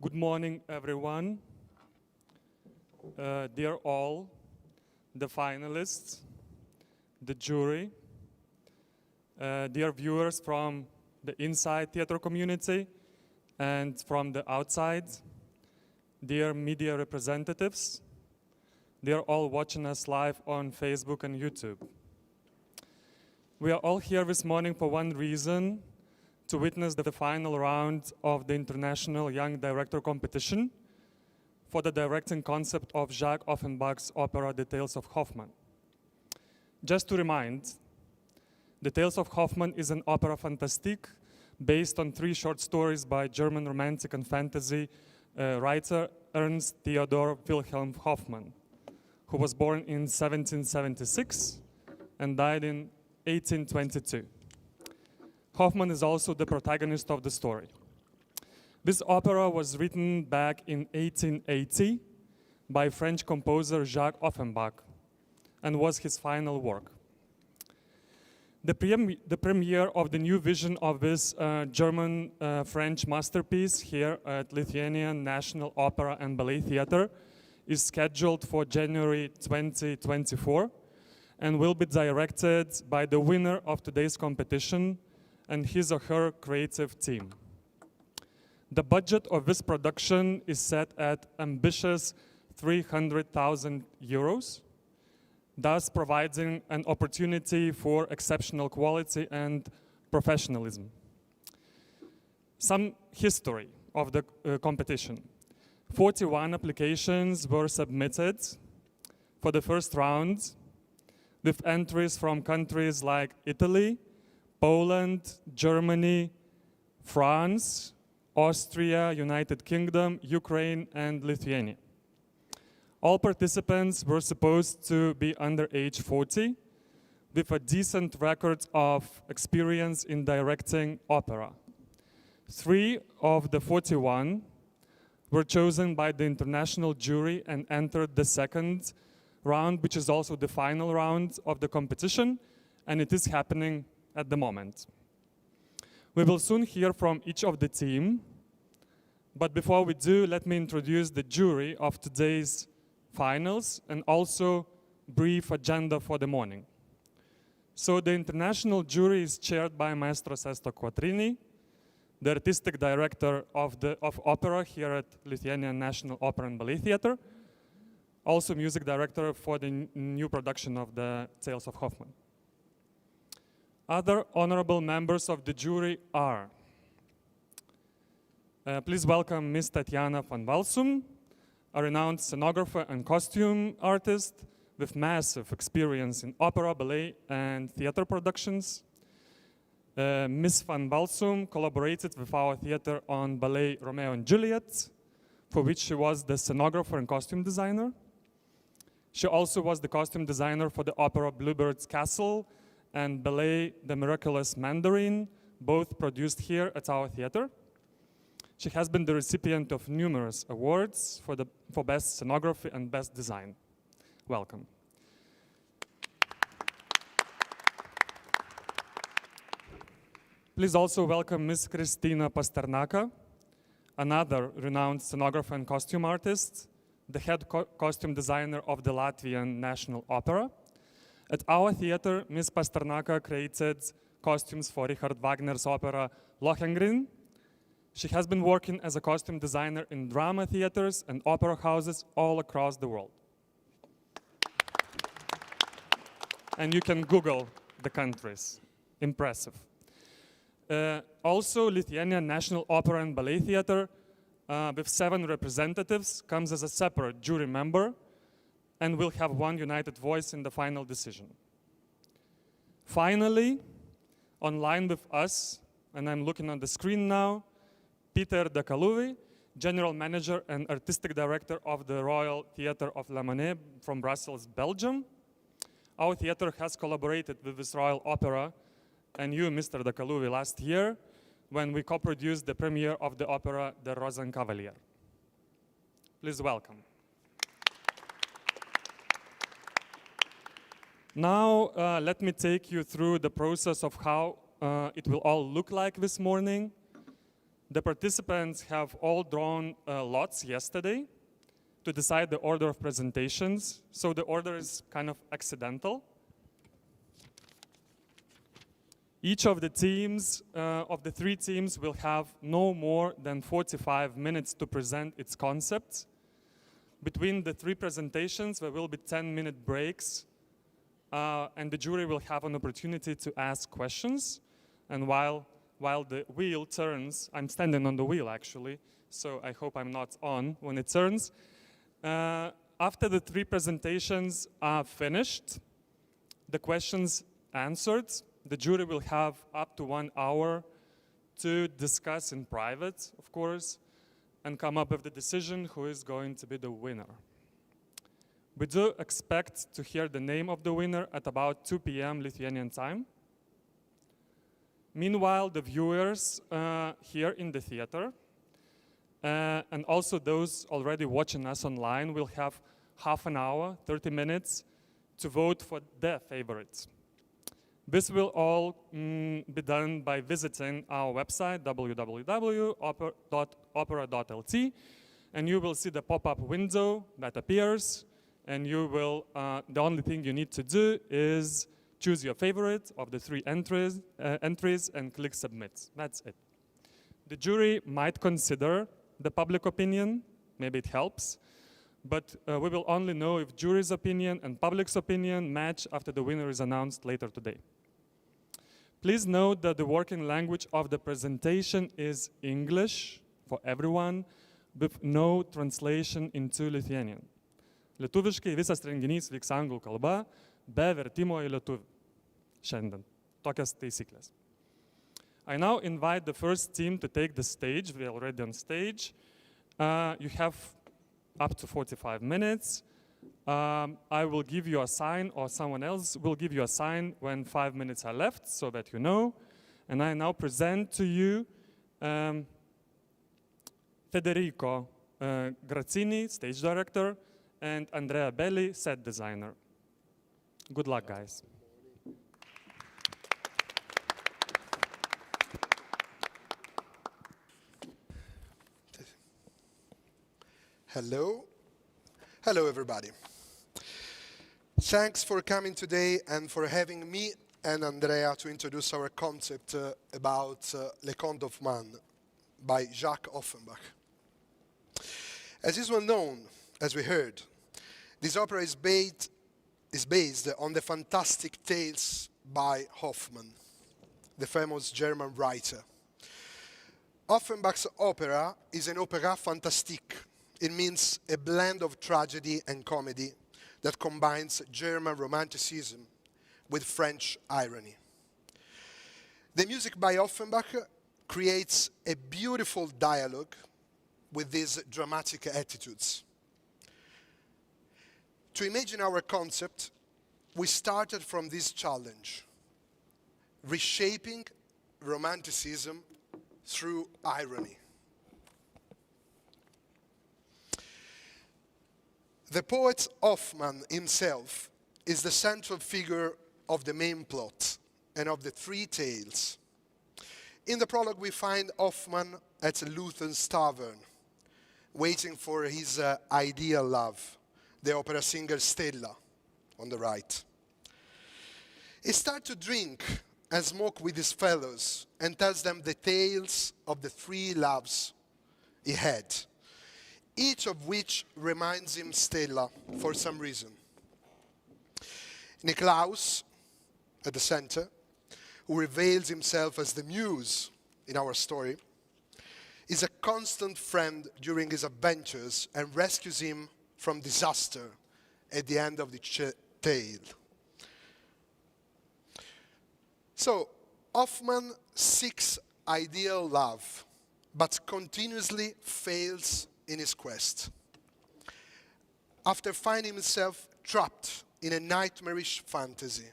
Good morning, everyone. Dear all, the finalists, the jury, dear viewers from the inside theater community and from the outside, dear media representatives, dear all watching us live on Facebook and YouTube. We are all here this morning for one reason, to witness the final round of the International Young Director Competition for the directing concept of Jacques Offenbach's opera, The Tales of Hoffman. Just to remind, The Tales of Hoffman is an opera fantastique based on 3 short stories by German romantic and fantasy writer Ernst Theodor Wilhelm Hoffmann, who was born in 1776 and died in 1822. Hoffman is also the protagonist of the story. This opera was written back in 1880 by French composer Jacques Offenbach and was his final work. The premiere of the new vision of this German-French masterpiece here at Lithuanian National Opera and Ballet Theatre is scheduled for January 2024 and will be directed by the winner of today's competition and his or her creative team. The budget of this production is set at ambitious 300,000 euros, thus providing an opportunity for exceptional quality and professionalism. Some history of the competition. 41 applications were submitted for the first round, with entries from countries like Italy, Poland, Germany, France, Austria, United Kingdom, Ukraine, and Lithuania. All participants were supposed to be under age 40, with a decent record of experience in directing opera. 3 of the 41 were chosen by the international jury and entered the second round, which is also the final round of the competition, and it is happening at the moment. We will soon hear from each of the team, but before we do, let me introduce the jury of today's finals and also brief agenda for the morning. So the international jury is chaired by Maestro Sesto Quattrini, the artistic director of opera here at Lithuanian National Opera and Ballet Theatre, also music director for the new production of the Tales of Hoffman. Other honorable members of the jury are, please welcome Ms. Tatiana von Valseum, a renowned scenographer and costume artist with massive experience in opera, ballet, and theater productions. Ms. von Valseum collaborated with our theater on ballet Romeo and Juliet, for which she was the scenographer and costume designer. She also was the costume designer for the opera Bluebird's Castle and ballet The Miraculous Mandarin, both produced here at our theater. She has been the recipient of numerous awards for best scenography and best design. Welcome. Please also welcome Ms. Kristina Pasternaka, another renowned scenographer and costume artist, the head costume designer of the Latvian National Opera. At our theater, Ms. Pasternaka created costumes for Richard Wagner's opera Lohengrin. She has been working as a costume designer in drama theaters and opera houses all across the world. And you can Google the countries. Impressive. Also, Lithuanian National Opera and Ballet Theatre, with 7 representatives, comes as a separate jury member and will have one united voice in the final decision. Finally, online with us, and I'm looking on the screen now, Peter de Kaluvi, General Manager and Artistic Director of the Royal Theatre of La Monnaie from Brussels, Belgium. Our theatre has collaborated with this Royal Opera and you, Mr. de Kaluvi, last year when we co-produced the premiere of the opera The Rosenkavalier. Please welcome. Now, let me take you through the process of how it will all look like this morning. The participants have all drawn lots yesterday to decide the order of presentations, so the order is kind of accidental. Each of the teams, of the 3 teams, will have no more than 45 minutes to present its concepts. Between the 3 presentations, there will be 10-minute breaks, and the jury will have an opportunity to ask questions. And while the wheel turns, I'm standing on the wheel actually, so I hope I'm not on when it turns. After the 3 presentations are finished, the questions answered, the jury will have up to 1 hour to discuss in private, of course, and come up with the decision who is going to be the winner. We do expect to hear the name of the winner at about 2 p.m. Lithuanian time. Meanwhile, the viewers here in the theater and also those already watching us online will have half an hour, 30 minutes, to vote for their favorite. This will all be done by visiting our website, www.opera.lt, and you will see the pop-up window that appears, and you will, the only thing you need to do is choose your favorite of the 3 entries and click submit. That's it. The jury might consider the public opinion, maybe it helps, but we will only know if jury's opinion and public's opinion match after the winner is announced later today. Please note that the working language of the presentation is English for everyone, with no translation into Lithuanian. Lietuviškai visas renginys vyks anglų kalba, be vertimo į lietuvių. Šiandien. Tokias taisyklės. I now invite the first team to take the stage. We're already on stage. You have up to 45 minutes. I will give you a sign, or someone else will give you a sign when 5 minutes are left, so that you know. And I now present to you Federico Grazzini, stage director, and Andrea Belli, set designer. Good luck, guys. Hello. Hello, everybody. Thanks for coming today and for having me and Andrea to introduce our concept about Les Contes d'Hoffmann by Jacques Offenbach. As is well known, as we heard, this opera is based on the fantastic tales by Hoffman, the famous German writer. Offenbach's opera is an opéra fantastique. It means a blend of tragedy and comedy that combines German romanticism with French irony. The music by Offenbach creates a beautiful dialogue with these dramatic attitudes. To imagine our concept, we started from this challenge: reshaping romanticism through irony. The poet Hoffman himself is the central figure of the main plot and of the 3 tales. In the prologue, we find Hoffman at Luther's tavern, waiting for his ideal love, the opera singer Stella, on the right. He starts to drink and smoke with his fellows and tells them the tales of the 3 loves he had, each of which reminds him Stella for some reason. Niklaus, at the center, who reveals himself as the muse in our story, is a constant friend during his adventures and rescues him from disaster at the end of the tale. So, Hoffman seeks ideal love, but continuously fails in his quest. After finding himself trapped in a nightmarish fantasy.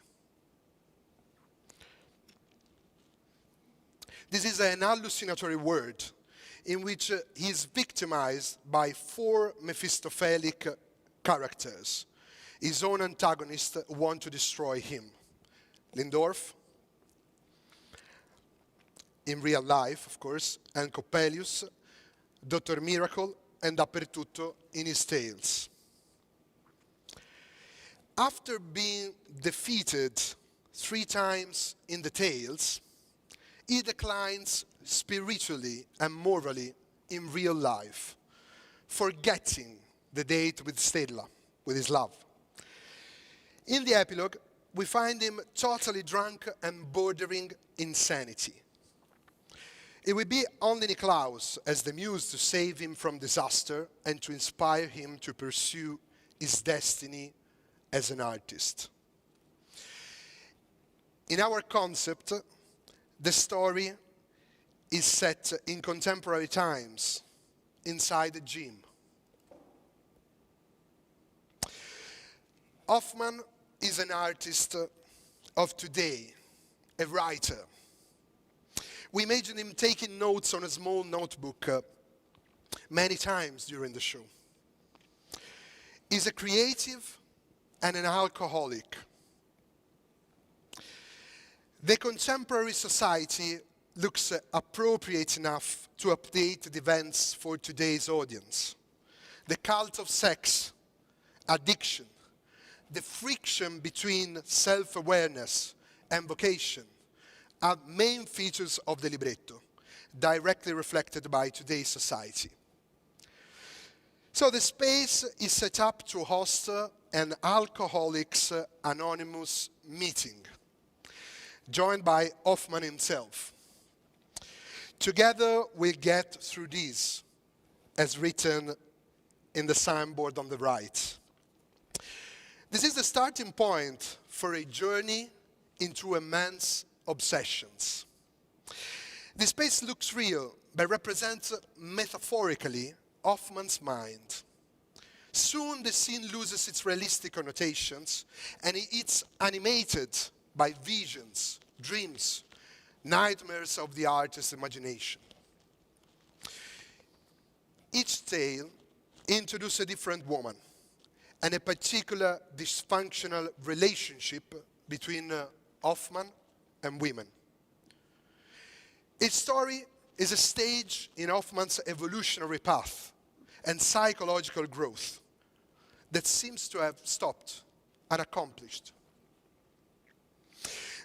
This is an hallucinatory world in which he is victimized by 4 Mephistophelic characters, his own antagonists who want to destroy him. Lindorf, in real life, of course, and Coppelius, Dr. Miracle, and Dappertutto in his tales. After being defeated 3 times in the tales, he declines spiritually and morally in real life, forgetting the date with Stella, with his love. In the epilogue, we find him totally drunk and bordering insanity. It will be only Niklaus as the muse to save him from disaster and to inspire him to pursue his destiny as an artist. In our concept, the story is set in contemporary times, inside a gym. Hoffman is an artist of today, a writer. We imagine him taking notes on a small notebook many times during the show. He's a creative and an alcoholic. The contemporary society looks appropriate enough to update the events for today's audience. The cult of sex, addiction, the friction between self-awareness and vocation are main features of the libretto, directly reflected by today's society. So the space is set up to host an Alcoholics Anonymous meeting, joined by Hoffman himself. Together we'll get through this, as written in the signboard on the right. This is the starting point for a journey into a man's obsessions. This space looks real, but represents metaphorically Hoffman's mind. Soon the scene loses its realistic connotations, and it's animated by visions, dreams, nightmares of the artist's imagination. Each tale introduces a different woman and a particular dysfunctional relationship between Hoffman and women. Each story is a stage in Hoffman's evolutionary path and psychological growth that seems to have stopped unaccomplished.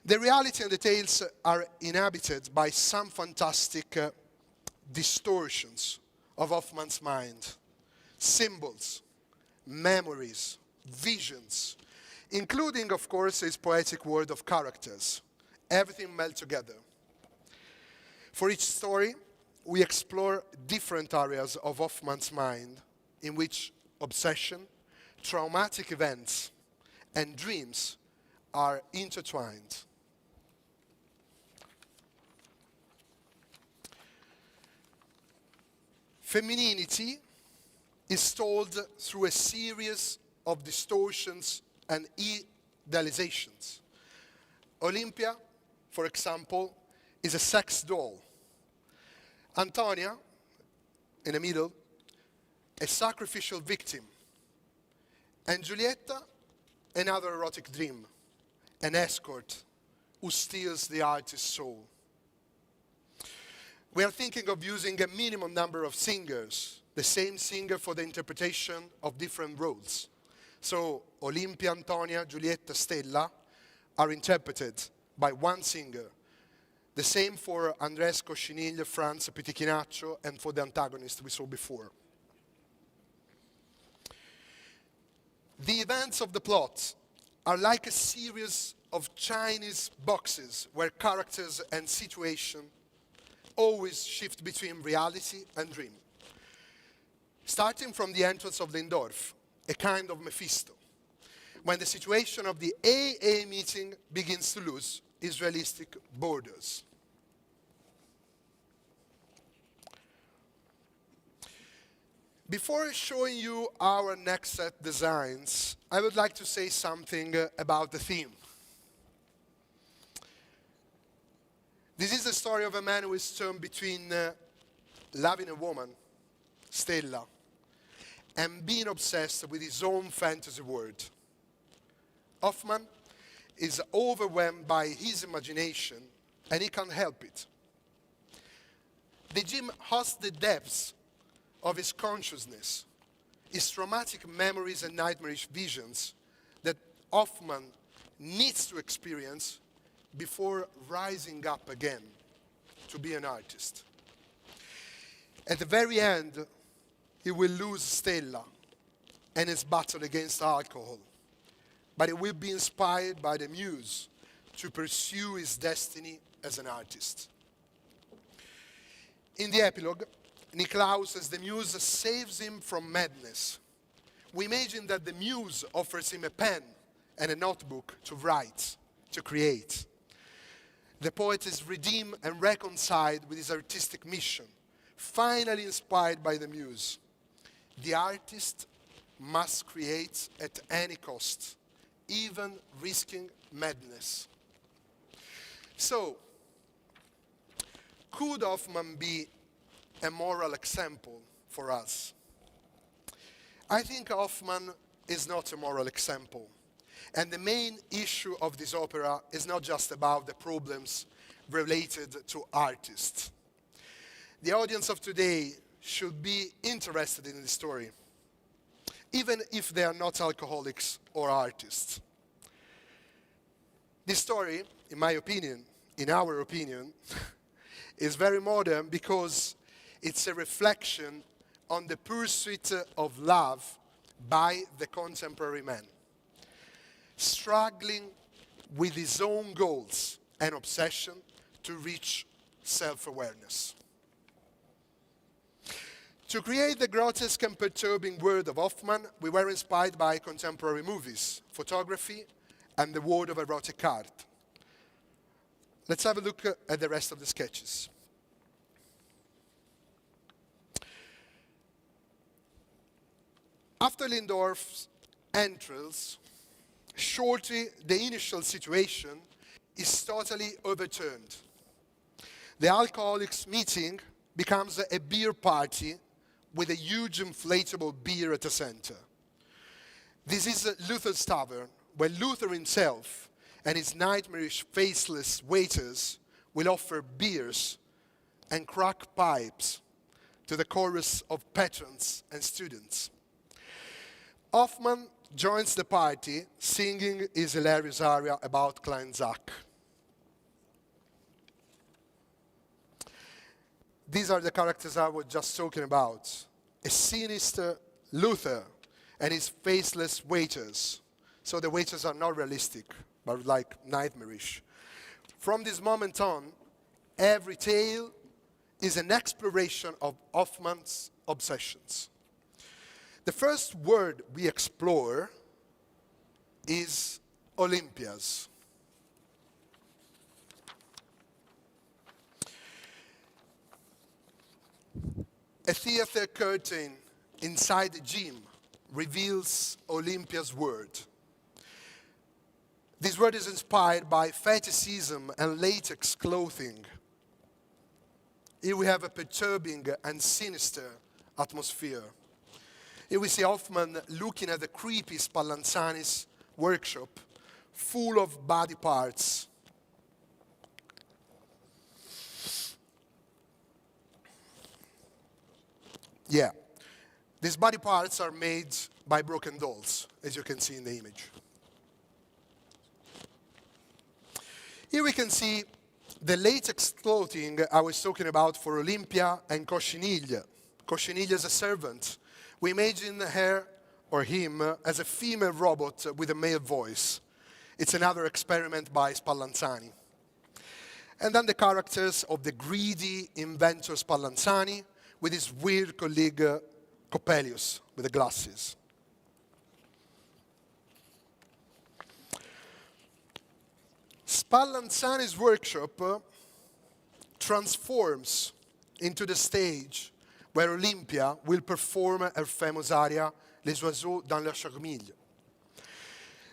The reality and the tales are inhabited by some fantastic distortions of Hoffman's mind. Symbols, memories, visions, including, of course, his poetic world of characters. Everything melds together. For each story, we explore different areas of Hoffman's mind in which obsession, traumatic events, and dreams are intertwined. Femininity is told through a series of distortions and idealizations. Olympia, for example, is a sex doll. Antonia, in the middle, a sacrificial victim. And Julieta, another erotic dream, an escort who steals the artist's soul. We are thinking of using a minimum number of singers, the same singer for the interpretation of different roles. So Olympia, Antonia, Julieta, Stella are interpreted by one singer. The same for Andres, Cosciniglia, Franz, Pitichinaccio, and for the antagonist we saw before. The events of the plot are like a series of Chinese boxes where characters and situation always shift between reality and dream. Starting from the entrance of Lindorf, a kind of Mephisto, when the situation of the AA meeting begins to lose its realistic borders. Before showing you our next set designs, I would like to say something about the theme. This is the story of a man who is torn between loving a woman, Stella, and being obsessed with his own fantasy world. Hoffman is overwhelmed by his imagination, and he can't help it. The gym hosts the depths of his consciousness, his traumatic memories and nightmarish visions that Hoffman needs to experience before rising up again to be an artist. At the very end, he will lose Stella and his battle against alcohol, but he will be inspired by the muse to pursue his destiny as an artist. In the epilogue, Niklaus, as the muse, saves him from madness. We imagine that the muse offers him a pen and a notebook to write, to create. The poet is redeemed and reconciled with his artistic mission, finally inspired by the muse. The artist must create at any cost, even risking madness. So, could Hoffman be a moral example for us? I think Hoffman is not a moral example. And the main issue of this opera is not just about the problems related to artists. The audience of today should be interested in the story, even if they are not alcoholics or artists. This story, in my opinion, in our opinion, is very modern because it's a reflection on the pursuit of love by the contemporary man, struggling with his own goals and obsession to reach self-awareness. To create the grotesque and perturbing world of Hoffman, we were inspired by contemporary movies, photography, and the world of erotic art. Let's have a look at the rest of the sketches. After Lindorf's entrance, shortly the initial situation is totally overturned. The alcoholics' meeting becomes a beer party with a huge inflatable beer at the center. This is Luther's tavern, where Luther himself and his nightmarish faceless waiters will offer beers and crack pipes to the chorus of patrons and students. Hoffman joins the party singing his hilarious aria about Klein Zack. These are the characters I was just talking about. A sinister Luther and his faceless waiters. So the waiters are not realistic, but like nightmarish. From this moment on, every tale is an exploration of Hoffman's obsessions. The first word we explore is Olympias. A theater curtain inside the gym reveals Olympia's word. This word is inspired by fetishism and latex clothing. Here we have a perturbing and sinister atmosphere. Here we see Hoffman looking at the creepy Spallanzani's workshop, full of body parts. Yeah, these body parts are made by broken dolls, as you can see in the image. Here we can see the latex clothing I was talking about for Olympia and Cocciniglia. Cocciniglia is a servant. We imagine her or him as a female robot with a male voice. It's another experiment by Spallanzani. And then the characters of the greedy inventor Spallanzani with his weird colleague Coppelius with the glasses. Spallanzani's workshop transforms into the stage where Olympia will perform her famous aria, Les oiseaux dans leur charmille.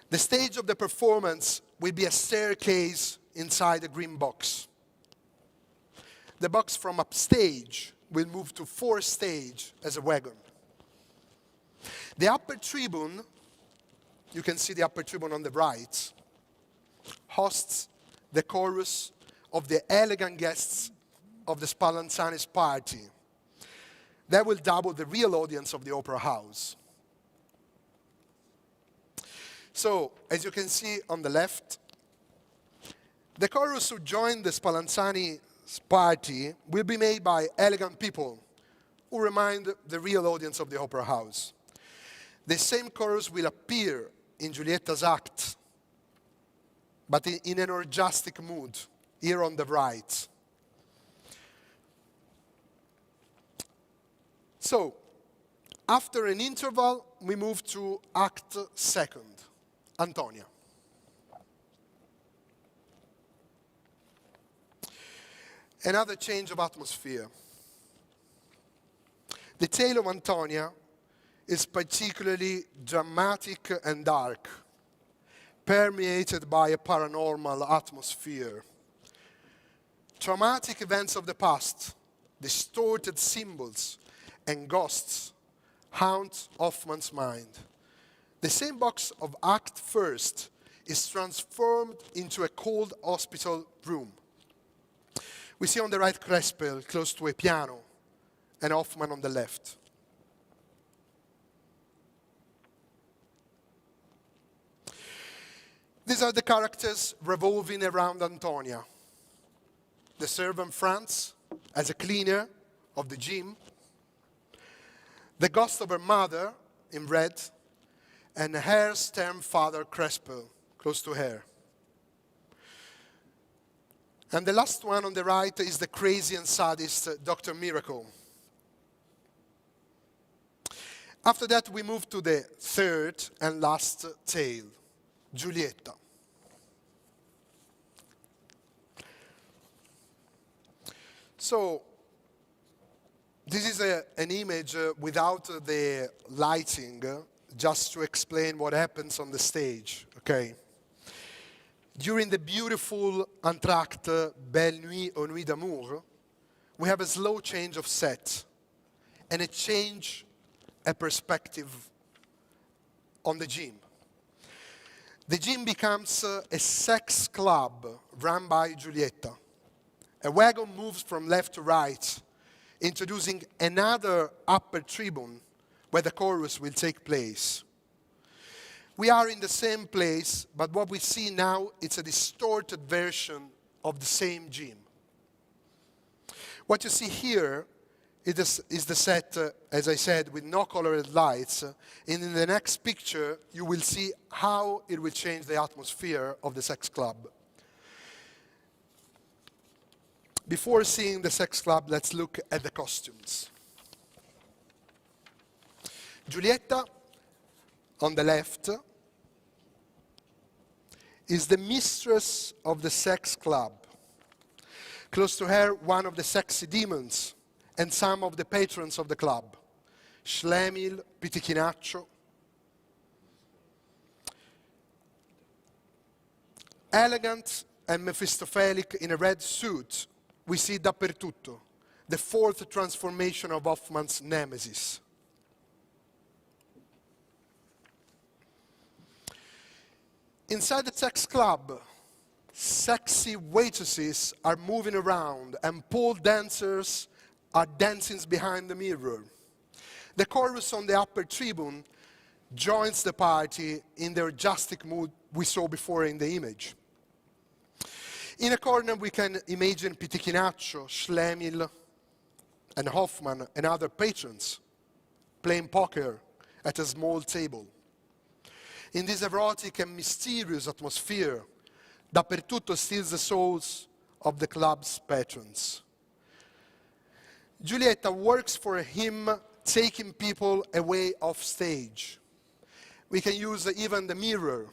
The stage of the performance will be a staircase inside a green box. The box from upstage will move to fourth stage as a wagon. The Upper Tribune, you can see the Upper Tribune on the right, hosts the chorus of the elegant guests of the Spallanzani's party. That will double the real audience of the opera house. So, as you can see on the left, the chorus who joined the Spallanzani's party will be made by elegant people who remind the real audience of the opera house. The same chorus will appear in Giulietta's act, but in an orgiastic mood, here on the right. So, after an interval, we move to Act Second, Antonia. Another change of atmosphere. The tale of Antonia is particularly dramatic and dark, permeated by a paranormal atmosphere. Traumatic events of the past, distorted symbols, and ghosts haunt Hoffman's mind. The same box of Act First is transformed into a cold hospital room. We see on the right Crespel close to a piano, and Hoffman on the left. These are the characters revolving around Antonia. The servant Franz, as a cleaner of the gym. The ghost of her mother, in red. And her stern father, Crespel, close to her. And the last one on the right is the crazy and sadist Dr. Miracle. After that, we move to the third and last tale, Giulietta. So, this is an image without the lighting, just to explain what happens on the stage, okay? During the beautiful entr'acte Belle Nuit aux Nuits d'Amour, we have a slow change of set and a change of perspective on the gym. The gym becomes a sex club run by Giulietta. A wagon moves from left to right, introducing another upper tribune where the chorus will take place. We are in the same place, but what we see now is a distorted version of the same gym. What you see here is the set, as I said, with no colored lights. And in the next picture, you will see how it will change the atmosphere of the sex club. Before seeing the sex club, let's look at the costumes. Giulietta, on the left, is the mistress of the sex club. Close to her, one of the sexy demons and some of the patrons of the club. Schlemil, Pitichinaccio. Elegant and Mephistophelic in a red suit, we see Dappertutto, the fourth transformation of Hoffman's nemesis. Inside the sex club, sexy waitresses are moving around and pole dancers are dancing behind the mirror. The chorus on the upper tribune joins the party in the orgiastic mood we saw before in the image. In a corner we can imagine Pitichinaccio, Schlemil, and Hoffman and other patrons playing poker at a small table. In this erotic and mysterious atmosphere, Dappertutto steals the souls of the club's patrons. Giulietta works for him, taking people away off stage. We can use even the mirror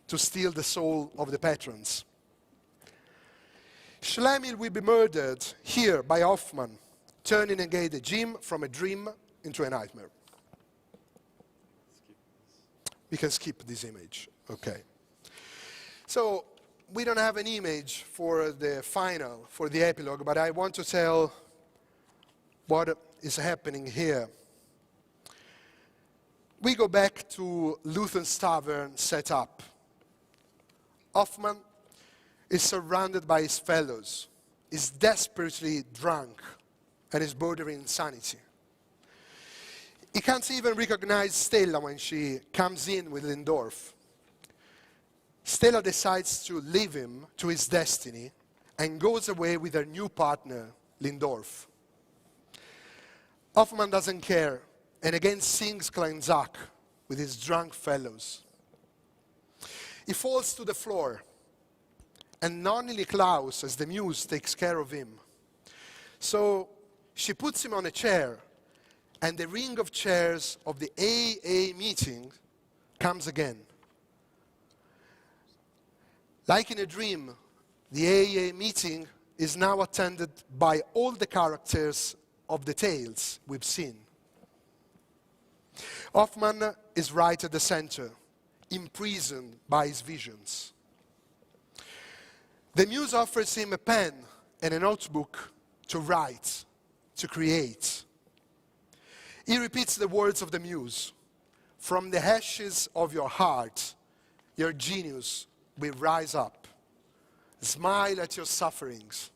to steal the soul of the patrons. Schlemil will be murdered here by Hoffman, turning again the gym from a dream into a nightmare. We can skip this image, okay. So, we don't have an image for the final, for the epilogue, but I want to tell what is happening here. We go back to Luthen's Tavern setup. Hoffman is surrounded by his fellows, is desperately drunk and is bordering insanity. He can't even recognize Stella when she comes in with Lindorf. Stella decides to leave him to his destiny and goes away with her new partner, Lindorf. Hoffman doesn't care and again sings Kleinsack with his drunk fellows. He falls to the floor, and Nonnily Klaus, as the muse, takes care of him. So she puts him on a chair, and the ring of chairs of the AA meeting comes again. Like in a dream, the AA meeting is now attended by all the characters of the tales we've seen. Hoffman is right at the center, imprisoned by his visions. The muse offers him a pen and a notebook to write, to create. He repeats the words of the muse. From the ashes of your heart, your genius will rise up. Smile at your sufferings.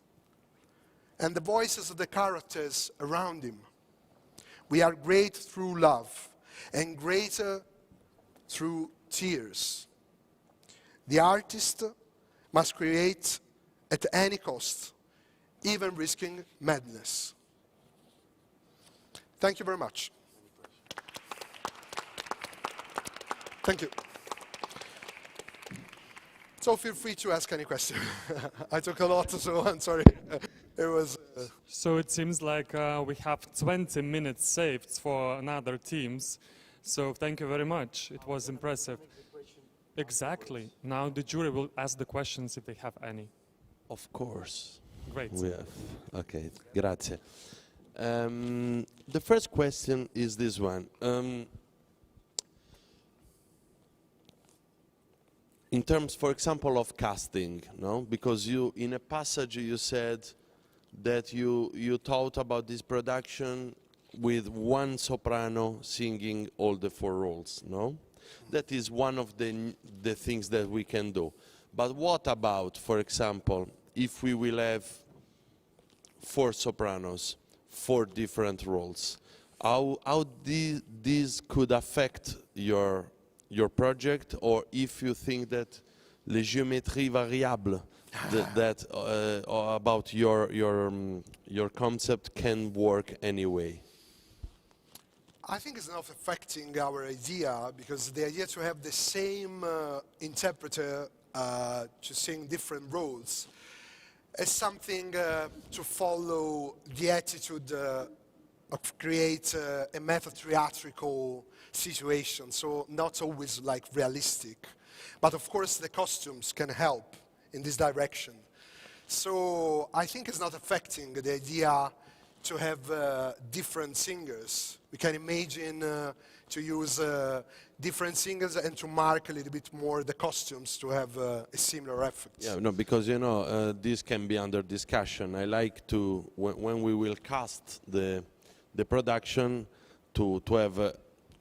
And the voices of the characters around him. We are great through love, and greater through tears. The artist must create at any cost, even risking madness. Thank you very much. Thank you. So feel free to ask any question. I took a lot, so I'm sorry. It was... So it seems like we have 20 minutes saved for another teams. So thank you very much. It was impressive. Exactly. Now the jury will ask the questions if they have any. Of course. Great. We have. Okay, grazie. The first question is this one. In terms, for example, of casting, no? Because you, in a passage, you said that you thought about this production with one soprano singing all the four roles, no? That is one of the things that we can do. But what about, for example, if we will have four sopranos, four different roles? How this could affect your project, or if you think that les géométries variables that about your concept can work anyway? I think it's not affecting our idea, because the idea to have the same interpreter to sing different roles is something to follow the attitude of create a method theatrical situation, so not always like realistic. But of course the costumes can help in this direction. So I think it's not affecting the idea to have different singers. We can imagine to use different singers and to mark a little bit more the costumes to have a similar effect. Yeah, no, because you know this can be under discussion. I like to when we will cast the production to have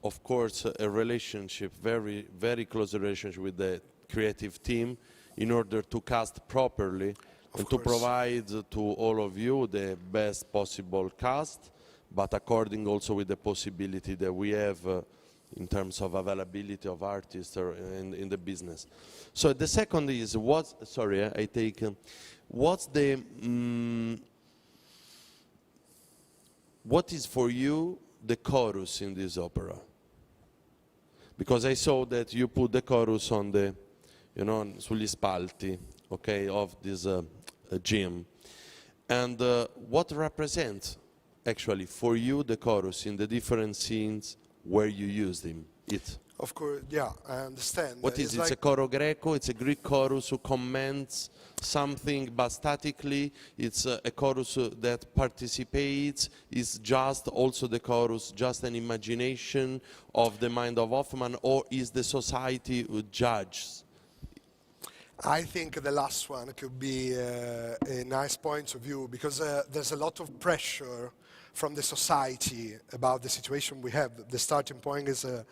of course a relationship, very close relationship with the creative team, in order to cast properly and to provide to all of you the best possible cast, but according also with the possibility that we have in terms of availability of artists in the business. So the second is what's the what is for you the chorus in this opera? Because I saw that you put the chorus on the, you know, sugli spalti, okay, of this gym. And what represents actually for you the chorus in the different scenes where you used it? Of course, yeah, I understand. What is it? It's a coro greco, it's a Greek chorus who comments something, but statically it's a chorus that participates. Is just also the chorus just an imagination of the mind of Hoffman, or is the society who judges? I think the last one could be a nice point of view, because there's a lot of pressure from the society about the situation we have. The starting point is a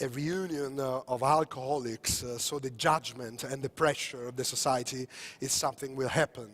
reunion of alcoholics, so the judgment and the pressure of the society is something will happen.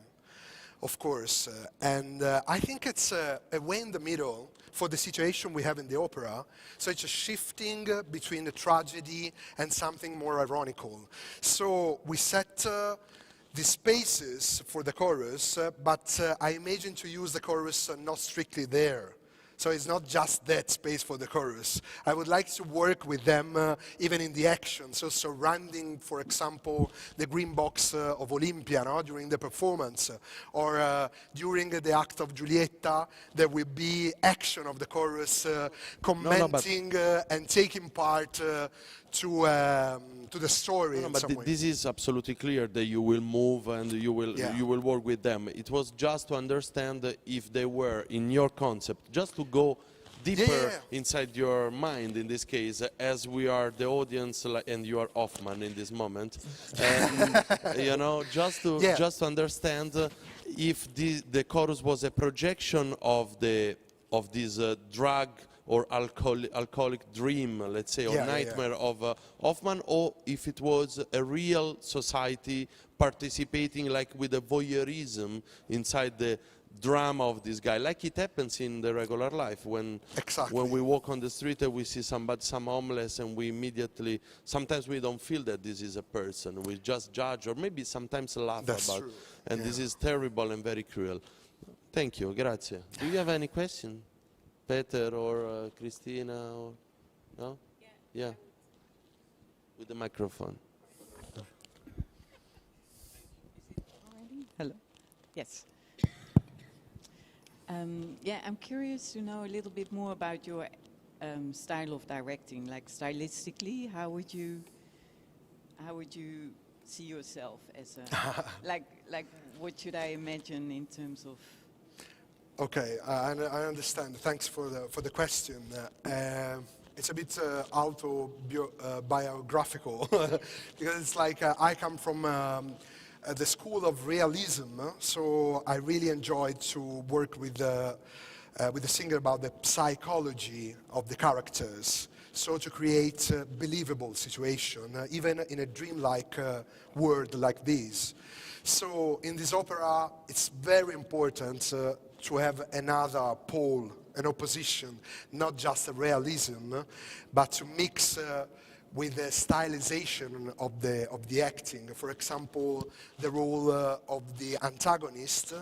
of course. I think it's a way in the middle for the situation we have in the opera. So it's a shifting between the tragedy and something more ironical. So we set the spaces for the chorus, but I imagine to use the chorus not strictly there. So it's not just that space for the chorus. I would like to work with them even in the action. So surrounding, for example, the green box of Olympia, no? During the performance. Or during the act of Julieta, there will be action of the chorus commenting and taking part to the story in some way. This is absolutely clear that you will move and you will work with them. It was just to understand if they were in your concept, just to go deeper inside your mind in this case, as we are the audience and you are Hoffman in this moment. And, you know, just to understand if the chorus was a projection of this drug or alcoholic dream, let's say, or nightmare of Hoffman, or if it was a real society participating like with a voyeurism inside the drama of this guy, like it happens in the regular life when we walk on the street and we see some homeless and we immediately, sometimes we don't feel that this is a person, we just judge or maybe sometimes laugh about it. And this is terrible and very cruel. Thank you, grazie. Do you have any question? Peter or Christina, or no? Yeah. With the microphone. Hello. Yes. I'm curious to know a little bit more about your style of directing. Like stylistically, how would you see yourself as a like what should I imagine in terms of? Okay, I understand. Thanks for the question. It's a bit autobiographical because it's like I come from the school of realism, so I really enjoyed to work with the singer about the psychology of the characters. So to create a believable situation, even in a dreamlike world like this. So in this opera, it's very important to have another pole, an opposition, not just a realism, but to mix with the stylization of the acting. For example, the role of the antagonist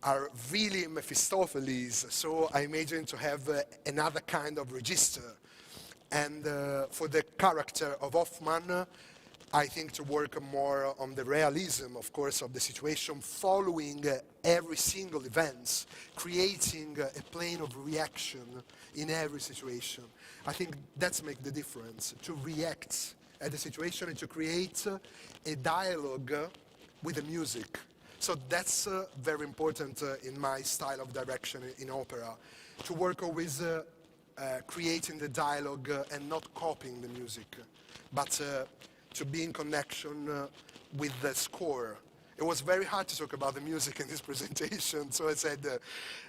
are really Mephistopheles, so I imagine to have another kind of register. And for the character of Hoffman, I think to work more on the realism, of course, of the situation, following every single event, creating a plane of reaction in every situation. I think that's make the difference, to react at the situation and to create a dialogue with the music. So that's very important in my style of direction in opera, to work always creating the dialogue and not copying the music, but to be in connection with the score. It was very hard to talk about the music in this presentation, so I said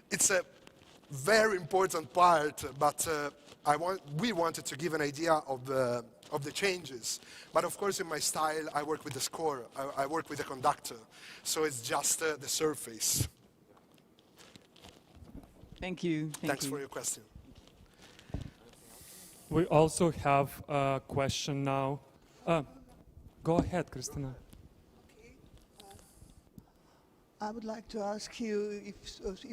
it's a very important part, but we wanted to give an idea of the changes. But of course in my style I work with the score, I work with the conductor, so it's just the surface. Thank you. Thanks for your question. We also have a question now. Go ahead, Christina. I would like to ask you, if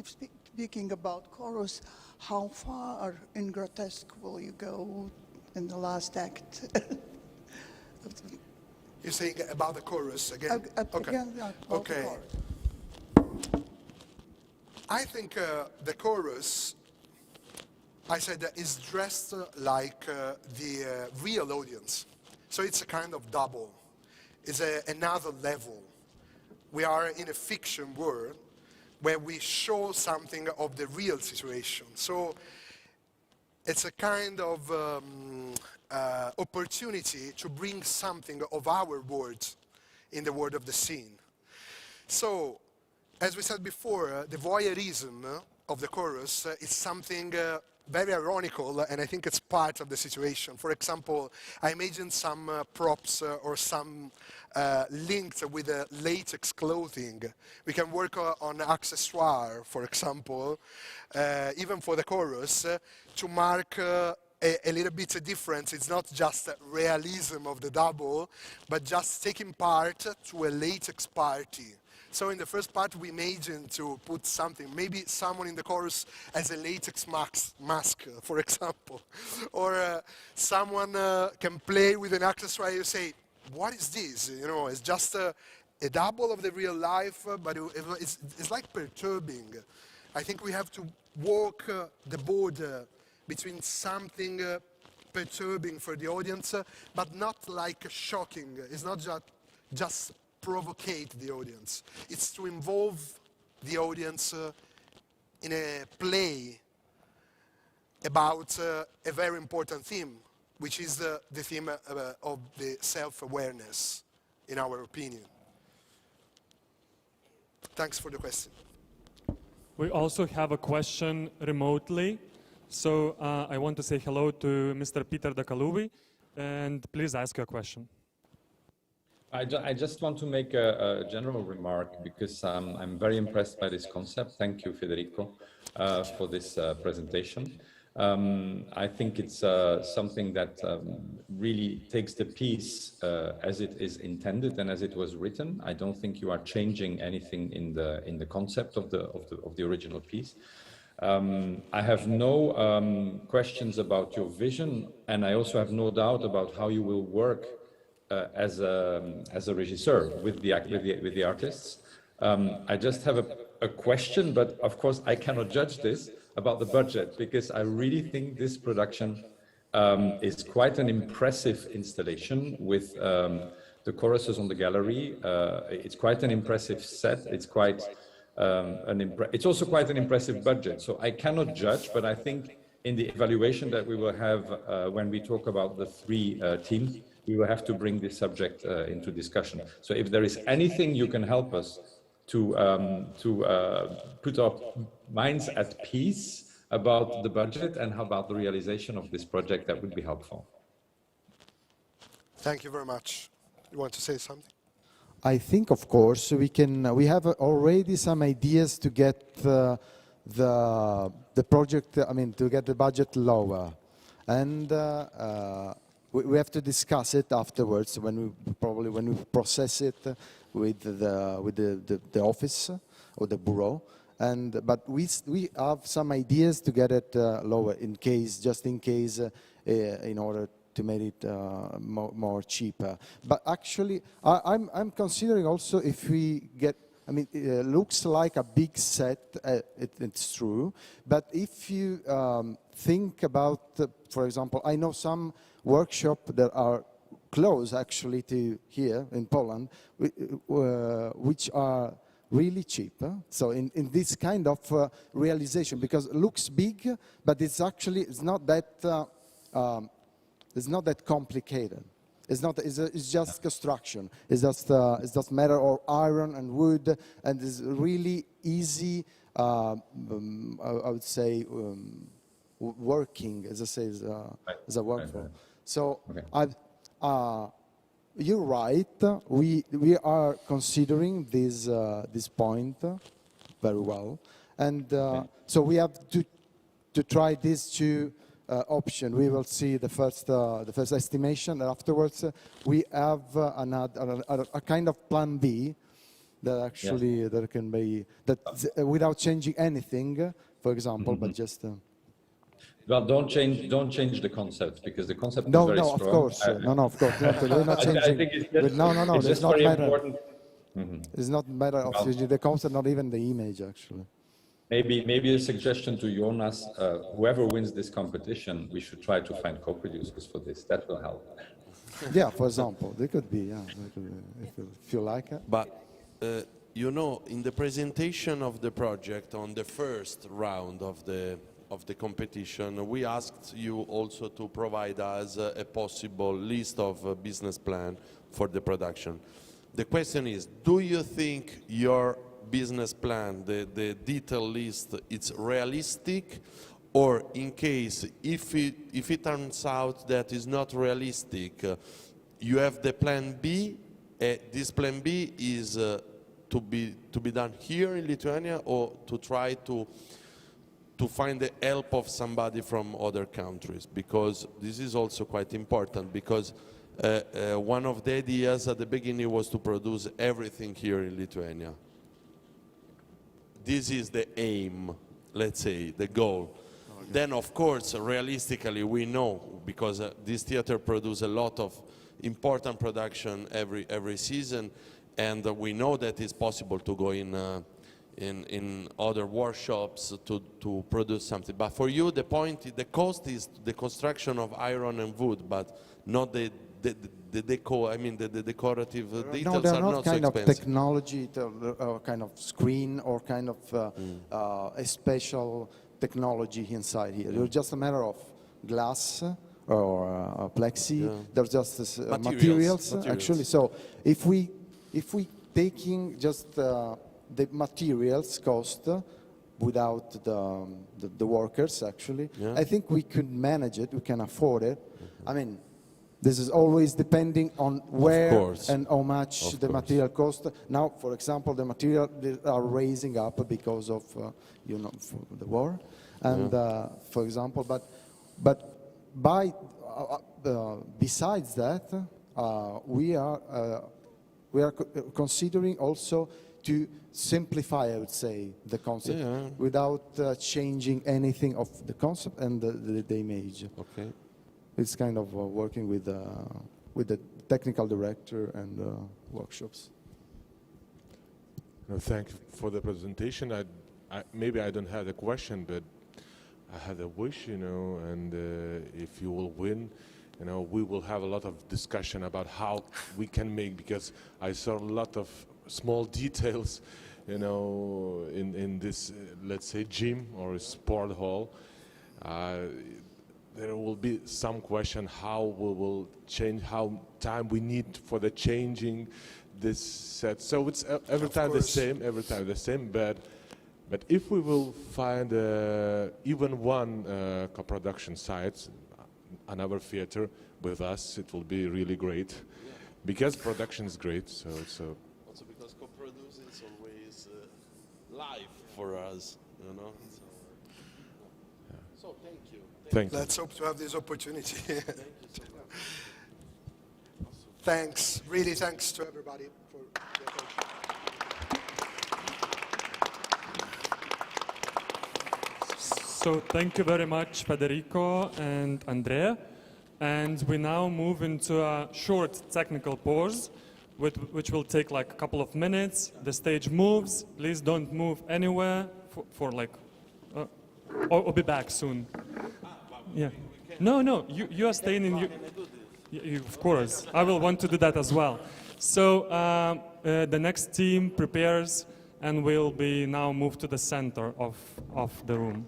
speaking about chorus, how far in grotesque will you go in the last act? You're saying about the chorus again? Again, about the chorus. I think the chorus, I said, is dressed like the real audience. So it's a kind of double. It's another level. We are in a fiction world where we show something of the real situation. So it's a kind of opportunity to bring something of our world in the world of the scene. So, as we said before, the voyeurism of the chorus is something very ironical, and I think it's part of the situation. For example, I imagine some props or some linked with latex clothing. We can work on accessoire, for example, even for the chorus, to mark a little bit of difference. It's not just realism of the double, but just taking part to a latex party. So in the first part, we imagine to put something, maybe someone in the chorus has a latex mask, for example. Or someone can play with an accessoire, you say, what is this? You know, it's just a double of the real life, but it's like perturbing. I think we have to walk the border between something perturbing for the audience, but not like shocking. It's not just provocate the audience. It's to involve the audience in a play about a very important theme, which is the theme of the self-awareness, in our opinion. Thanks for the question. We also have a question remotely. So I want to say hello to Mr. Peter Dakalubi, and please ask your question. I just want to make a general remark because I'm very impressed by this concept. Thank you, Federico, for this presentation. I think it's something that really takes the piece as it is intended and as it was written. I don't think you are changing anything in the concept of the original piece. I have no questions about your vision, and I also have no doubt about how you will work as a regisseur with the artists. I just have a question, but of course I cannot judge this, about the budget, because I really think this production is quite an impressive installation with the choruses on the gallery. It's quite an impressive set. It's quite it's also quite an impressive budget. So I cannot judge, but I think in the evaluation that we will have when we talk about the three teams, we will have to bring this subject into discussion. So if there is anything you can help us to put our minds at peace about the budget and about the realization of this project, that would be helpful. Thank you very much. You want to say something? I think, of course, we have already some ideas to get the project, to get the budget lower. And we have to discuss it afterwards when we process it with the office or the bureau. But we have some ideas to get it lower just in case, in order to make it more cheaper. But actually, I'm considering also if we get, it looks like a big set, it's true, but if you think about, for example, I know some workshops that are close actually to here in Poland, which are really cheap. So in this kind of realization, because it looks big, but it's not that complicated. It's just construction. It's just matter of iron and wood, and it's really easy. I would say working, as I say, as a workflow. So okay. You're right. We are considering this point very well, and so we have to try these two option. We will see the first estimation, and afterwards we have a kind of plan B that actually that can be without changing anything, for example, but just. Well, don't change the concept, because the concept is very strong. Of course. Of course. We're not changing. I think it's it's not not very matter. important. It's not matter of the concept, not even the image, actually. Maybe a suggestion to Jonas, whoever wins this competition, we should try to find co-producers for this. That will help. Yeah, for example, they could be, if you like it. But, in the presentation of the project on the first round of the competition, we asked you also to provide us a possible list of business plan for the production. The question is, do you think your business plan, the detail list, it's realistic, or in case if it turns out that is not realistic, you have the plan B. This plan B is to be done here in Lithuania, or to try to find the help of somebody from other countries, because this is also quite important, because one of the ideas at the beginning was to produce everything here in Lithuania. This is the aim, let's say, the goal. Okay. Then, of course, realistically, we know, because this theater produces a lot of important production every season, and we know that it's possible to go in other workshops to produce something. But for you, the cost is the construction of iron and wood, but not the decorative details. No, they're are not not kind so of expensive. technology, kind of screen, or kind of a special technology inside here. It's just a matter of glass or plexi. Yeah. There's just Materials. actually. So if we taking just the materials cost without the workers, actually, Yeah. I think we could manage it. We can afford it. I mean, this is always depending on where course. and how much Of the course. material cost. Now, for example, the material they are raising up because of for the war, and for example, but besides that, we are considering also to simplify, I would say, the concept without changing anything of the concept and the image. Okay. It's kind of working with the technical director and workshops. No, thank you for the presentation. Maybe I don't have a question, but I had a wish, and if you will win, we will have a lot of discussion about how we can make, because I saw a lot of small details, in this, let's say, gym or sport hall. There will be some question how we will change, how time we need for the changing this set. So it's every time the same, but if we will find even one co-production site, another theater with us, it will be really great, because production is great. So also because co-producing is always live for us, So thank you. Thank you. Let's hope to have this opportunity. Thanks, really thanks to everybody for the attention. So thank you very much, Federico and Andrea. And we now move into a short technical pause, which will take like a couple of minutes. The stage moves. Please don't move anywhere for like, or be back soon. Yeah. No, you are staying in. Of course, I will want to do that as well. So the next team prepares, and will be now moved to the center of the room.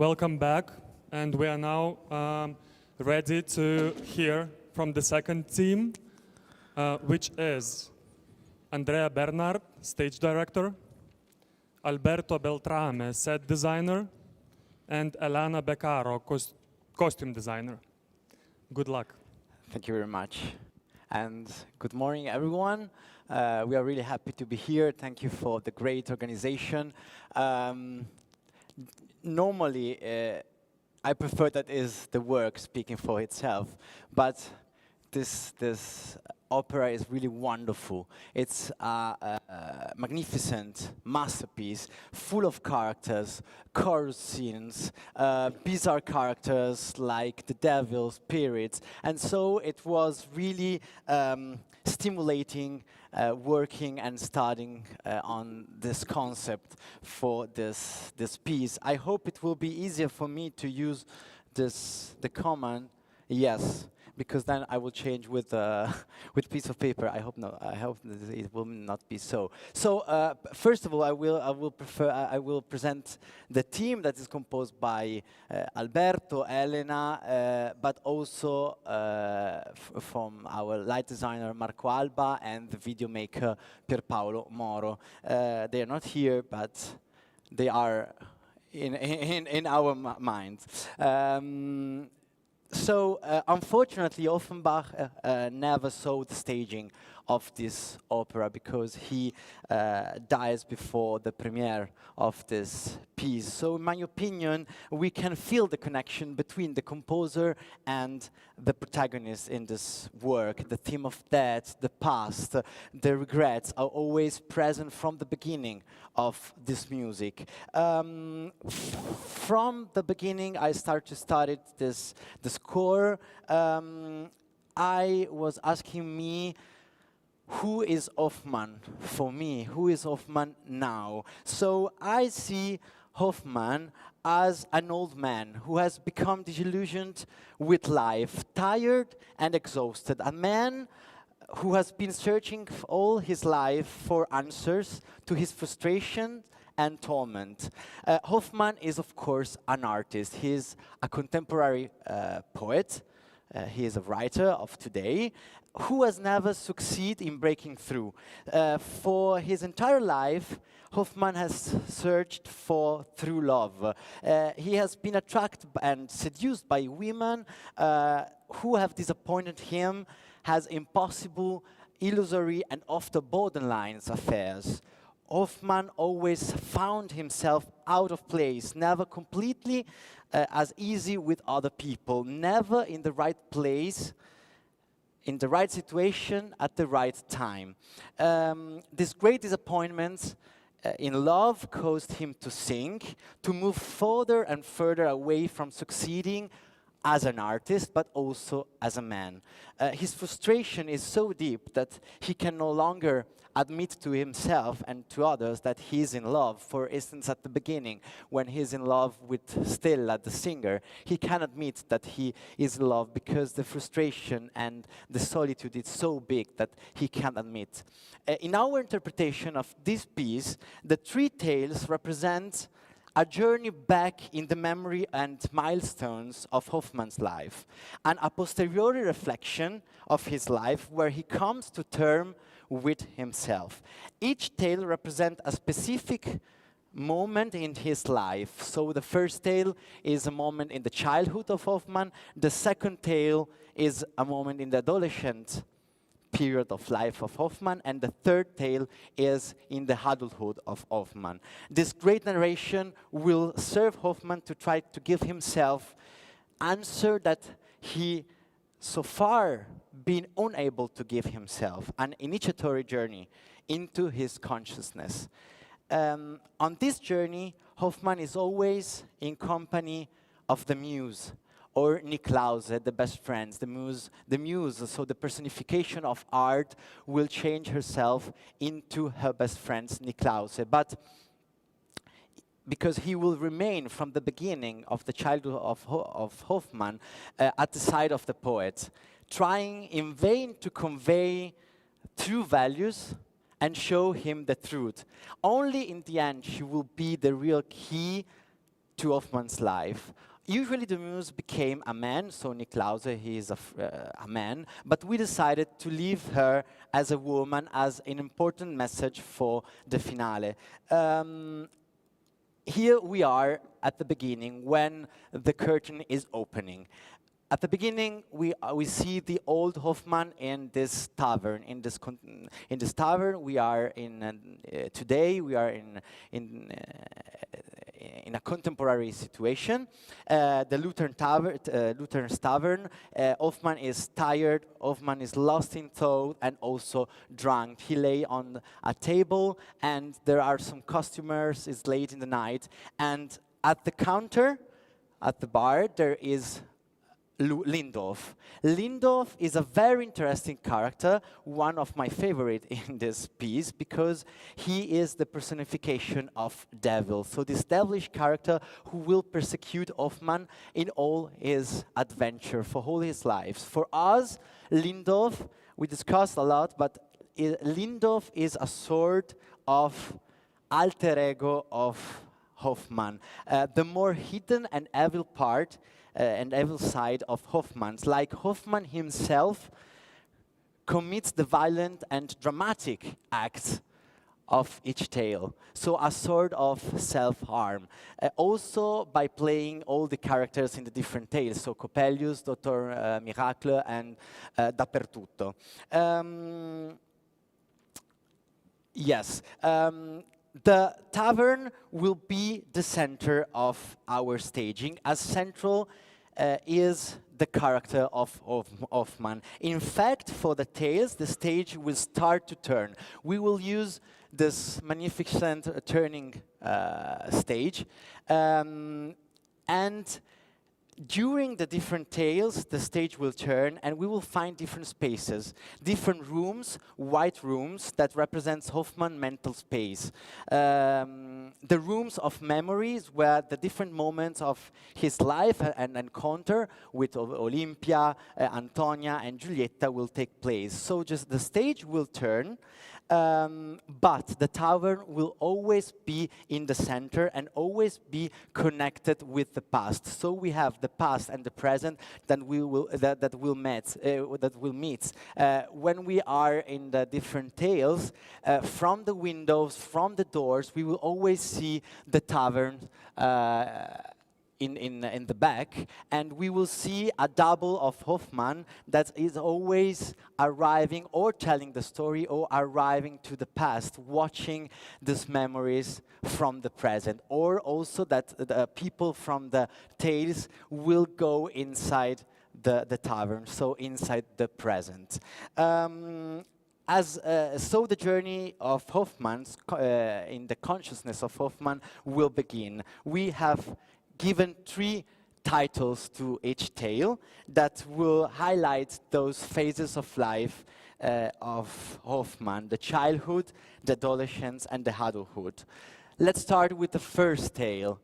Welcome back, and we are now ready to hear from the second team, which is Andrea Bernard, stage director, Alberto Beltrame, set designer, and Elana Beccaro, costume designer. Good luck. Thank you very much. And good morning, everyone. We are really happy to be here. Thank you for the great organization. Normally, I prefer that is the work speaking for itself, but this opera is really wonderful. It's a magnificent masterpiece, full of characters, chorus scenes, bizarre characters like the devil, spirits, and so it was really stimulating working and studying on this concept for this piece. I hope it will be easier for me to use the command, yes, because then I will change with piece of paper. I hope not. I hope that it will not be so. So first of all, I will present the team that is composed by Alberto, Elena, but also from our light designer Marco Alba and the video maker Pierpaolo Moro. They are not here, but they are in our minds. So, unfortunately, Offenbach never saw the staging of this opera because he dies before the premiere of this piece. So, in my opinion, we can feel the connection between the composer and the protagonist in this work. The theme of death, the past, the regrets are always present from the beginning of this music. From the beginning, I started to study the score. I was asking me, who is Hoffman for me? Who is Hoffman now? So I see Hoffman as an old man who has become disillusioned with life, tired and exhausted. A man who has been searching all his life for answers to his frustration and torment. Hoffman is, of course, an artist. He is a contemporary poet. He is a writer of today who has never succeeded in breaking through. For his entire life, Hoffman has searched for true love. He has been attracted and seduced by women who have disappointed him, has impossible, illusory, and often borderline affairs. Hoffman always found himself out of place, never completely as easy with other people, never in the right place, in the right situation, at the right time. This great disappointment in love caused him to sink, to move further and further away from succeeding as an artist, but also as a man. His frustration is so deep that he can no longer admit to himself and to others that he is in love. For instance, at the beginning, when he's in love with Stella, the singer, he can admit that he is in love because the frustration and the solitude is so big that he can't admit. In our interpretation of this piece, the three tales represent a journey back in the memory and milestones of Hoffman's life, and a posteriori reflection of his life where he comes to terms with himself. Each tale represents a specific moment in his life. So the first tale is a moment in the childhood of Hoffman, the second tale is a moment in the adolescent period of life of Hoffman, and the third tale is in the adulthood of Hoffman. This great narration will serve Hoffman to try to give himself answer that he so far been unable to give himself, an initiatory journey into his consciousness. On this journey, Hoffman is always in company of the muse, or Niklause, the best friends, the muse, so the personification of art will change herself into her best friends, Niklause. But because he will remain from the beginning of the childhood of Hoffman at the side of the poet, trying in vain to convey true values and show him the truth. Only in the end she will be the real key to Hoffman's life. Usually the muse became a man, so Niklause, he is a man, but we decided to leave her as a woman as an important message for the finale. Here we are at the beginning when the curtain is opening. At the beginning, we see the old Hoffman in this tavern. In this tavern, we are in today. We are in a contemporary situation. The Lutheran's tavern. Hoffman is tired. Hoffman is lost in thought and also drunk. He lay on a table, and there are some customers. It's late in the night, and at the counter, at the bar, there is Lindorf. Lindorf is a very interesting character, one of my favorite in this piece, because he is the personification of devil. So this devilish character who will persecute Hoffman in all his adventure, for all his lives. For us, Lindorf, we discussed a lot, but Lindorf is a sort of alter ego of Hoffman. The more hidden and evil part and evil side of Hoffman's, like Hoffman himself commits the violent and dramatic acts of each tale. So a sort of self-harm. Also by playing all the characters in the different tales, so Coppelius, Dr. Miracle, and Dappertutto. Yes. The tavern will be the center of our staging, as central is the character of Hoffman. In fact, for the tales, the stage will start to turn. We will use this magnificent turning stage, and during the different tales, the stage will turn and we will find different spaces, different rooms, white rooms that represents Hoffman's mental space. The rooms of memories where the different moments of his life and encounter with Olympia, Antonia and Julieta will take place. So just the stage will turn, but the tavern will always be in the center and always be connected with the past. So we have the past and the present that will meet when we are in the different tales. From the windows, from the doors, we will always see the tavern in the back, and we will see a double of Hoffman that is always arriving or telling the story or arriving to the past, watching these memories from the present, or also that the people from the tales will go inside the tavern, so inside the present. So the journey of Hoffman's in the consciousness of Hoffman will begin. We have given 3 titles to each tale that will highlight those phases of life of Hoffman: the childhood, the adolescence, and the adulthood. Let's start with the first tale,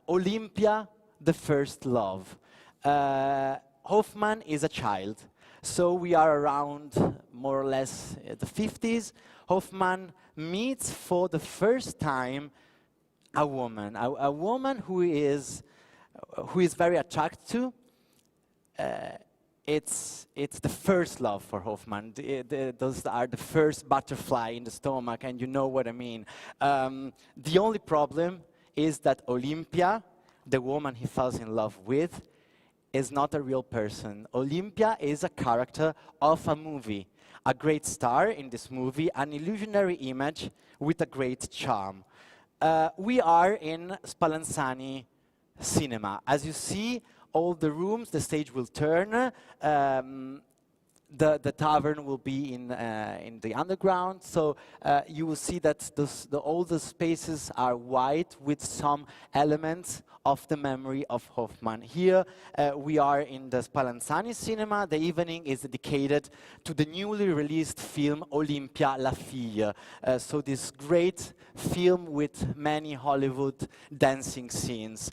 Olympia, the First Love. Hoffman is a child, so we are around more or less the 50s. Hoffman meets for the first time a woman who is very attracted to. It's the first love for Hoffman. Those are the first butterfly in the stomach, and you know what I mean. The only problem is that Olympia, the woman he falls in love with, is not a real person. Olympia is a character of a movie, a great star in this movie, an illusionary image with a great charm. We are in Spallanzani cinema. As you see, all the rooms, the stage will turn. The tavern will be in the underground, so you will see that all the spaces are white with some elements of the memory of Hoffman. Here we are in the Spallanzani cinema. The evening is dedicated to the newly released film Olympia la fille. So this great film with many Hollywood dancing scenes.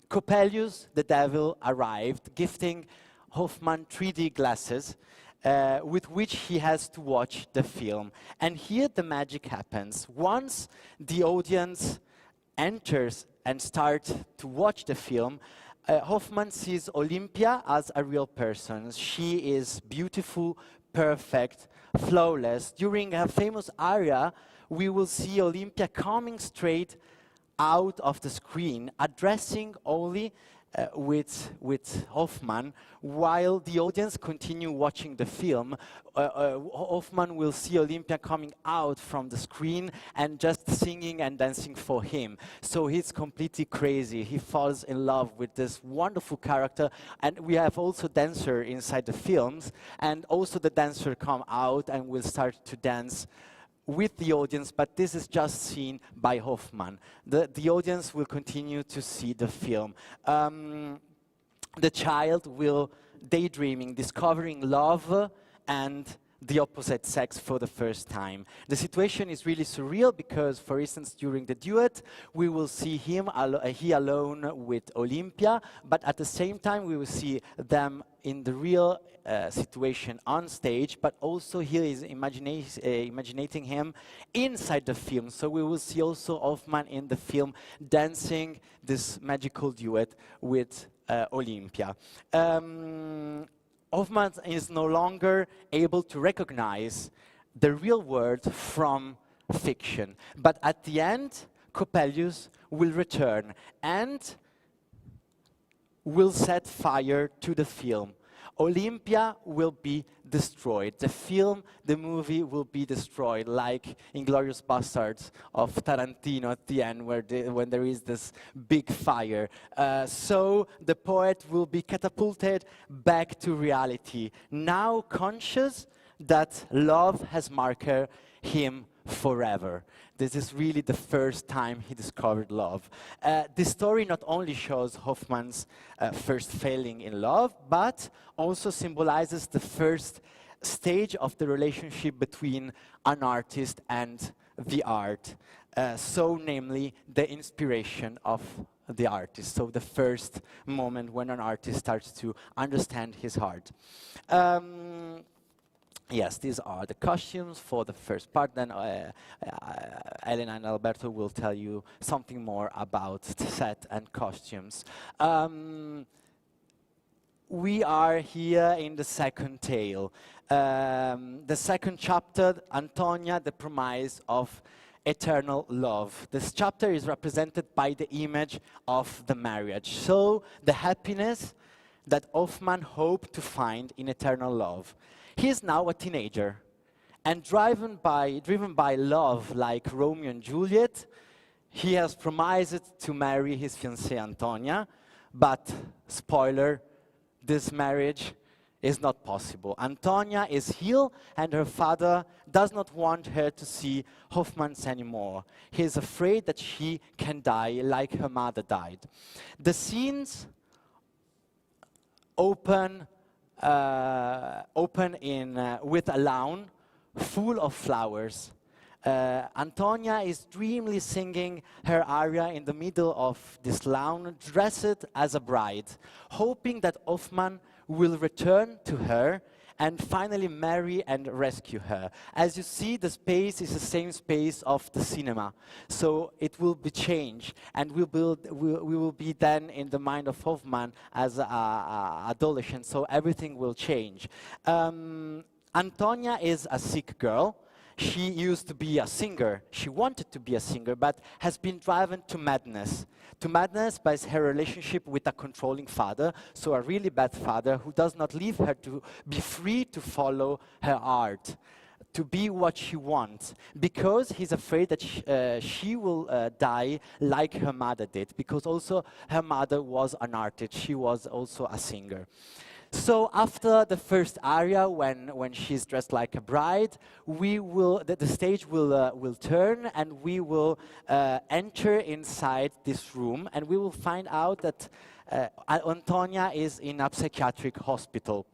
Coppelius, the devil, arrived, gifting Hoffman 3D glasses with which he has to watch the film. And here the magic happens. Once the audience enters and starts to watch the film, Hoffman sees Olympia as a real person. She is beautiful, perfect, flawless. During a famous aria, we will see Olympia coming straight out of the screen, addressing only with Hoffman, while the audience continue watching the film. Hoffman will see Olympia coming out from the screen and just singing and dancing for him. So he's completely crazy. He falls in love with this wonderful character, and we have also dancer inside the films, and also the dancer come out and will start to dance with the audience, but this is just seen by Hoffman. The audience will continue to see the film. The child will daydreaming, discovering love and the opposite sex for the first time. The situation is really surreal because, for instance, during the duet, we will see him, he alone with Olympia, but at the same time we will see them in the real situation on stage, but also he is imagining him inside the film. So we will see also Hoffman in the film dancing this magical duet with Olympia. Hoffman is no longer able to recognize the real world from fiction. But at the end, Coppelius will return and will set fire to the film. Olympia will be destroyed. The movie will be destroyed, like Inglourious Basterds of Tarantino at the end, when there is this big fire. So the poet will be catapulted back to reality, now conscious that love has marked him forever. This is really the first time he discovered love. This story not only shows Hoffman's first failing in love, but also symbolizes the first stage of the relationship between an artist and the art. So namely, the inspiration of the artist. So the first moment when an artist starts to understand his heart. Yes, these are the costumes for the first part. Then Elena and Alberto will tell you something more about the set and costumes. We are here in the second tale. The second chapter, Antonia, the Promise of Eternal Love. This chapter is represented by the image of the marriage. So the happiness that Hoffman hoped to find in eternal love. He is now a teenager, and driven by love like Romeo and Juliet, he has promised to marry his fiancée Antonia, but, spoiler, this marriage is not possible. Antonia is ill, and her father does not want her to see Hoffman's anymore. He is afraid that she can die like her mother died. The scenes open with a lawn full of flowers. Antonia is dreamily singing her aria in the middle of this lawn, dressed as a bride, hoping that Hoffman will return to her and finally marry and rescue her. As you see, the space is the same space of the cinema, so it will be changed, and we will be then in the mind of Hoffman as an adolescent, so everything will change. Antonia is a sick girl. She used to be a singer. She wanted to be a singer, but has been driven to madness. To madness by her relationship with a controlling father, so a really bad father who does not leave her to be free to follow her art, to be what she wants, because he's afraid that she will die like her mother did, because also her mother was an artist. She was also a singer. So after the first aria, when she's dressed like a bride, the stage will turn, and we will enter inside this room, and we will find out that Antonia is in a psychiatric hospital.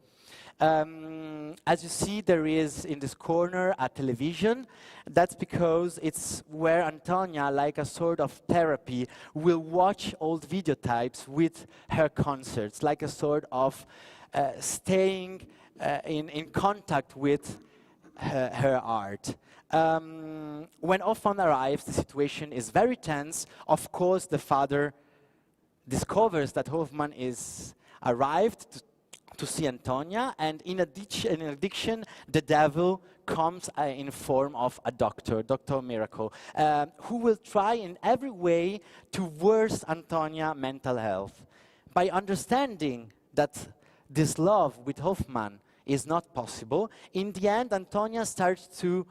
As you see, there is in this corner a television. That's because it's where Antonia, like a sort of therapy, will watch old videotapes with her concerts, like a sort of staying in contact with her art. When Hoffman arrives, the situation is very tense. Of course, the father discovers that Hoffman is arrived to see Antonia, and in addition, the devil comes in form of a doctor, Dr. Miracle, who will try in every way to worsen Antonia's mental health. By understanding that this love with Hoffman is not possible, in the end, Antonia starts to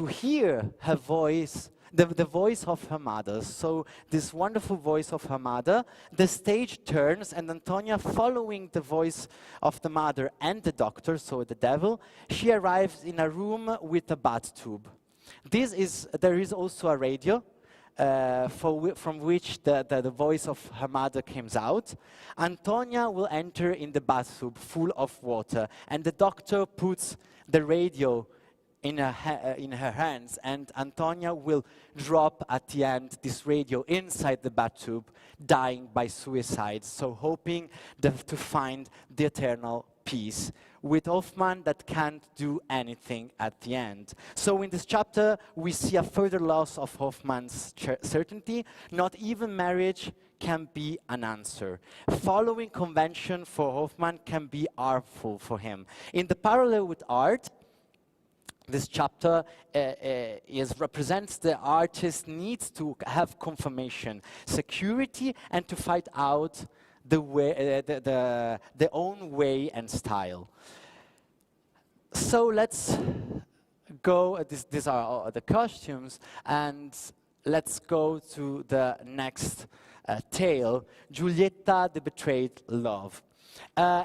hear her voice, the voice of her mother. So this wonderful voice of her mother, the stage turns, and Antonia, following the voice of the mother and the doctor, so the devil, she arrives in a room with a bathtub. There is also a radio, from which the voice of her mother comes out. Antonia will enter in the bathtub full of water, and the doctor puts the radio in her hands, and Antonia will drop at the end this radio inside the bathtub, dying by suicide, so hoping to find the eternal peace with Hoffman that can't do anything at the end. So in this chapter, we see a further loss of Hoffman's certainty. Not even marriage can be an answer. Following convention for Hoffman can be harmful for him. In the parallel with art, this chapter represents the artist needs to have confirmation, security, and to find out the way, the own way and style. So let's go. These are all the costumes, and let's go to the next tale, Julieta, the Betrayed Love.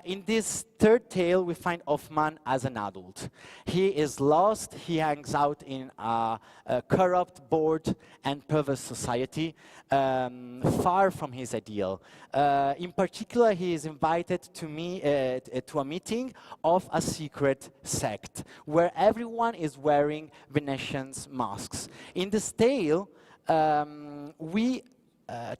In this third tale, we find Hoffman as an adult. He is lost. He hangs out in a corrupt, bored, and perverse society, far from his ideal. In particular, he is invited to a meeting of a secret sect, where everyone is wearing Venetian masks. In this tale, we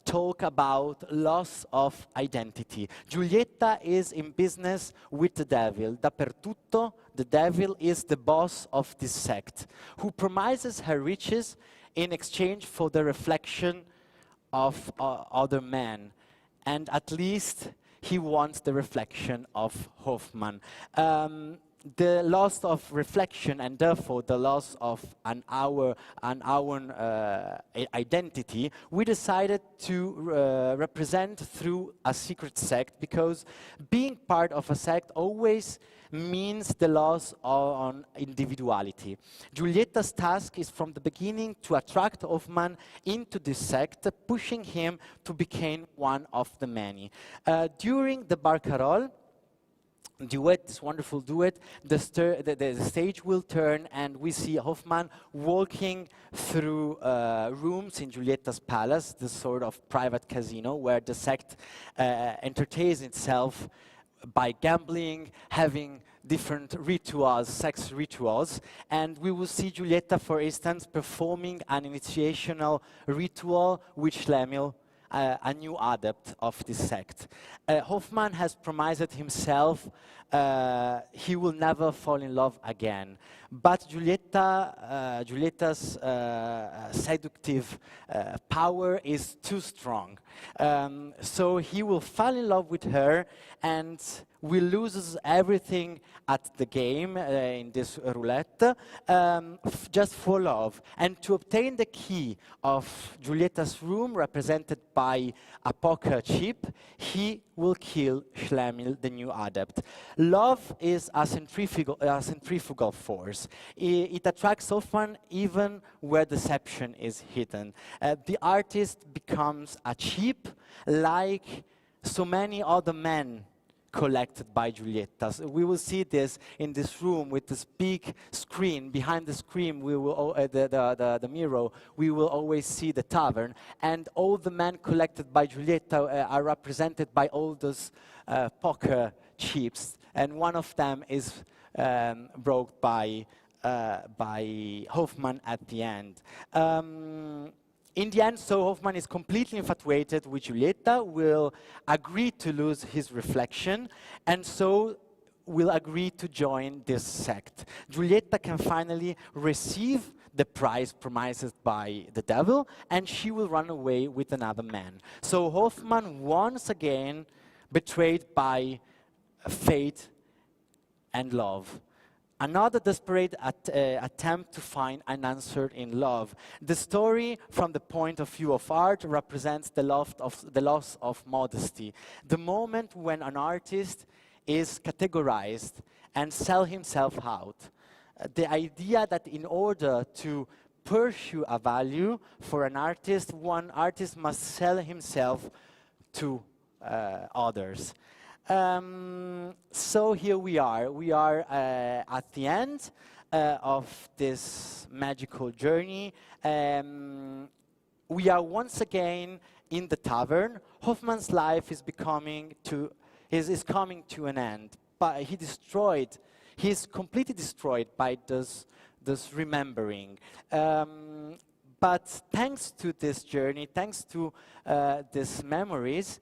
talk about loss of identity. Giulietta is in business with the devil. Dappertutto, the devil is the boss of this sect, who promises her riches in exchange for the reflection of other men. And at least he wants the reflection of Hoffman. The loss of reflection, and therefore the loss of an our identity, we decided to represent through a secret sect, because being part of a sect always means the loss on individuality. Giulietta's task is from the beginning to attract Hoffman into this sect, pushing him to become one of the many. During the Barcarolle duet, this wonderful duet, the stage will turn, and we see Hoffman walking through rooms in Giulietta's palace, this sort of private casino where the sect entertains itself by gambling, having different rituals, sex rituals, and we will see Giulietta, for instance, performing an initiational ritual with Schlemihl, a new adept of this sect. Hoffman has promised himself he will never fall in love again. But Giulietta's seductive power is too strong. So he will fall in love with her and will lose everything at the game in this roulette just for love. And to obtain the key of Giulietta's room, represented by a poker chip, he will kill Schlemihl, the new adept. Love is a centrifugal force. It attracts Hoffman even where deception is hidden. The artist becomes a chip, like so many other men collected by Giulietta. So we will see this in this room with this big screen. Behind the screen, we will the mirror. We will always see the tavern, and all the men collected by Giulietta are represented by all those poker chips, and one of them is brought by Hoffman at the end. In the end, so Hoffman is completely infatuated with Giulietta, will agree to lose his reflection, and so will agree to join this sect. Julieta can finally receive the prize promised by the devil, and she will run away with another man. So Hoffman, once again, betrayed by fate and love. Another desperate attempt to find an answer in love. The story, from the point of view of art, represents the loss of modesty. The moment when an artist is categorized and sell himself out. The idea that in order to pursue a value for an artist, one artist must sell himself to others. So here we are. We are at the end of this magical journey. We are once again in the tavern. Hoffman's life is coming to an end, but he's completely destroyed by this remembering. But thanks to this journey, thanks to these memories,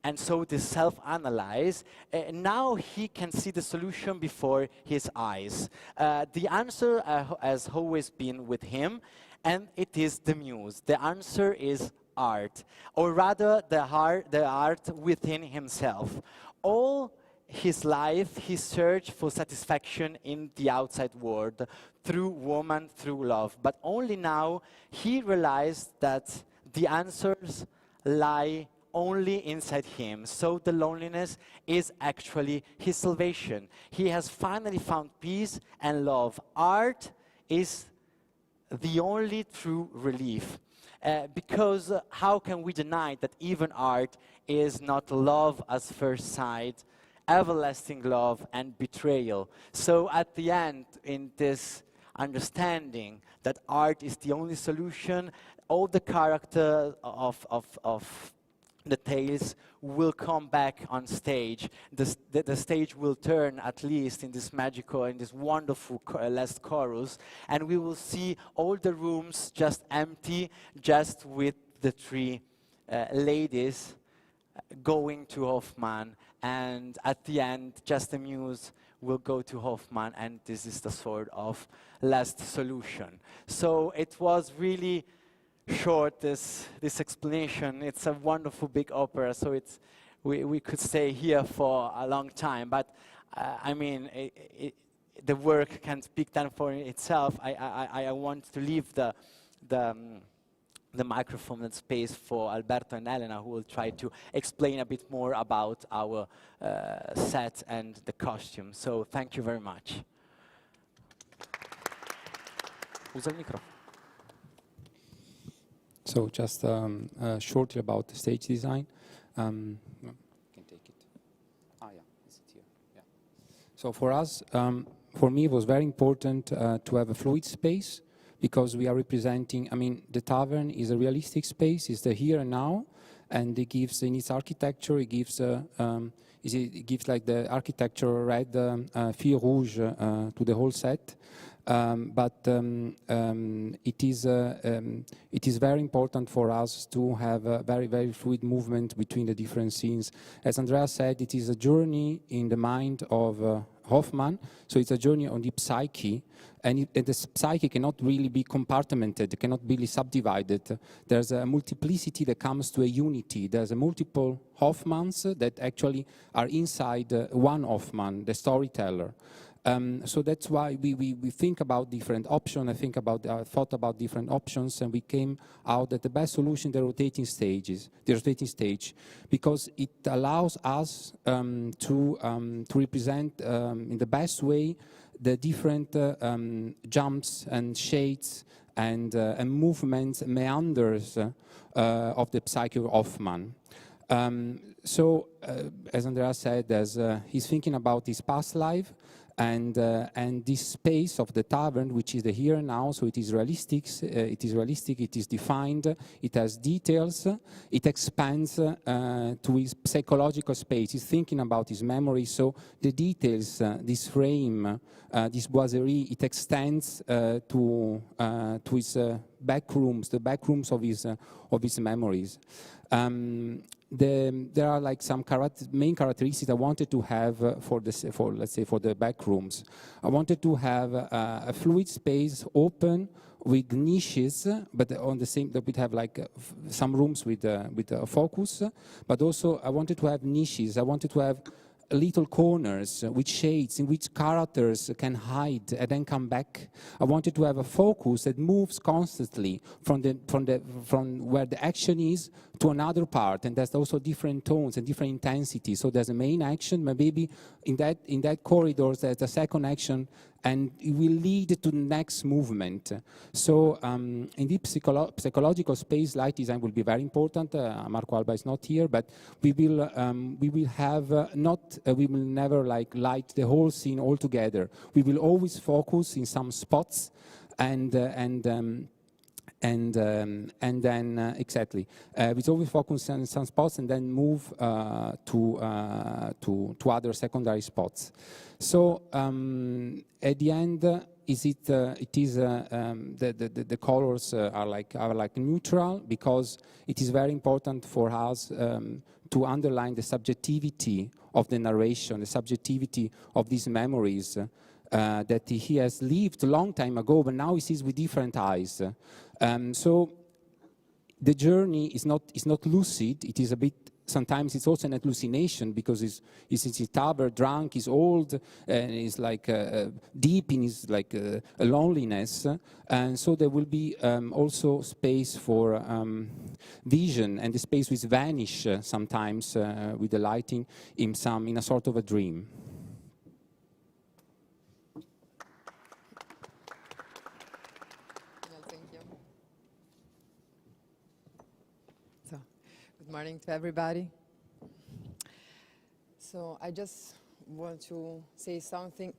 and so this self-analyze, now he can see the solution before his eyes. The answer has always been with him, and it is the muse. The answer is art, or rather the art within himself. All his life, he searched for satisfaction in the outside world, through woman, through love. But only now he realized that the answers lie only inside him. So the loneliness is actually his salvation. He has finally found peace and love. Art is the only true relief. Because how can we deny that even art is not love at first sight, everlasting love and betrayal? So at the end, in this understanding that art is the only solution, all the characters of the tales will come back on stage. The stage will turn, at least in this magical, in this wonderful last chorus, and we will see all the rooms just empty, just with the three ladies going to Hoffman, and at the end, just the muse will go to Hoffman, and this is the sort of last solution. So it was really short, this explanation. It's a wonderful big opera, so we could stay here for a long time, but I mean, the work can speak then for itself. I want to leave the microphone and space for Alberto and Elena, who will try to explain a bit more about our set and the costume. So thank you very much. Usa il microfono. So just shortly about the stage design. Can take it. Yeah, is it here? Yeah. So for us, for me, it was very important to have a fluid space, because we are representing, I mean, the tavern is a realistic space, it's the here and now, and it gives, in its architecture, it gives like the architecture red fil rouge to the whole set. But it is very important for us to have a very, very fluid movement between the different scenes. As Andrea said, it is a journey in the mind of Hoffman, so it's a journey on the psyche, and the psyche cannot really be compartmented, cannot really subdivided. There's a multiplicity that comes to a unity. There's a multiple Hoffmans that actually are inside one Hoffman, the storyteller. So that's why we think about different options. I thought about different options, and we came out that the best solution, the rotating stage, because it allows us to represent in the best way the different jumps and shades and movements, meanders of the psyche of Hoffman. So, as Andrea said, he's thinking about his past life, and this space of the tavern, which is the here and now, so it is realistic, it is defined, it has details, it expands to his psychological space. He's thinking about his memory, so the details, this frame, this boiserie, it extends to his back rooms, the back rooms of his memories. there are like some main characteristics I wanted to have for let's say for the back rooms. I wanted to have a fluid space open with niches, but on the same that we'd have like some rooms with a focus, but also I wanted to have niches. I wanted to have little corners with shades in which characters can hide and then come back. I wanted to have a focus that moves constantly from where the action is to another part, and there's also different tones and different intensities. So there's a main action, but maybe in that corridor there's a second action, and it will lead to the next movement. So in the psychological space, light design will be very important. Marco Alba is not here, but we will never like light the whole scene all together. We will always focus in some spots, and then exactly, we always focus on some spots and then move to other secondary spots. So at the end, the colors are like neutral, because it is very important for us to underline the subjectivity of the narration, the subjectivity of these memories that he has lived a long time ago, but now he sees with different eyes. So the journey is not lucid. It is a bit. Sometimes it's also an hallucination, because he's in tavern, drunk, he's old, and he's like deep in his like a loneliness. And so there will be also space for vision, and the space will vanish sometimes with the lighting in a sort of a dream. Good morning to everybody. So I just want to say something.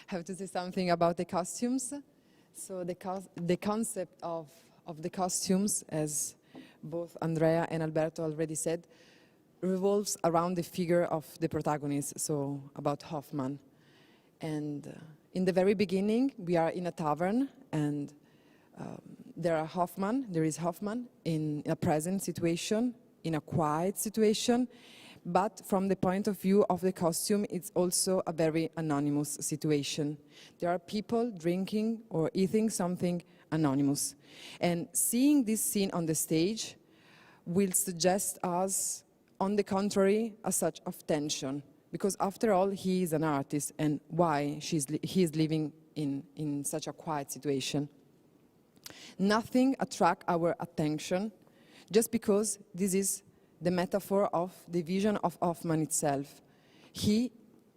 Have to say something about the costumes. So the concept of the costumes, as both Andrea and Alberto already said, revolves around the figure of the protagonist, so about Hoffman. And in the very beginning, we are in a tavern, and there is Hoffman in a present situation, in a quiet situation, but from the point of view of the costume, it's also a very anonymous situation. There are people drinking or eating something anonymous. And seeing this scene on the stage will suggest us, on the contrary, a such of tension, because after all, he is an artist, and why he is living in such a quiet situation. Nothing attracts our attention just because this is the metaphor of the vision of Hoffman itself. He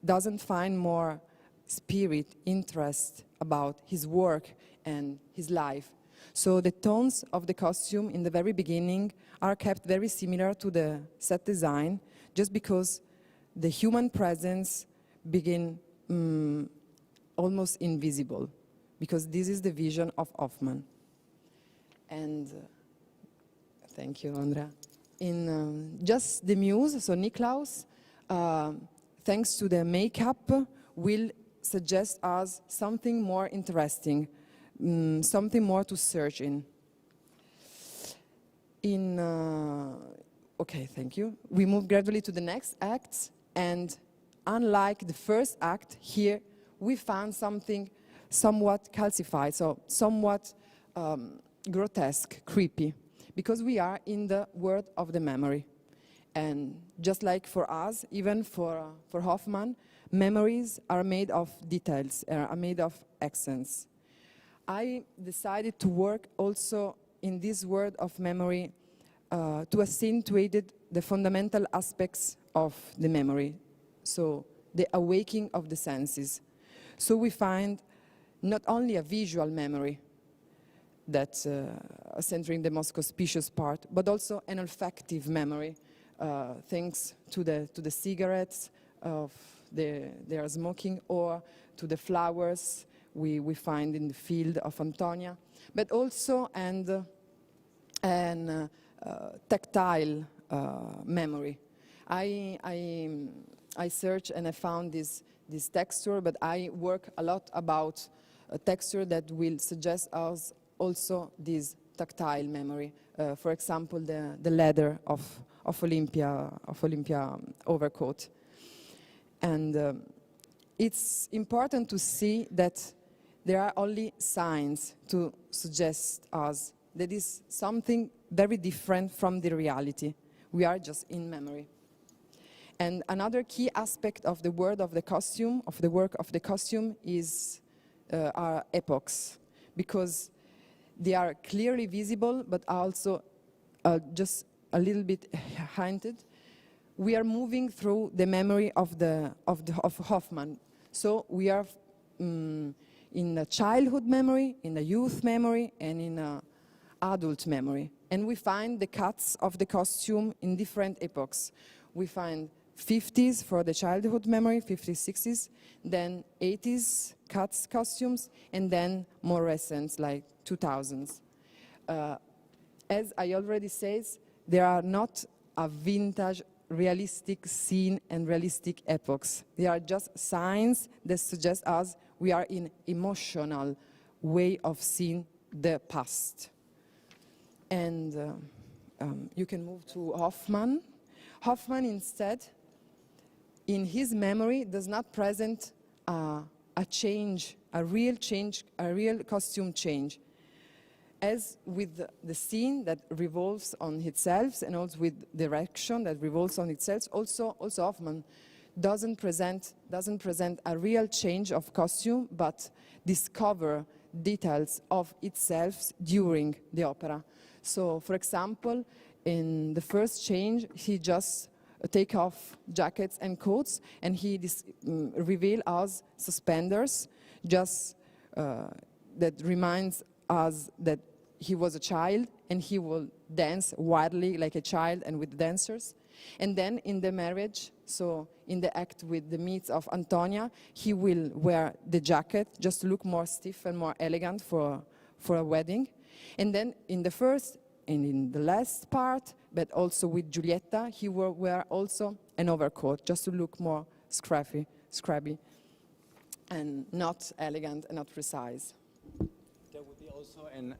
doesn't find more spirit, interest about his work and his life. So the tones of the costume in the very beginning are kept very similar to the set design, just because the human presence begin almost invisible, because this is the vision of Hoffman. And thank you, Andrea. In just the muse, so Niklaus, thanks to the makeup, will suggest us something more interesting, something more to search in. Okay, thank you. We move gradually to the next act, and unlike the first act, here we found something somewhat calcified, so somewhat grotesque, creepy, because we are in the world of the memory. And just like for us, even for Hoffman, memories are made of details, are made of accents. I decided to work also in this world of memory to accentuate the fundamental aspects of the memory, so the awakening of the senses. So we find not only a visual memory, that's centering the most conspicuous part, but also an olfactive memory, thanks to the cigarettes they are smoking, or to the flowers we find in the field of Antonia, but also an tactile memory. I searched and I found this texture, but I work a lot about a texture that will suggest us also this tactile memory, for example, the leather of Olympia overcoat. And it's important to see that there are only signs to suggest us that is something very different from the reality. We are just in memory. And another key aspect of the work of the costume, is our epochs, because they are clearly visible, but also just a little bit hinted. We are moving through the memory of Hoffman. So we are in a childhood memory, in a youth memory, and in a adult memory. And we find the cuts of the costume in different epochs. We find 50s for the childhood memory, 50s, 60s, then 80s costumes, and then more recent, like 2000s. As I already said, there are not a vintage, realistic scene and realistic epochs. They are just signs that suggest us we are in emotional way of seeing the past. And you can move to Hoffman. Hoffman instead, in his memory, does not present a change, a real costume change. As with the scene that revolves on itself, and also with direction that revolves on itself, also Hoffman doesn't present a real change of costume, but discover details of itself during the opera. So, for example, in the first change, he just take off jackets and coats, and he reveal us suspenders, just that reminds us that he was a child, and he will dance wildly like a child and with dancers. And then in the marriage, so in the act with the meets of Antonia, he will wear the jacket just to look more stiff and more elegant for a wedding. And then in the first and in the last part, but also with Julieta, he will wear also an overcoat just to look more scrubby, and not elegant and not precise. There would be also an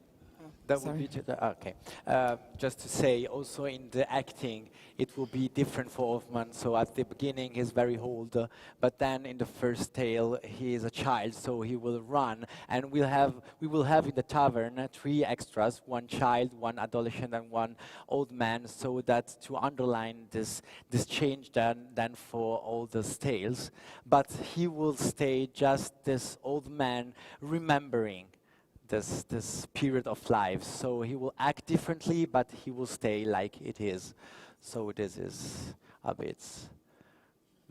just to say, also in the acting, it will be different for Hoffman. So at the beginning, he's very old, but then in the first tale, he is a child, so he will run. And we will have in the tavern 3 extras: 1 child, 1 adolescent, and 1 old man, so that to underline this change then for all the tales. But he will stay just this old man remembering this period of life. So he will act differently, but he will stay like it is. So this is a bit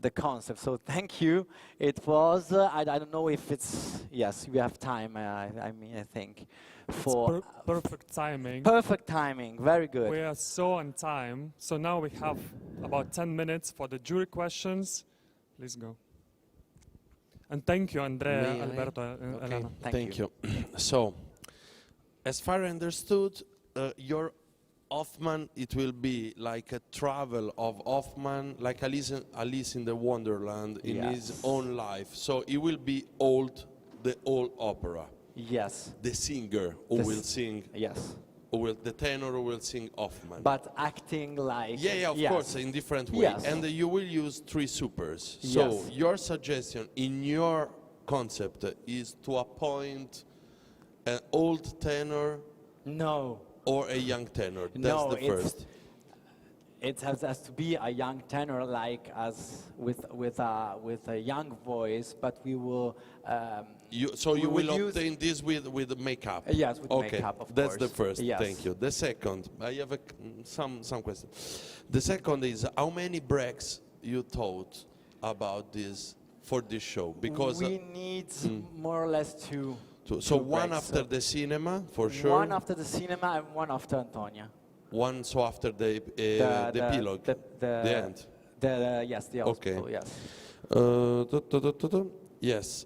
the concept. So thank you. It was, I don't know if it's, yes, we have time, I think. For perfect timing. Perfect timing, very good. We are so on time. So now we have about 10 minutes for the jury questions. Please go. And thank you, Andrea, Alberto, and Elena. Thank you. So, as far as I understood, your Hoffman, it will be like a travel of Hoffman, like Alice in the Wonderland, in his own life. So it will be the old opera. Yes. The singer who will sing. Yes. The tenor who will sing Hoffman. But acting like... Yeah, of course, in different way. Yes. And you will use 3 supers. So your suggestion in your concept is to appoint an old tenor? No. Or a young tenor? That's the first. It has to be a young tenor, like us with a young voice, but we will. You will obtain this with makeup. Yes, with makeup, of course. That's the first. Yes. Thank you. The second, I have some questions. The second is how many breaks you thought about this for this show? Because we need more or less two. So one after the cinema, for sure. One after the cinema and one after Antonia. One so after the epilogue, the end. Yes, the hospital, yes.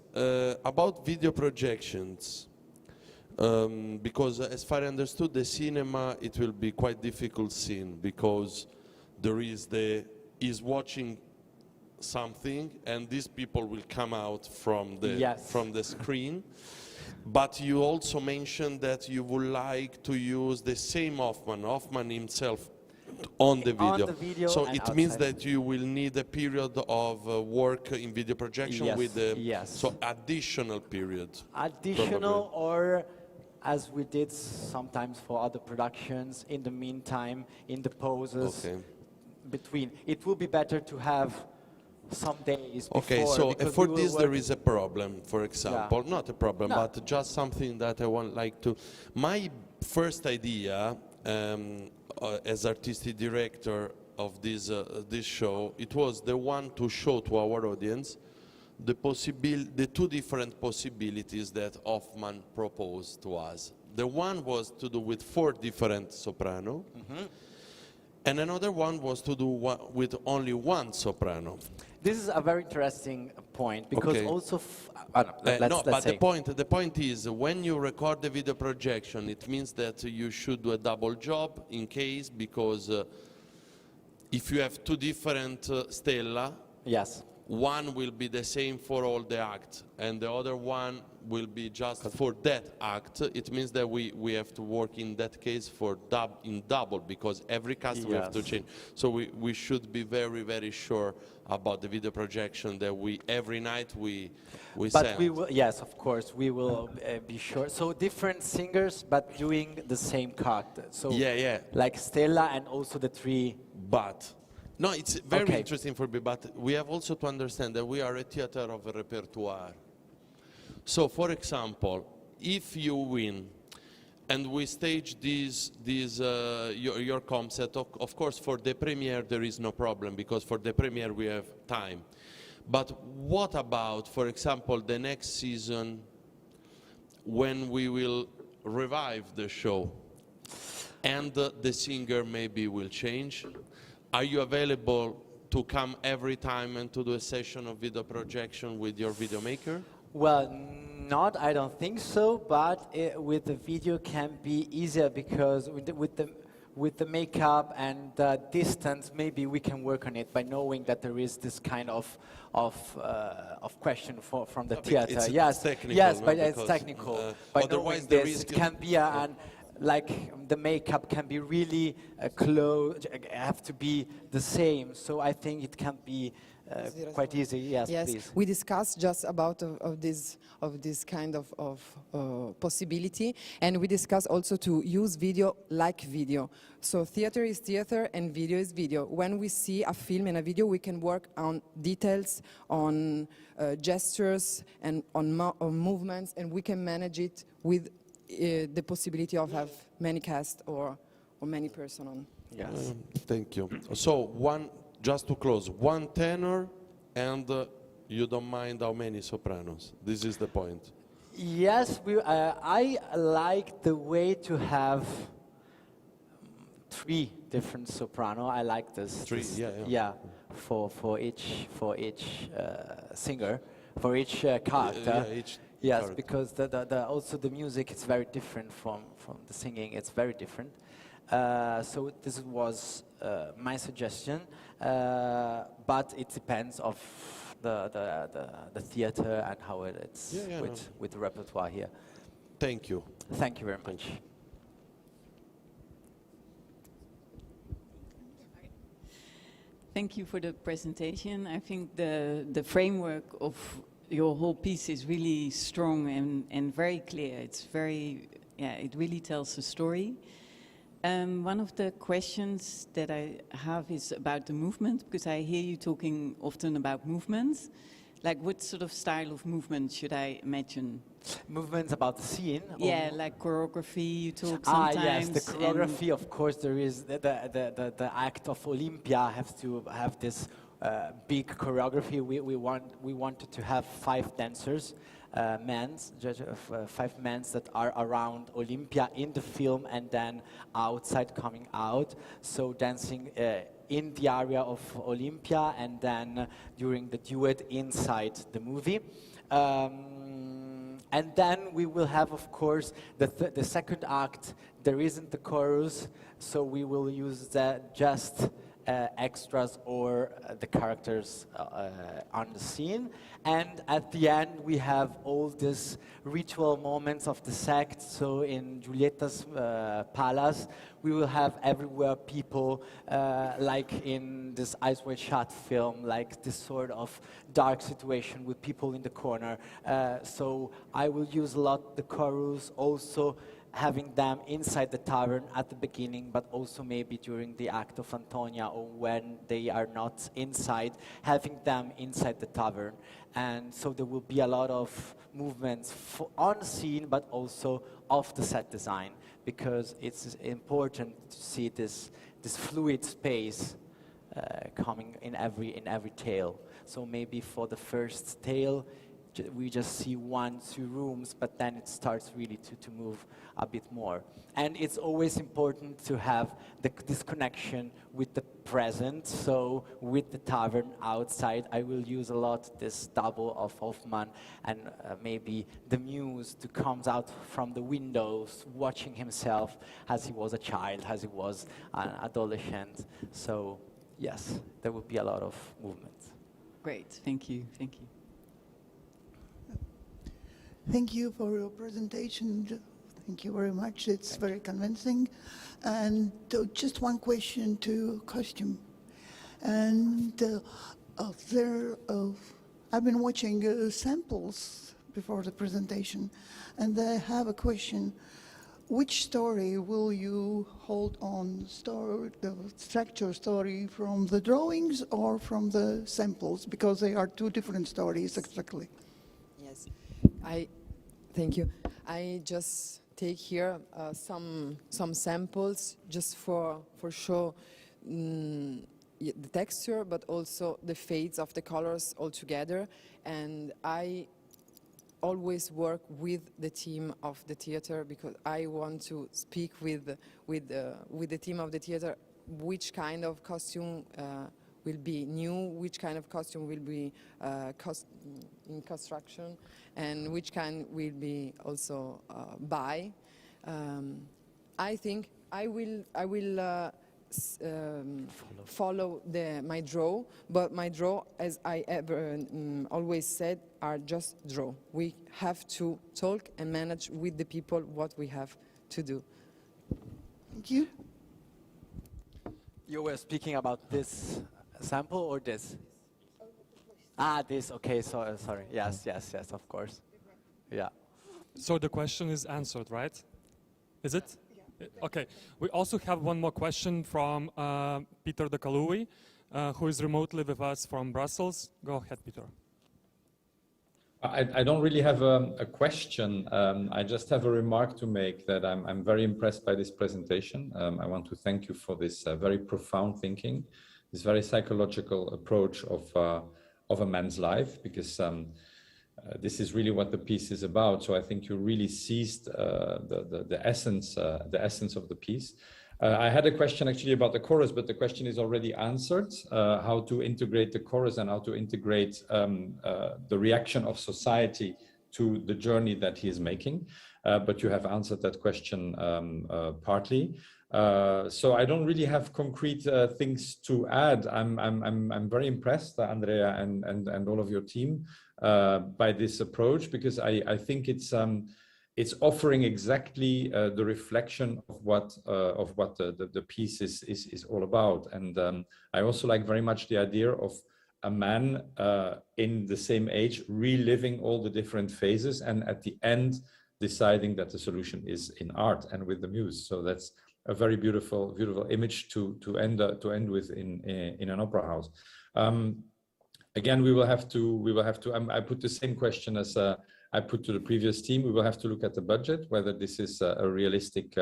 About video projections, because as far as I understood, the cinema, it will be quite difficult scene because there is is watching something and these people will come out from the screen. But you also mentioned that you would like to use the same Hoffman himself on the video. On the video so and it means outside. that you will need a period of work in video projection Yes, with the yes. so additional period. Additional, or as we did sometimes for other productions, in the meantime, in the pauses Okay. between. It will be better to have some days before. Okay, so because for we will this there work- is a problem, for example. Not a problem, No. but just something that I want like to... My first idea as artistic director of this show, it was the one to show to our audience the two different possibilities that Hoffman proposed to us. The one was to do with 4 different soprano, and another one was to do with only 1 soprano. This is a very interesting point because Okay. also, let's but say. the point is when you record the video projection, it means that you should do a double job in case, because if you have 2 different stella, Yes. one will be the same for all the acts, and the other one will be just for that act. It means that we have to work in that case for double, because every cast we have to Yes. change. So we should be very, very sure about the video projection that every night we But send. we will, yes, of course, we will be sure. So different singers, but doing the same character. So Yeah. like Stella and also the 3. But no, it's very Okay. interesting for me, but we have also to understand that we are a theater of a repertoire. So, for example, if you win and we stage your concept, of course, for the premiere there is no problem, because for the premiere we have time. But what about, for example, the next season when we will revive the show and the singer maybe will change? Are you available to come every time and to do a session of video projection with your video maker? Well, I don't think so, but with the video can be easier because with the makeup and the distance, maybe we can work on it by knowing that there is this kind of question from the theater. It's technical, yes, no? but it's Because, technical. By otherwise knowing the this, risk it can be like the makeup can be really close, have to be the same. So I think it can be quite easy. Yes, please. We discussed just about of this kind of possibility, and we discussed also to use video like video. So theater is theater and video is video. When we see a film and a video, we can work on details, on gestures, and on movements, and we can manage it with the possibility of have many cast or many person on. Yes. Thank you. So just to close, 1 tenor, and you don't mind how many sopranos. This is the point. Yes, I like the way to have 3 different soprano. I like this. 3, yeah. Yeah, for each singer, for each character. Yeah, each yes, character. because also the music is very different from the singing. It's very different. So this was my suggestion, but it depends of the theater and how it's with the repertoire here. Thank you. Thank you very much. Thank you for the presentation. I think the framework of your whole piece is really strong and very clear. It's very, it really tells a story. One of the questions that I have is about the movement, because I hear you talking often about movements. Like, what sort of style of movement should I imagine? Movements about the scene? Yeah, like choreography, you talk sometimes. Yes, the choreography, of course, there is the act of Olympia has to have this big choreography. We wanted to have 5 dancers, 5 men that are around Olympia in the film and then outside coming out. So dancing in the area of Olympia and then during the duet inside the movie. And then we will have, of course, the second act. There isn't the chorus, so we will use just extras or the characters on the scene. And at the end, we have all these ritual moments of the sect. So in Julieta's palace, we will have everywhere people, like in this Eyes Wide Shut film, like this sort of dark situation with people in the corner. So I will use a lot the chorus, also having them inside the tavern at the beginning, but also maybe during the act of Antonia, or when they are not inside, having them inside the tavern. And so there will be a lot of movements on scene, but also off the set design, because it's important to see this fluid space coming in every tale. So maybe for the first tale, we just see 1-2 rooms, but then it starts really to move a bit more. And it's always important to have this connection with the present, so with the tavern outside. I will use a lot this double of Hoffman, and maybe the muse to comes out from the windows, watching himself as he was a child, as he was an adolescent. So yes, there will be a lot of movement. Great, thank you, thank you. Thank you for your presentation. Thank you very much. It's very convincing. And just one question to costume. And I've been watching samples before the presentation, and I have a question. Which story will you hold on? The structure story from the drawings or from the samples? Because they are two different stories exactly. Yes, thank you. I just take here some samples just for show the texture, but also the fades of the colors all together. And I always work with the team of the theater, because I want to speak with the team of the theater which kind of costume will be new, which kind of costume will be in construction, and which kind will be also buy. I think I will follow my draw, but my draw, as I ever always said, are just draw. We have to talk and manage with the people what we have to do. Thank you. You were speaking about this sample or this? Ah, this, okay, so, sorry. Yes, of course. Yeah. So the question is answered, right? Is it? Okay. We also have one more question from Peter de Calui, who is remotely with us from Brussels. Go ahead, Peter. I don't really have a question. I just have a remark to make that I'm very impressed by this presentation. I want to thank you for this very profound thinking, this very psychological approach of a man's life, because this is really what the piece is about. So I think you really seized the essence of the piece. I had a question actually about the chorus, but the question is already answered, how to integrate the chorus and how to integrate the reaction of society to the journey that he is making. But you have answered that question partly. So I don't really have concrete things to add. I'm very impressed, Andrea and all of your team, by this approach, because I think it's offering exactly the reflection of what the piece is all about. And I also like very much the idea of a man in the same age reliving all the different phases, and at the end deciding that the solution is in art and with the muse. So that's a very beautiful image to end with in an opera house. Again, we will have to. I put the same question as I put to the previous team. We will have to look at the budget, whether this is a realistic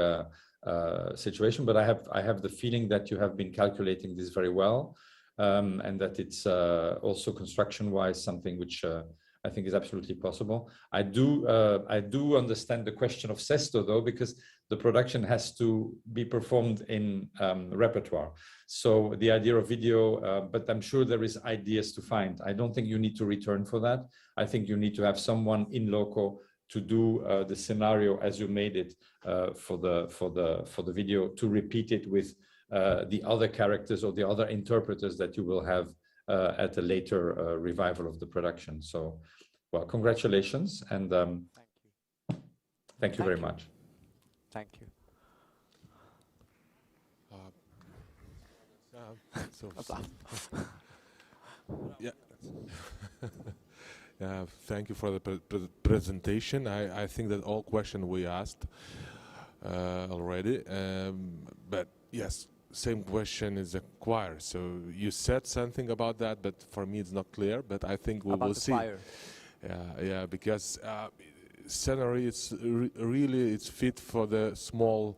situation. But I have the feeling that you have been calculating this very well, and that it's also construction-wise something which I think is absolutely possible. I do understand the question of Sesto, though, because the production has to be performed in repertoire. So the idea of video, but I'm sure there is ideas to find. I don't think you need to return for that. I think you need to have someone in loco to do the scenario as you made it for the video, to repeat it with the other characters or the other interpreters that you will have at a later revival of the production. So, well, congratulations, and thank you very much. Thank you. Yeah. Thank you for the presentation. I think that all questions we asked already, but yes, same question is a choir. So you said something about that, but for me it's not clear. But I think we will see. Choir. Yeah, because scenery it's really it's fit for the small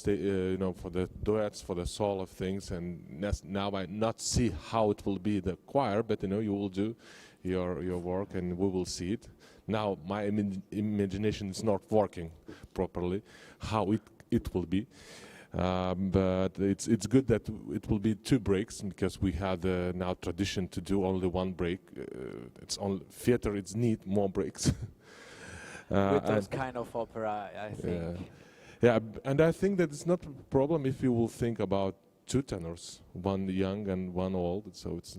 you know, for the duets, for the soul of things. And now I not see how it will be the choir, but you know, you will do your work and we will see it. Now my imagination is not working properly how it will be, but it's good that it will be 2 breaks, because we have now tradition to do only 1 break. It's only theater, it's need more breaks. With those kind of opera, I think. Yeah, and I think that it's not a problem if you will think about 2 tenors, 1 young and 1 old. So it's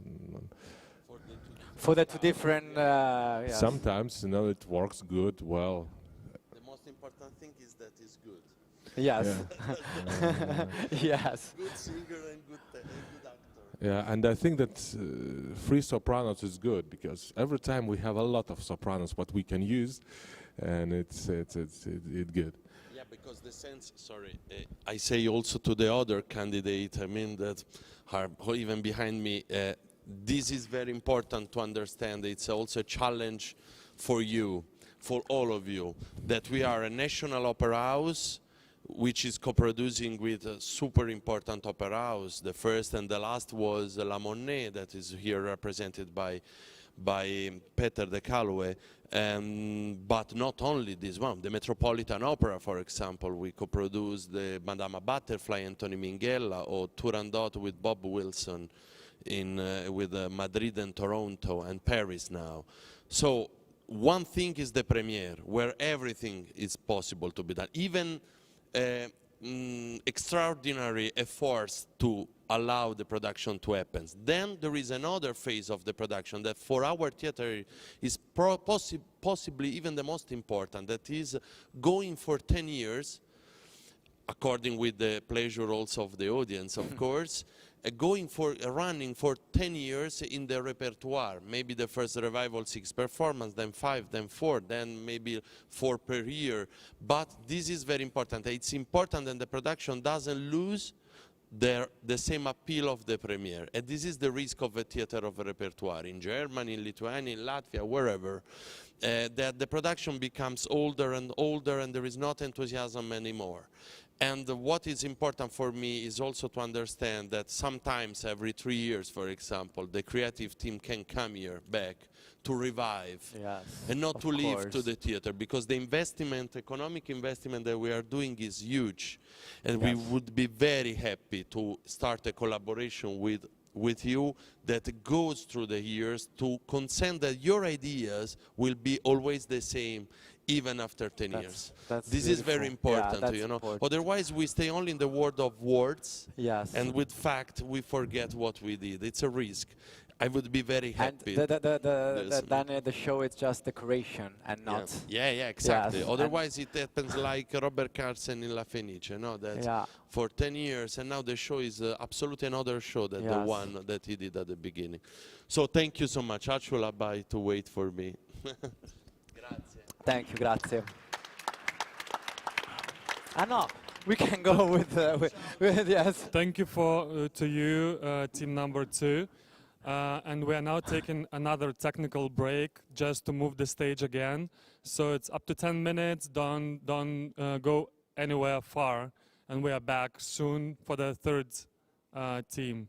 for the 2 different. Yes. Sometimes, you know, it works good. Well, the most important thing is that it's good. Yes. Yeah. Yes. Good singer and good actor. Yeah, and I think that 3 sopranos is good, because every time we have a lot of sopranos what we can use, and it's good. Yeah, because the sense, sorry, I say also to the other candidate, I mean, that are even behind me, this is very important to understand. It's also a challenge for you, for all of you, that we are a national opera house which is co-producing with a super important opera house. The first and the last was La Monnaie, that is here represented by Peter de Calloway. But not only this one, the Metropolitan Opera, for example, we co-produced the Madama Butterfly, Anthony Minghella, or Turandot with Bob Wilson with Madrid and Toronto and Paris now. So one thing is the premiere, where everything is possible to be done. Even extraordinary efforts to allow the production to happen. Then there is another phase of the production that for our theater is possibly even the most important, that is going for 10 years, according with the pleasure also of the audience, of course, running for 10 years in the repertoire. Maybe the first revival 6 performances, then 5, then 4, then maybe 4 per year. But this is very important. It's important that the production doesn't lose the same appeal of the premiere. And this is the risk of a theater of a repertoire in Germany, in Lithuania, in Latvia, wherever, that the production becomes older and older and there is not enthusiasm anymore. And what is important for me is also to understand that sometimes every 3 years, for example, the creative team can come here back to revive, yes, and not to leave course. to the theater, because the investment, economic investment that we are doing is huge. And Yes. we would be very happy to start a collaboration with you that goes through the years to consent that your ideas will be always the same even after 10 years. This is very important, that's you know. important. Otherwise, we stay only in the world of words, Yes. and with fact, we forget what we did. It's a risk. I would be very happy. And then the show is just decoration and not. Yeah, exactly. Yes. Otherwise, it happens like Robert Carson in La Fenice, no? That for 10 years, and now the show is absolutely another show than the one that he did at the beginning. So thank you so much. Acula, bye to wait for me. Grazie. Thank you, grazie. No, we can go with yes. Thank you to you, team number 2. And we are now taking another technical break just to move the stage again. So it's up to 10 minutes, don't go anywhere far. And we are back soon for the 3rd team.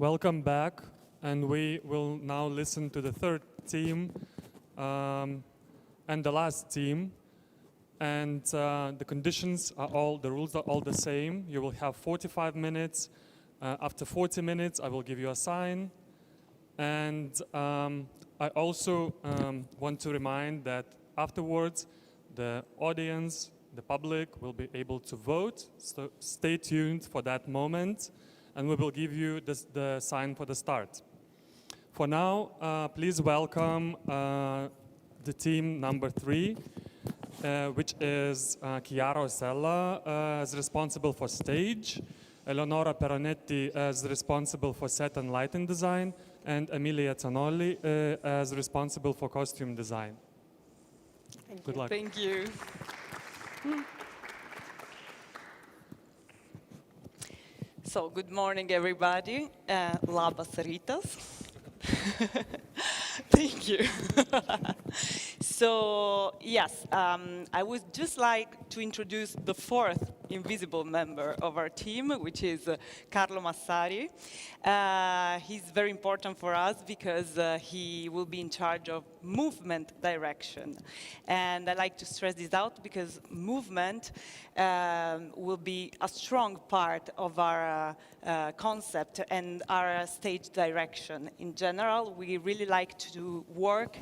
Welcome back, and we will now listen to the third team and the last team. And the conditions are the rules are all the same. You will have 45 minutes. After 40 minutes, I will give you a sign. And I also want to remind that afterwards, the audience, the public will be able to vote. So stay tuned for that moment, and we will give you the sign for the start. For now, please welcome the team number 3, which is Chiara Osella, is responsible for stage, Eleonora Peronetti as responsible for set and lighting design, and Emilia Zanolli as responsible for costume design. Good luck. Thank you. So, good morning, everybody. Labas rytas. Thank you. So, yes, I would just like to introduce the 4th invisible member of our team, which is Carlo Masari. He's very important for us because he will be in charge of movement direction. And I like to stress this out because movement will be a strong part of our concept and our stage direction. In general, we really like to work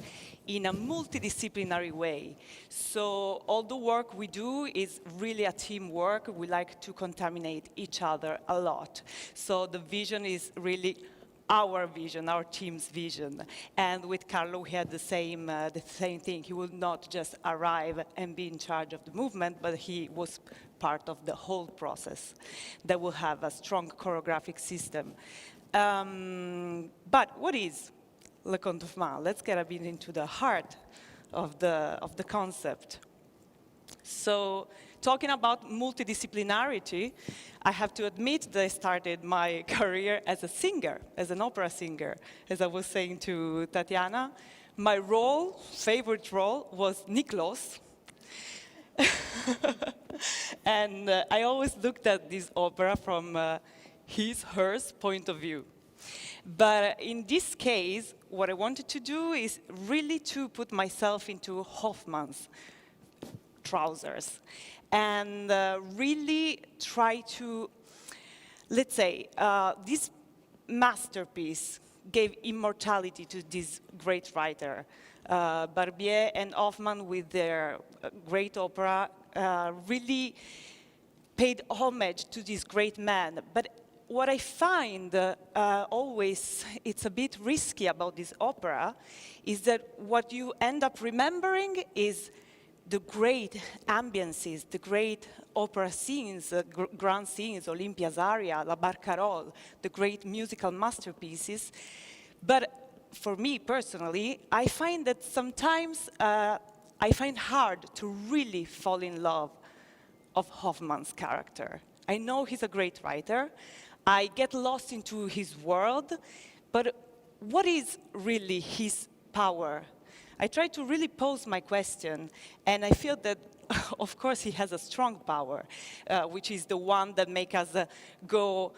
in a multidisciplinary way. So all the work we do is really a teamwork. We like to contaminate each other a lot. So the vision is really our vision, our team's vision. And with Carlo, we had the same thing. He would not just arrive and be in charge of the movement, but he was part of the whole process that will have a strong choreographic system. But what is Le Conte of Man? Let's get a bit into the heart of the concept. So, talking about multidisciplinarity, I have to admit that I started my career as a singer, as an opera singer. As I was saying to Tatiana, my favorite role was Niklos. And I always looked at this opera from her point of view. But in this case, what I wanted to do is really to put myself into Hoffman's trousers and really try to, let's say, this masterpiece gave immortality to this great writer. Barbier and Hoffman, with their great opera, really paid homage to this great man. But what I find always, it's a bit risky about this opera, is that what you end up remembering is the great ambiences, the great opera scenes, grand scenes, Olympia's aria, La Barcarolle, the great musical masterpieces. But for me personally, I find that sometimes I find hard to really fall in love of Hoffman's character. I know he's a great writer. I get lost into his world, but what is really his power? I try to really pose my question, and I feel that, of course, he has a strong power, which is the one that makes us go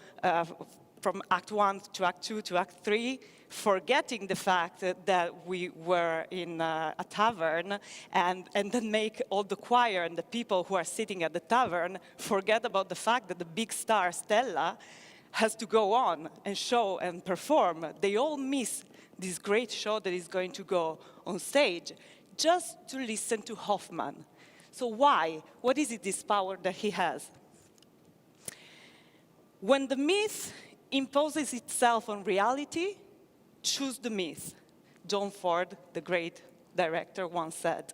from Act 1 to Act 2 to Act 3, forgetting the fact that we were in a tavern, and then make all the choir and the people who are sitting at the tavern forget about the fact that the big star, Stella, has to go on and show and perform. They all miss this great show that is going to go on stage just to listen to Hoffman. So why? What is it, this power that he has? When the myth imposes itself on reality, choose the myth. John Ford, the great director, once said.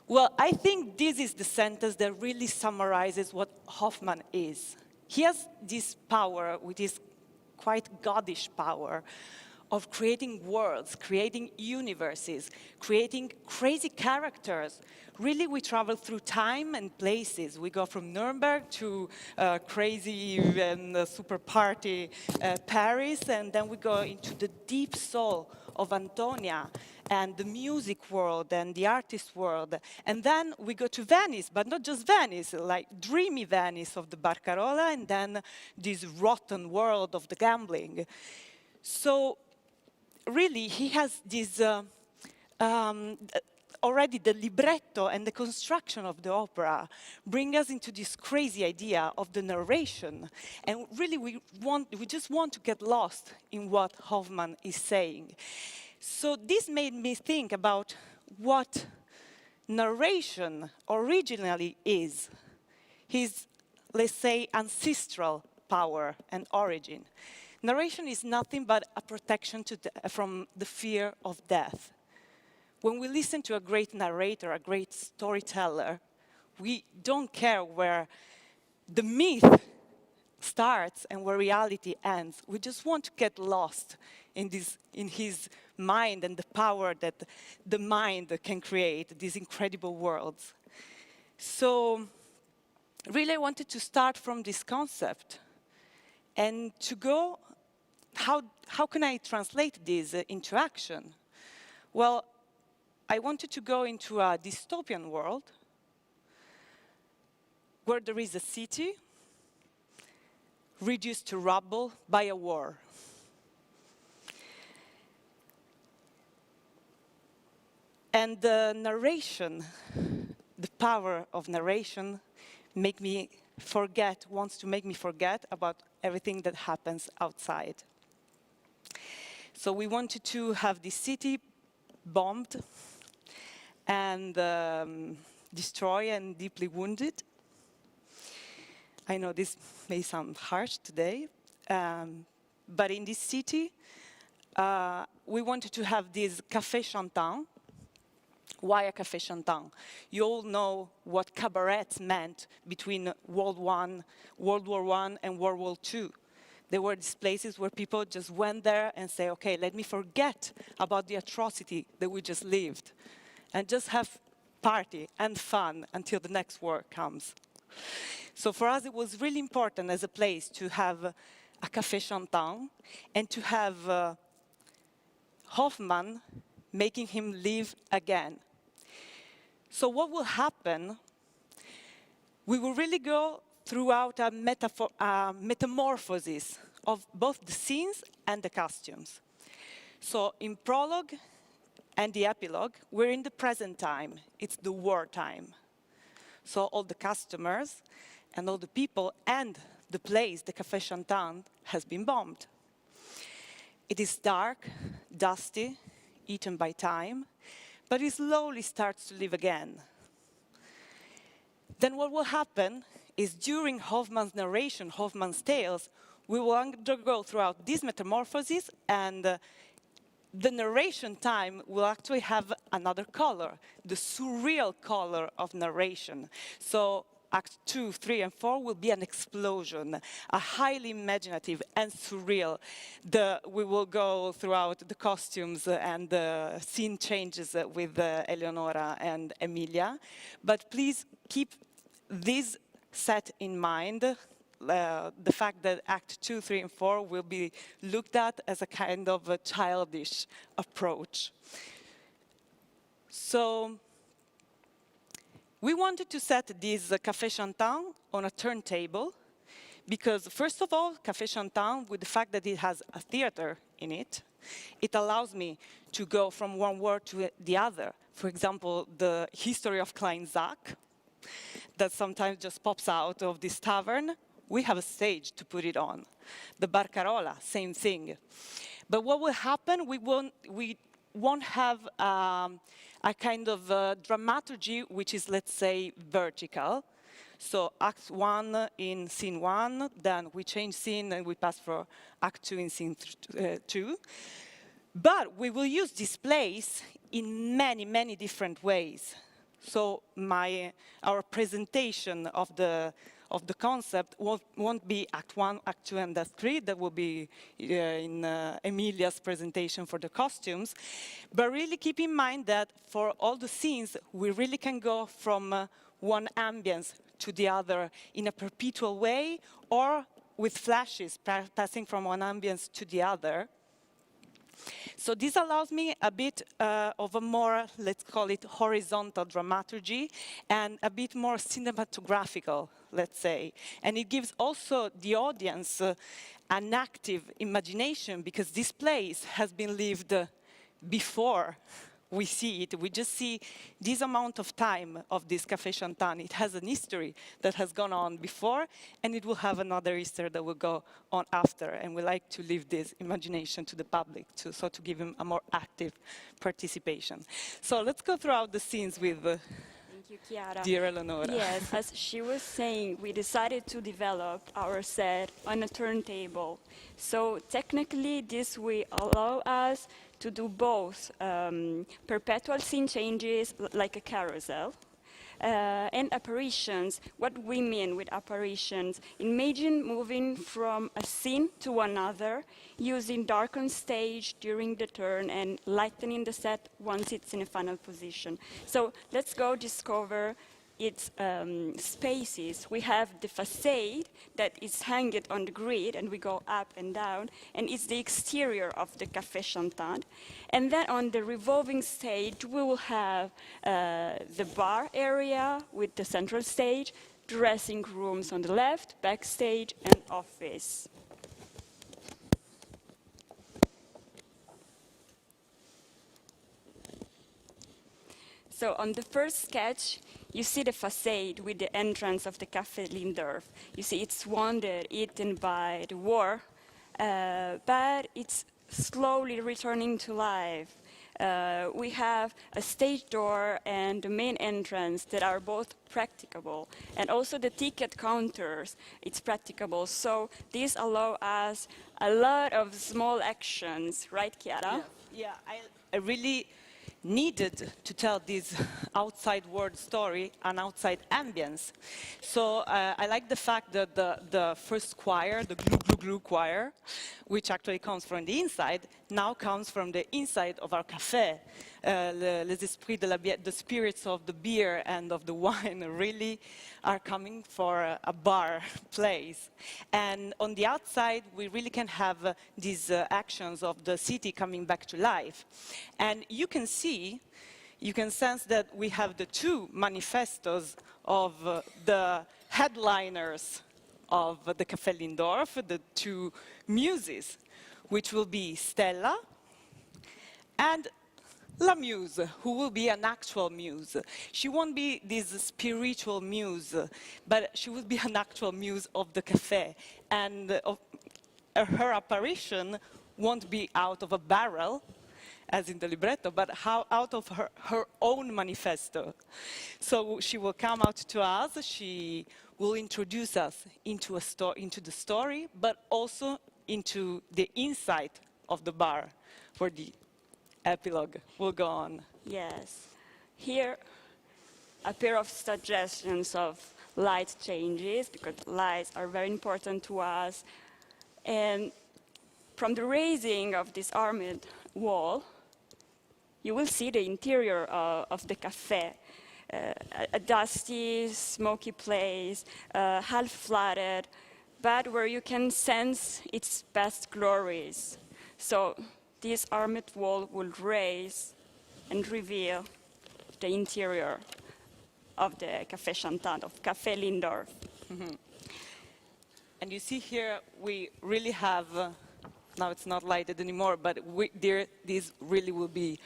Well, I think this is the sentence that really summarizes what Hoffman is. He has this power, which is quite goddish power, of creating worlds, creating universes, creating crazy characters. Really, we travel through time and places. We go from Nuremberg to crazy and super party Paris, and then we go into the deep soul of Antonia and the music world and the artist world. And then we go to Venice, but not just Venice, like dreamy Venice of the Barcarola, and then this rotten world of the gambling. So really, he has this, already the libretto and the construction of the opera bring us into this crazy idea of the narration. And really, we just want to get lost in what Hoffman is saying. So this made me think about what narration originally is. His, let's say, ancestral power and origin. Narration is nothing but a protection from the fear of death. When we listen to a great narrator, a great storyteller, we don't care where the myth starts and where reality ends. We just want to get lost in his mind and the power that the mind can create, these incredible worlds. So really I wanted to start from this concept and to go, how can I translate this into action? Well, I wanted to go into a dystopian world where there is a city reduced to rubble by a war. And the narration, the power of narration, wants to make me forget about everything that happens outside. So we wanted to have this city bombed and destroyed and deeply wounded. I know this may sound harsh today, but in this city, we wanted to have this café chantant. Why a café chantant? You all know what cabarets meant between World War I and World War II. There were these places where people just went there and say, okay, let me forget about the atrocity that we just lived and just have party and fun until the next war comes. So for us, it was really important as a place to have a café chantant and to have Hoffman making him live again. So what will happen? We will really go throughout a metamorphosis of both the scenes and the costumes. So in prologue and the epilogue, we're in the present time. It's the war time. So all the customers and all the people and the place, the Café Chantant, has been bombed. It is dark, dusty, eaten by time, but it slowly starts to live again. Then what will happen is during Hoffman's narration, Hoffman's tales, we will undergo throughout this metamorphosis, and the narration time will actually have another color, the surreal color of narration. So Act 2, 3, and 4 will be an explosion, a highly imaginative and surreal. We will go throughout the costumes and the scene changes with Eleonora and Emilia. But please keep this set in mind, the fact that Act 2, 3, and 4 will be looked at as a kind of a childish approach. So we wanted to set this Café Chantant on a turntable because, first of all, Café Chantant, with the fact that it has a theater in it, it allows me to go from one word to the other. For example, the history of Klein Zach, that sometimes just pops out of this tavern, we have a stage to put it on. The Barcarola, same thing. But what will happen, we won't have a kind of dramaturgy which is, let's say, vertical. So Act 1 in Scene 1, then we change scene and we pass for Act 2 in Scene 2. But we will use displays in many, many different ways. So our presentation of the concept won't be Act 1, Act 2, and Act 3. That will be in Emilia's presentation for the costumes. But really keep in mind that for all the scenes, we really can go from one ambience to the other in a perpetual way, or with flashes passing from one ambience to the other. So this allows me a bit of a more, let's call it horizontal dramaturgy and a bit more cinematographical, let's say. And it gives also the audience an active imagination, because this place has been lived before we see it. We just see this amount of time of this Café Chantan. It has an history that has gone on before, and it will have another history that will go on after. And we like to leave this imagination to the public, to give them a more active participation. So let's go throughout the scenes with Thank you, Chiara. dear Eleonora. Yes, as she was saying, we decided to develop our set on a turntable. So technically, this will allow us to do both perpetual scene changes, like a carousel, and apparitions. What we mean with apparitions: imagine moving from a scene to another, using dark on stage during the turn and lightening the set once it's in a final position. So let's go discover its spaces. We have the facade that is hanging on the grid, and we go up and down, and it's the exterior of the Café Chantan. And then on the revolving stage, we will have the bar area with the central stage, dressing rooms on the left, backstage, and office. So on the first sketch, you see the facade with the entrance of the Café Lindorf. You see it's wounded, eaten by the war, but it's slowly returning to life. We have a stage door and the main entrance that are both practicable, and also the ticket counters, it's practicable. So these allow us a lot of small actions, right, Chiara? Yeah, I really needed to tell this outside world story, an outside ambience. So I like the fact that the first choir, the glue glue glue choir, which actually comes from the inside, now comes from the inside of our café. Les esprits de la bière, the spirits of the beer and of the wine really are coming for a bar place. And on the outside, we really can have these actions of the city coming back to life. And you can see, you can sense that we have the two manifestos of the headliners of the Café Lindorf, the two muses, which will be Stella and La Muse, who will be an actual muse. She won't be this spiritual muse, but she will be an actual muse of the café. And her apparition won't be out of a barrel, as in the libretto, but out of her own manifesto. So she will come out to us, she will introduce us into the story, but also into the inside of the bar, where the epilogue will go on. Yes. Here, a pair of suggestions of light changes, because lights are very important to us. And from the raising of this armored wall, you will see the interior of the café. A dusty, smoky place, half flooded, but where you can sense its past glories. So this armored wall will raise and reveal the interior of the Café Chantan, of Café Lindorf. Mm-hmm. And you see here, we really have, now it's not lighted anymore, but this really will be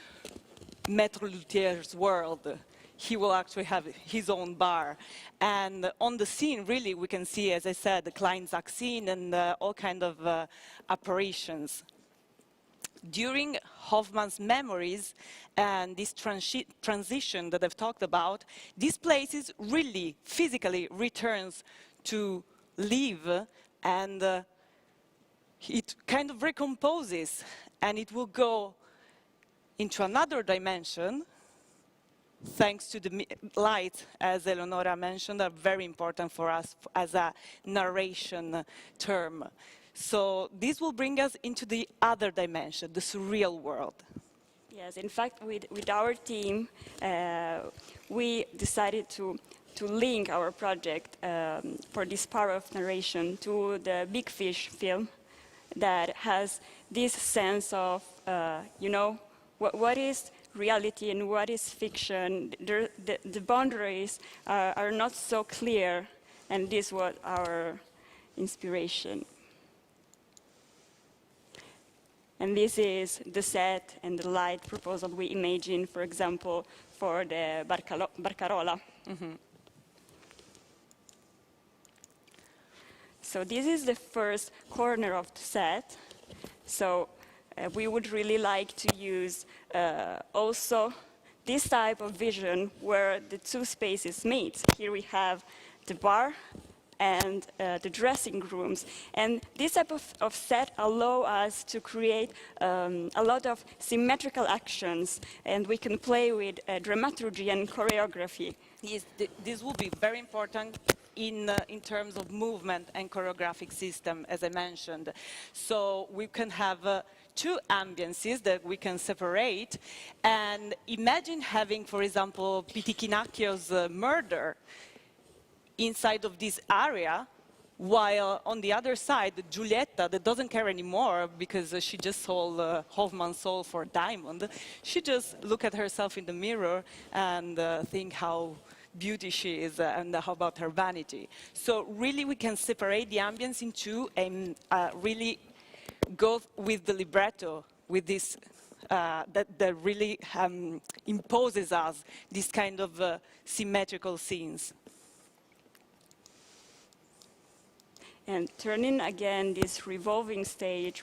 Maître Luthier's world. He will actually have his own bar. And on the scene, really, we can see, as I said, the Kleinsack scene and all kind of apparitions. During Hoffman's memories and this transition that I've talked about, these places really physically returns to live, and it kind of recomposes, and it will go into another dimension, thanks to the light, as Eleonora mentioned, are very important for us as a narration term. So this will bring us into the other dimension, the surreal world. Yes, in fact, with our team, we decided to link our project for this power of narration to the Big Fish film that has this sense of, you know, what is reality and what is fiction. The boundaries are not so clear, and this was our inspiration. And this is the set and the light proposal we imagined, for example, for the Barcarola. So this is the first corner of the set. So we would really like to use also this type of vision where the two spaces meet. Here we have the bar and the dressing rooms. And this type of set allow us to create a lot of symmetrical actions, and we can play with dramaturgy and choreography. Yes, this will be very important in terms of movement and choreographic system, as I mentioned. So we can have two ambiances that we can separate, and imagine having, for example, Pitichinacchio's murder inside of this area, while on the other side, Julieta, that doesn't care anymore because she just sold Hoffman's soul for a diamond, she just look at herself in the mirror and think how beauty she is and how about her vanity. So really we can separate the ambience in two and really go with the libretto, with this that really imposes us this kind of symmetrical scenes. And turning again this revolving stage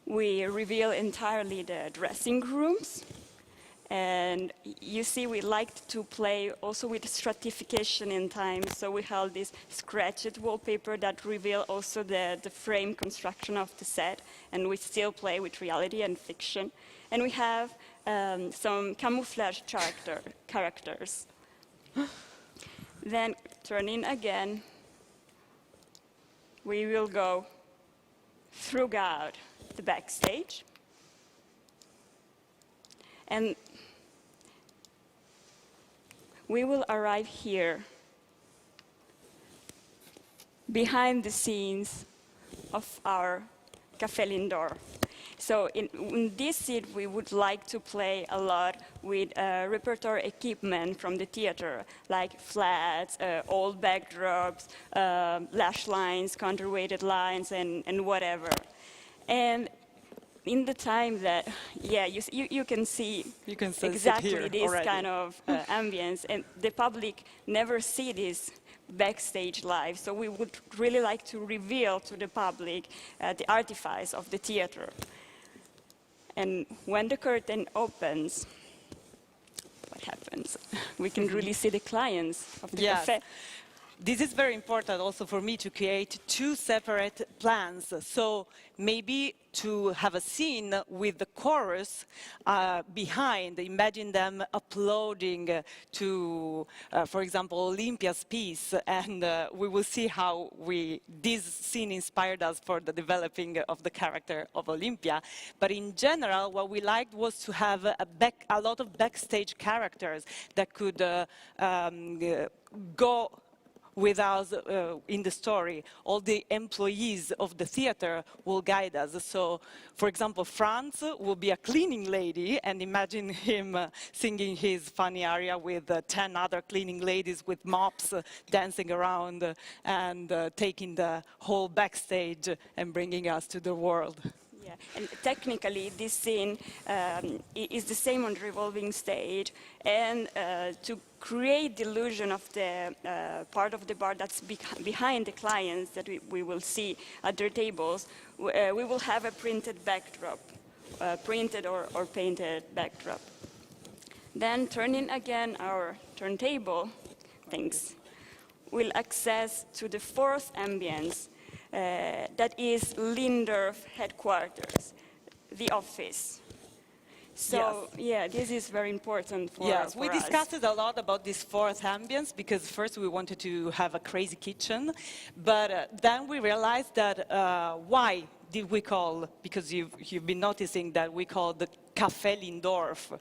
we reveal entirely the dressing rooms. And you see, we liked to play also with stratification in time. So we have this scratched wallpaper that reveal also the frame construction of the set. And we still play with reality and fiction. And we have some camouflage characters. Then turning again, we will go throughout the backstage. And we will arrive here, behind the scenes of our Café Lindor. So in this scene, we would like to play a lot with repertoire equipment from the theater, like flats, old backdrops, lash lines, counterweighted lines, and whatever. And in the time that, yeah, you can see exactly this already. kind of ambience, and the public never see this backstage live, so we would really like to reveal to the public the artifice of the theater. And when the curtain opens, what happens? We can really see the clients of the Yes. café. This is very important also for me to create two separate plans. So maybe to have a scene with the chorus behind, imagine them uploading to, for example, Olympia's piece, and we will see how this scene inspired us for the developing of the character of Olympia. But in general, what we liked was to have a lot of backstage characters that could go with us in the story. All the employees of the theater will guide us. So, for example, Franz will be a cleaning lady, and imagine him singing his funny aria with 10 other cleaning ladies with mops dancing around and taking the whole backstage and bringing us to the world. Yeah, and technically this scene is the same on the revolving stage, and to create the illusion of the part of the bar that's behind the clients that we will see at their tables, we will have a printed backdrop, printed or painted backdrop. Then turning again our turntable, we'll access to the fourth ambience, that is Lindorf headquarters, the office. So, yeah, this is very important for us. Yes, we discussed a lot about this fourth ambience, because first we wanted to have a crazy kitchen, but then we realized that why did we call, because you've been noticing that we call the Café Lindorf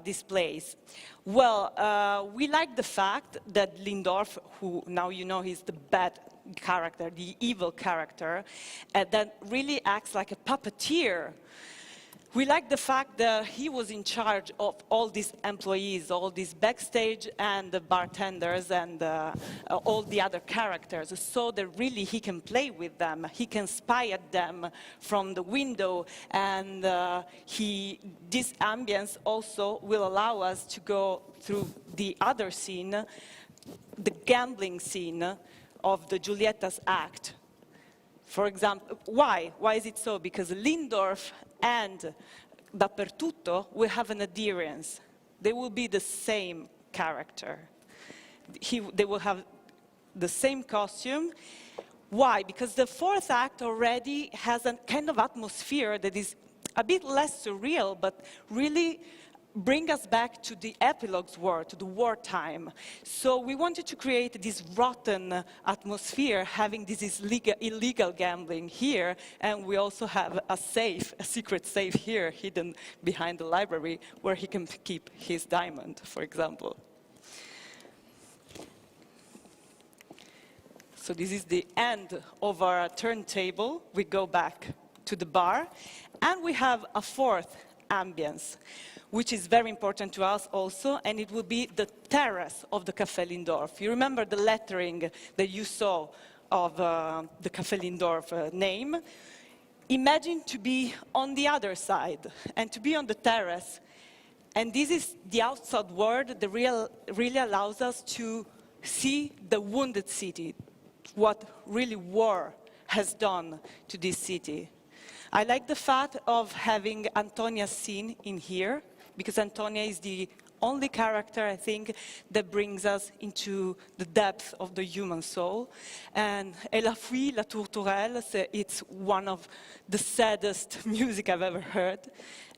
displays? Well, we like the fact that Lindorf, who now you know he's the bad character, the evil character, that really acts like a puppeteer. We like the fact that he was in charge of all these employees, all these backstage and the bartenders and all the other characters, so that really he can play with them, he can spy at them from the window, and this ambience also will allow us to go through the other scene, the gambling scene of the Julieta's act. For example, why? Why is it so? Because Lindorf and Dappertutto will have an adherence. They will be the same character. They will have the same costume. Why? Because the fourth act already has a kind of atmosphere that is a bit less surreal, but really bring us back to the epilogue's war, to the wartime. So we wanted to create this rotten atmosphere, having this illegal gambling here, and we also have a safe, a secret safe here, hidden behind the library, where he can keep his diamond, for example. So this is the end of our turntable. We go back to the bar, and we have a fourth ambience, which is very important to us also, and it will be the terrace of the Café Lindorf. You remember the lettering that you saw of the Café Lindorf name? Imagine to be on the other side, and to be on the terrace. And this is the outside world that really allows us to see the wounded city, what really war has done to this city. I like the fact of having Antonia's scene in here, because Antonia is the only character, I think, that brings us into the depth of the human soul. And Et la Fuite, la Tourterelle, it's one of the saddest music I've ever heard.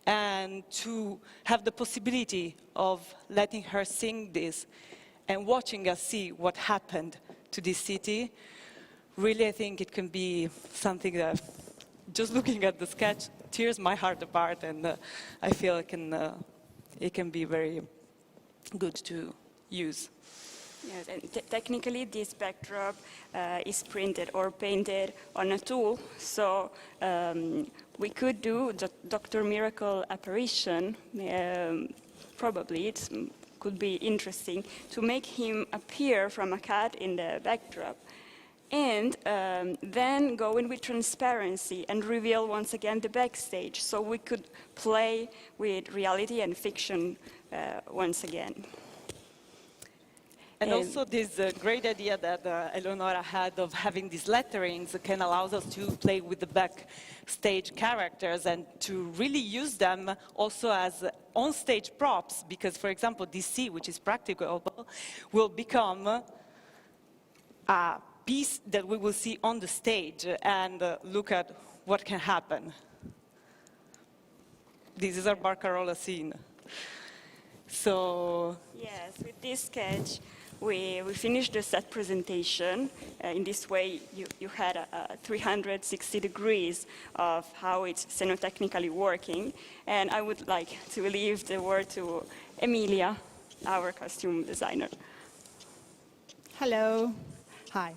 And to have the possibility of letting her sing this and watching us see what happened to this city, really I think it can be something that, just looking at the sketch, tears my heart apart, and I feel it can be very good to use. Yes, and technically this backdrop is printed or painted on a tool, so we could do the Dr. Miracle apparition. Probably it could be interesting to make him appear from a cut in the backdrop, and then go in with transparency and reveal once again the backstage, so we could play with reality and fiction once again. And also this great idea that Eleonora had of having these letterings can allow us to play with the backstage characters and to really use them also as on-stage props, because, for example, DC, which is practicable, will become a piece that we will see on the stage, and look at what can happen. This is our Barcarola scene. So yes, with this sketch, we finished the set presentation. In this way, you had a 360 degrees of how it's scenotechnically working. And I would like to leave the word to Emilia, our costume designer. Hello. Hi.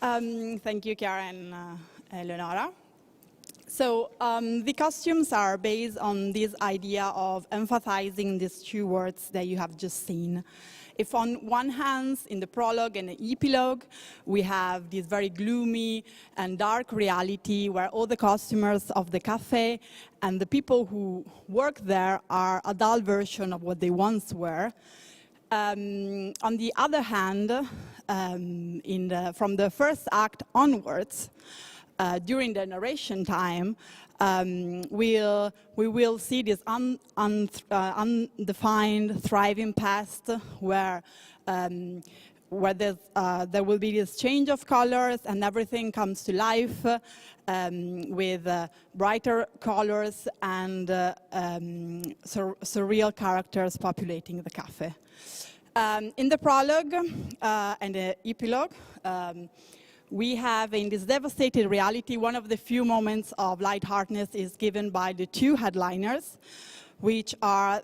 Thank you, Chiara and Eleonora. So the costumes are based on this idea of emphasizing these two words that you have just seen. If on one hand, in the prologue and the epilogue, we have this very gloomy and dark reality where all the customers of the cafe and the people who work there are a dull version of what they once were. On the other hand, from the first act onwards, during the narration time, we will see this undefined, thriving past where there will be this change of colors and everything comes to life with brighter colors and surreal characters populating the cafe. In the prologue and the epilogue, we have in this devastated reality, one of the few moments of lightheartedness is given by the two headliners, which are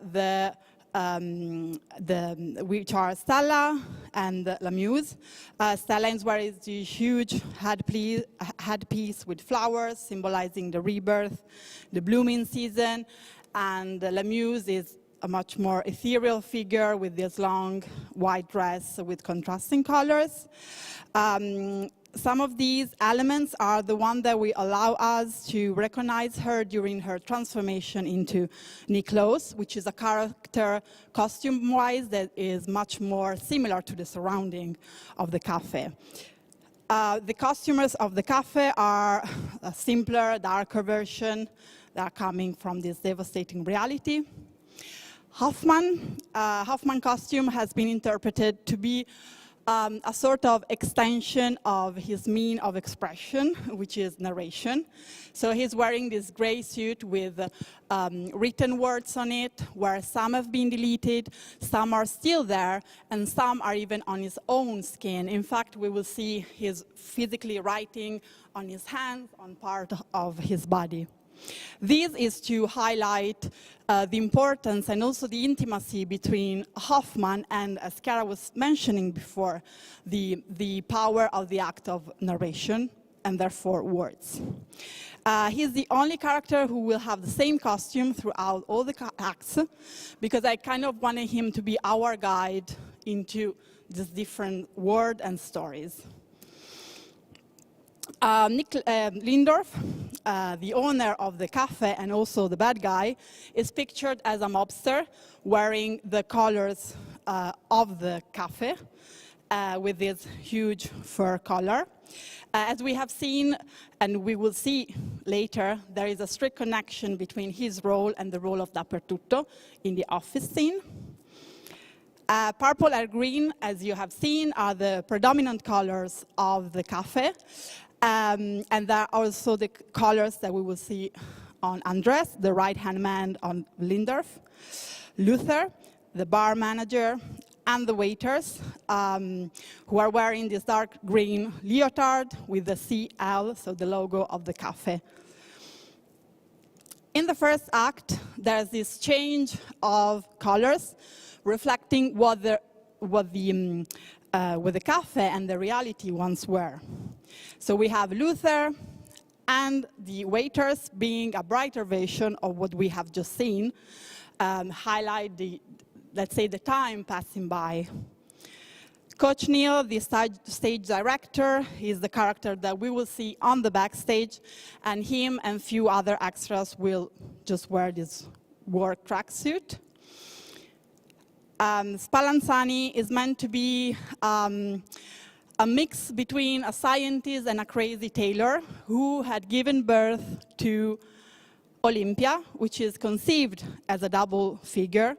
which are Stella and La Muse. Stella is wearing the huge headpiece with flowers, symbolizing the rebirth, the blooming season, and La Muse is a much more ethereal figure with this long white dress with contrasting colors. Some of these elements are the one that will allow us to recognize her during her transformation into Niklos, which is a character costume-wise that is much more similar to the surrounding of the cafe. The costumers of the cafe are a simpler, darker version that are coming from this devastating reality. Hoffman costume has been interpreted to be a sort of extension of his mean of expression, which is narration. So he's wearing this gray suit with written words on it, where some have been deleted, some are still there, and some are even on his own skin. In fact, we will see he's physically writing on his hands, on part of his body. This is to highlight the importance and also the intimacy between Hoffman and, as Chiara was mentioning before, the power of the act of narration and therefore words. He's the only character who will have the same costume throughout all the acts, because I kind of wanted him to be our guide into these different words and stories. Lindorf, the owner of the cafe and also the bad guy, is pictured as a mobster wearing the colors of the cafe with this huge fur collar. As we have seen, and we will see later, there is a strict connection between his role and the role of Dappertutto in the office scene. Purple and green, as you have seen, are the predominant colors of the cafe. And there are also the colors that we will see on Andres, the right-hand man on Lindorf, Luther, the bar manager, and the waiters, who are wearing this dark green leotard with the CL, so the logo of the cafe. In the first act, there's this change of colors, reflecting what the cafe and the reality once were. So we have Luther and the waiters being a brighter version of what we have just seen, highlight let's say, the time passing by. Coach Neil, the stage director, is the character that we will see on the backstage, and him and few other extras will just wear this work tracksuit. Spallanzani is meant to be a mix between a scientist and a crazy tailor who had given birth to Olympia, which is conceived as a double figure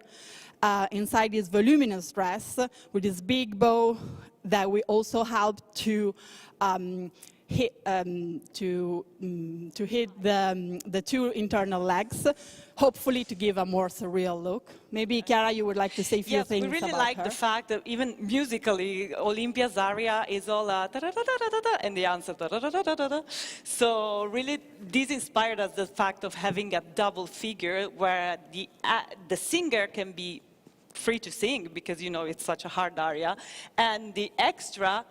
inside this voluminous dress with this big bow that we also help to hit the two internal legs, hopefully to give a more surreal look. Maybe, Chiara, you would like to say a few things about her. Yes, we really like the fact that even musically, Olympia's aria is all da-da-da-da-da-da, and the answer da-da-da-da-da-da. So really, this inspired us the fact of having a double figure where the singer can be free to sing because, you know, it's such a hard aria, and the extra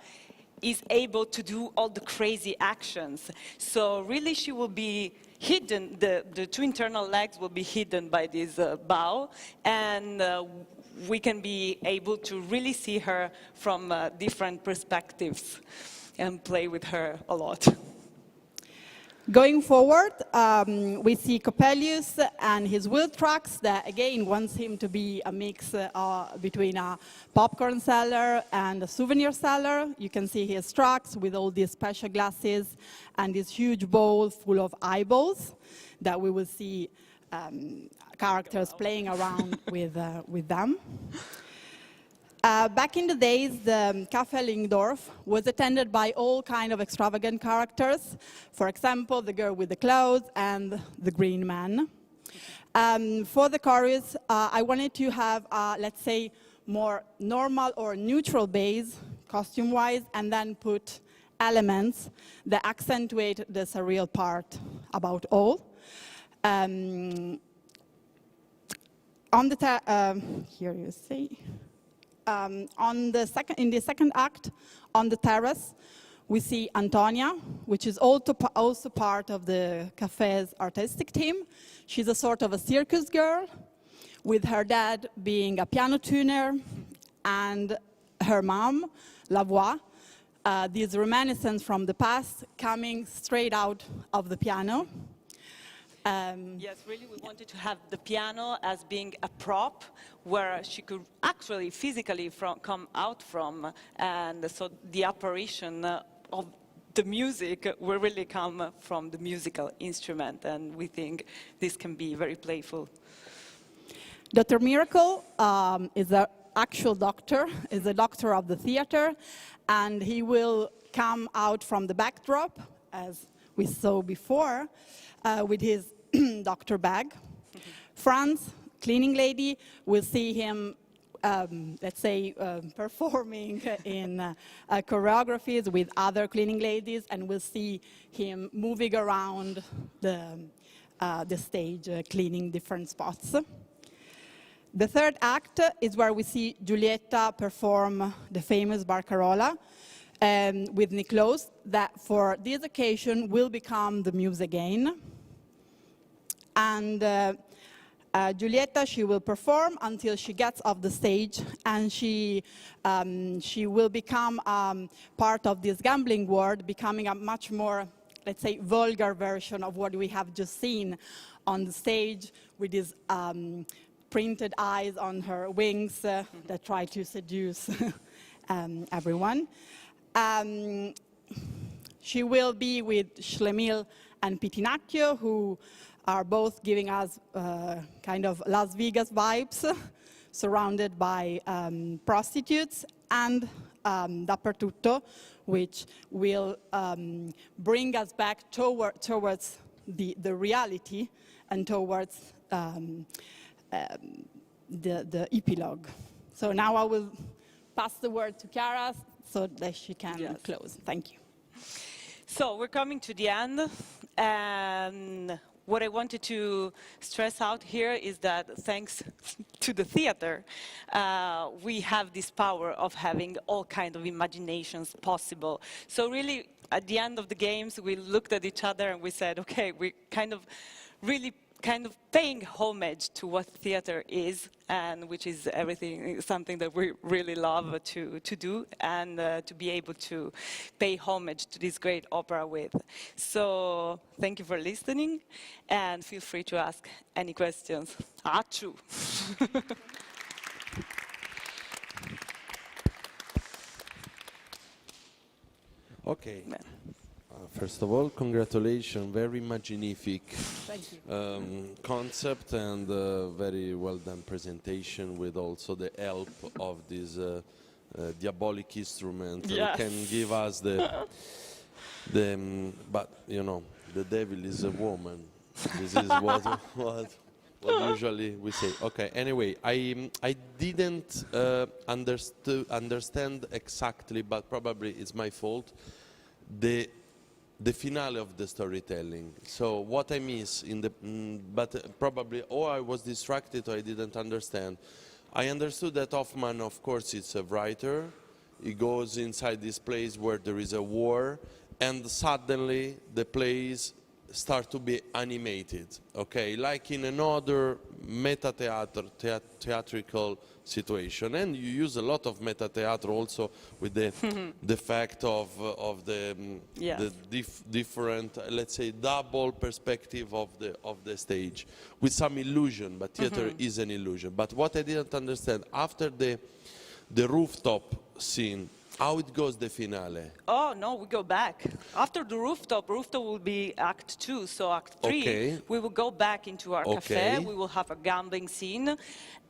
is able to do all the crazy actions. So really she will be hidden, the two internal legs will be hidden by this bow, and we can be able to really see her from different perspectives and play with her a lot. Going forward, we see Coppelius and his wheel trucks that again wants him to be a mix between a popcorn seller and a souvenir seller. You can see his trucks with all these special glasses and this huge bowl full of eyeballs that we will see characters playing around with them. Back in the days, the Café Lindorf was attended by all kinds of extravagant characters. For example, the girl with the clothes and the green man. For the chorus, I wanted to have, let's say, more normal or neutral base, costume-wise, and then put elements that accentuate the surreal part about all. On the here you see, in the second act, on the terrace, we see Antonia, which is also part of the cafe's artistic team. She's a sort of a circus girl, with her dad being a piano tuner and her mom, Lavoie, these reminiscences from the past coming straight out of the piano. Yes, really, we wanted to have the piano as being a prop where she could actually physically come out from, and so the apparition of the music will really come from the musical instrument, and we think this can be very playful. Dr. Miracle is an actual doctor, is a doctor of the theater, and he will come out from the backdrop, as we saw before, with his doctor bag. Franz, cleaning lady, will see him, let's say, performing in choreographies with other cleaning ladies, and we'll see him moving around the stage, cleaning different spots. The third act is where we see Julieta perform the famous Barcarola with Nicklaus, that for this occasion will become the muse again. And Julieta, she will perform until she gets off the stage, and she will become part of this gambling world, becoming a much more, let's say, vulgar version of what we have just seen on the stage with these printed eyes on her wings that try to seduce everyone. She will be with Schlemil and Pitinacchio, who are both giving us kind of Las Vegas vibes, surrounded by prostitutes, and Dappertutto, which will bring us back towards the reality and towards the epilogue. So now I will pass the word to Chiara so that she can close. Thank you. So we're coming to the end, and what I wanted to stress out here is that thanks to the theater, we have this power of having all kinds of imaginations possible. So really, at the end of the games, we looked at each other and we said, okay, we really paying homage to what theater is, and which is something that we really love to do, and to be able to pay homage to this great opera with. So thank you for listening, and feel free to ask any questions. Achoo! Okay. First of all, congratulations, very imaginific concept, and very well done presentation with also the help of this diabolic instrument. Yes. Can give us but you know, the devil is a woman. This is what usually we say. Okay, anyway, I didn't understand exactly, but probably it's my fault, the finale of the storytelling. So what I miss in the, but probably, or I was distracted or I didn't understand. I understood that Hoffman, of course, is a writer. He goes inside this place where there is a war, and suddenly the plays start to be animated, okay? Like in another theatrical situation. And you use a lot of meta-theater also with the fact of the different, let's say, double perspective of the stage, with some illusion, but theater is an illusion. But what I didn't understand, after the rooftop scene, how it goes, the finale? Oh, no, we go back. After the rooftop will be Act 2, so Act 3, we will go back into our cafe, we will have a gambling scene,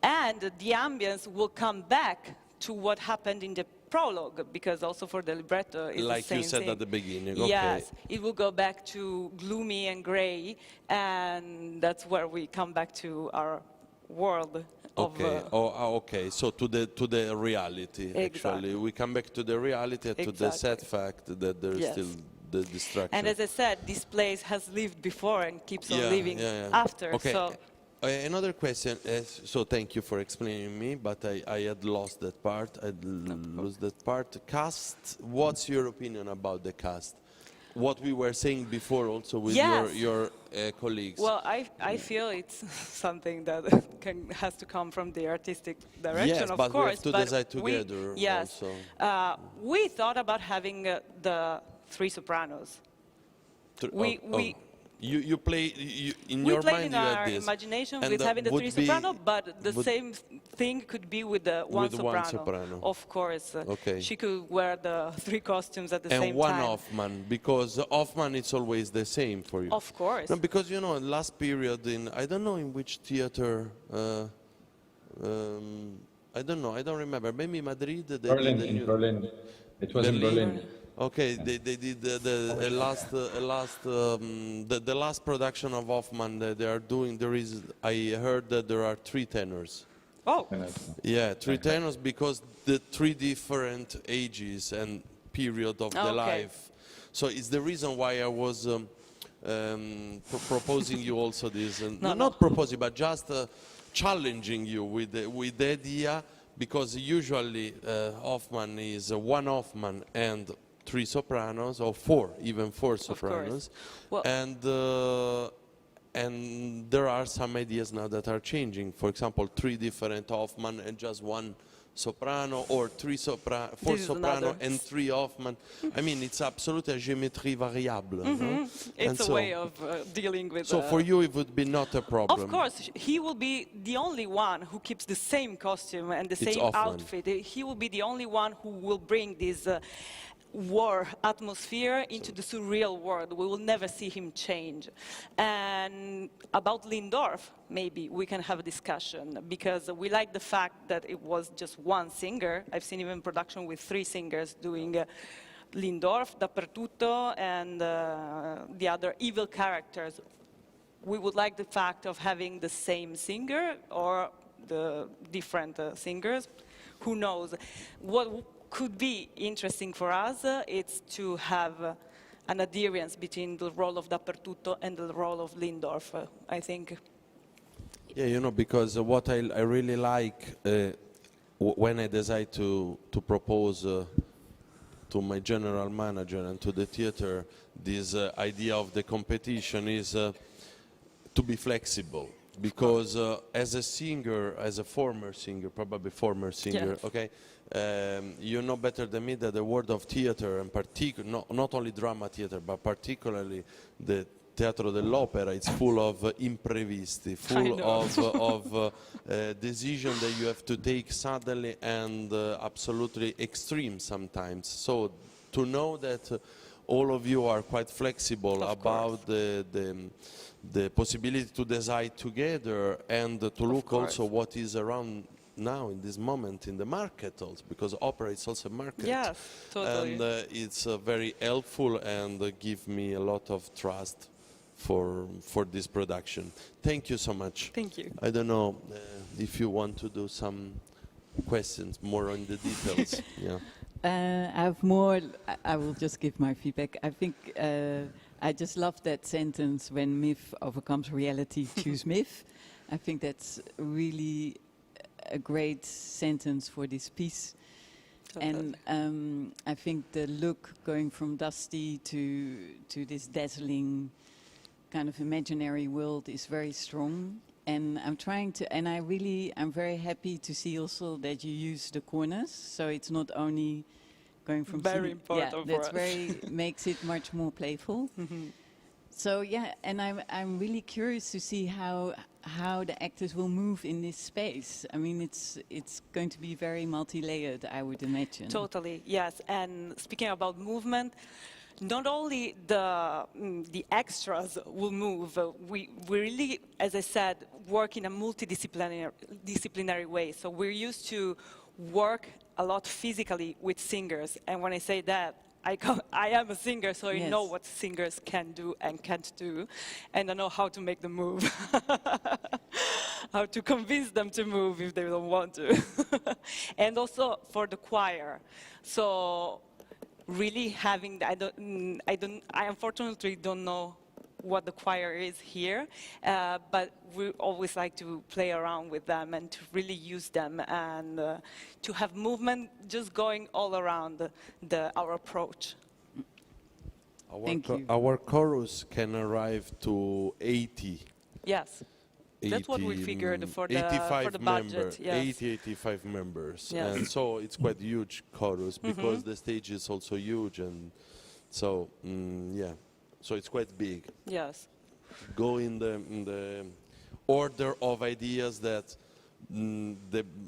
and the ambience will come back to what happened in the prologue, because also for the libretto it's like the same you said thing. at the beginning. Yes, it will go back to gloomy and gray, and that's where we come back to our world Okay. Okay. So to the reality, actually, we come back to the reality, to the sad fact that there is still the distraction. And as I said, this place has lived before and keeps on living after. Okay. So Another question is, so thank you for explaining me, but I had lost that part. I lost that part. Cast, what's your opinion about the cast? What we were saying before also with your colleagues. Well, I feel it's something that has to come from the artistic direction, of course. We have to decide together also. We thought about having the three sopranos. You play in we your played mind. In you our had this. imagination with having the three soprano, but the same thing could be with the one soprano. Of course, she could wear the three costumes at the same time. And one Hoffman, because Hoffman it's always the same for you. Of course. No, because you know, last period in I don't know in which theater. I don't know. I don't remember. Maybe Madrid. Berlin. In Berlin. It was in Berlin. Okay, they did the last production of Hoffman that they are doing. I heard that there are 3 tenors. Oh. Yeah, 3 tenors because the 3 different ages and period of the life. So it's the reason why I was proposing you also this, not proposing, but just challenging you with the idea, because usually Hoffman is one Hoffman and 3 sopranos, or 4, even 4 sopranos, well, and there are some ideas now that are changing. For example, 3 different Hoffman and just 1 soprano, or 4 soprano and 3 Hoffman. I mean, it's absolutely a geometry variable. No? It's a way of dealing with. So for you, it would be not a problem. Of course, he will be the only one who keeps the same costume and the same outfit. He will be the only one who will bring this war atmosphere into the surreal world. We will never see him change. And about Lindorf, maybe we can have a discussion, because we like the fact that it was just one singer. I've seen even production with 3 singers doing Lindorf, Dappertutto, and the other evil characters. We would like the fact of having the same singer or the different singers. Who knows? What could be interesting for us, it's to have an adherence between the role of Dappertutto and the role of Lindorf, I think. Yeah, you know, because what I really like when I decide to propose to my general manager and to the theater this idea of the competition is to be flexible. Because as a singer, as a former singer, probably former singer, okay, you know better than me that the world of theater, and not only drama theater, but particularly the Teatro dell'Opera, it's full of imprevisti, full of decisions that you have to take suddenly and absolutely extreme sometimes. So to know that all of you are quite flexible about the possibility to decide together and to look also what is around now in this moment in the market also, because opera is also a market. Yes, totally. And it's very helpful and give me a lot of trust for this production. Thank you so much. Thank you. I don't know if you want to do some questions more on the details. Yeah. I have more. I will just give my feedback. I think I just love that sentence, when myth overcomes reality, choose myth. I think that's really a great sentence for this piece. Totally. And I think the look going from dusty to this dazzling kind of imaginary world is very strong. And I'm trying to, and I'm very happy to see also that you use the corners. So it's not only going from very important. Yeah, that's very makes it much more playful. So yeah, and I'm really curious to see how the actors will move in this space. I mean, it's going to be very multi-layered, I would imagine. Totally, yes. And speaking about movement, not only the extras will move, we really, as I said, work in a multidisciplinary way. So we're used to work a lot physically with singers. And when I say that, I am a singer, so I know Yes. what singers can do and can't do, and I know how to make them move, how to convince them to move if they don't want to, and also for the choir. So really having, I unfortunately don't know what the choir is here, but we always like to play around with them and to really use them and to have movement just going all around our approach. Thank you. Our chorus can arrive to 80. Yes. That's what we 80, figured for the 85 budget. Yes. 80, 85 members. Yes. And so it's quite huge chorus because the stage is also huge. And so, yeah, so it's quite big. Yes. Go in the order of ideas that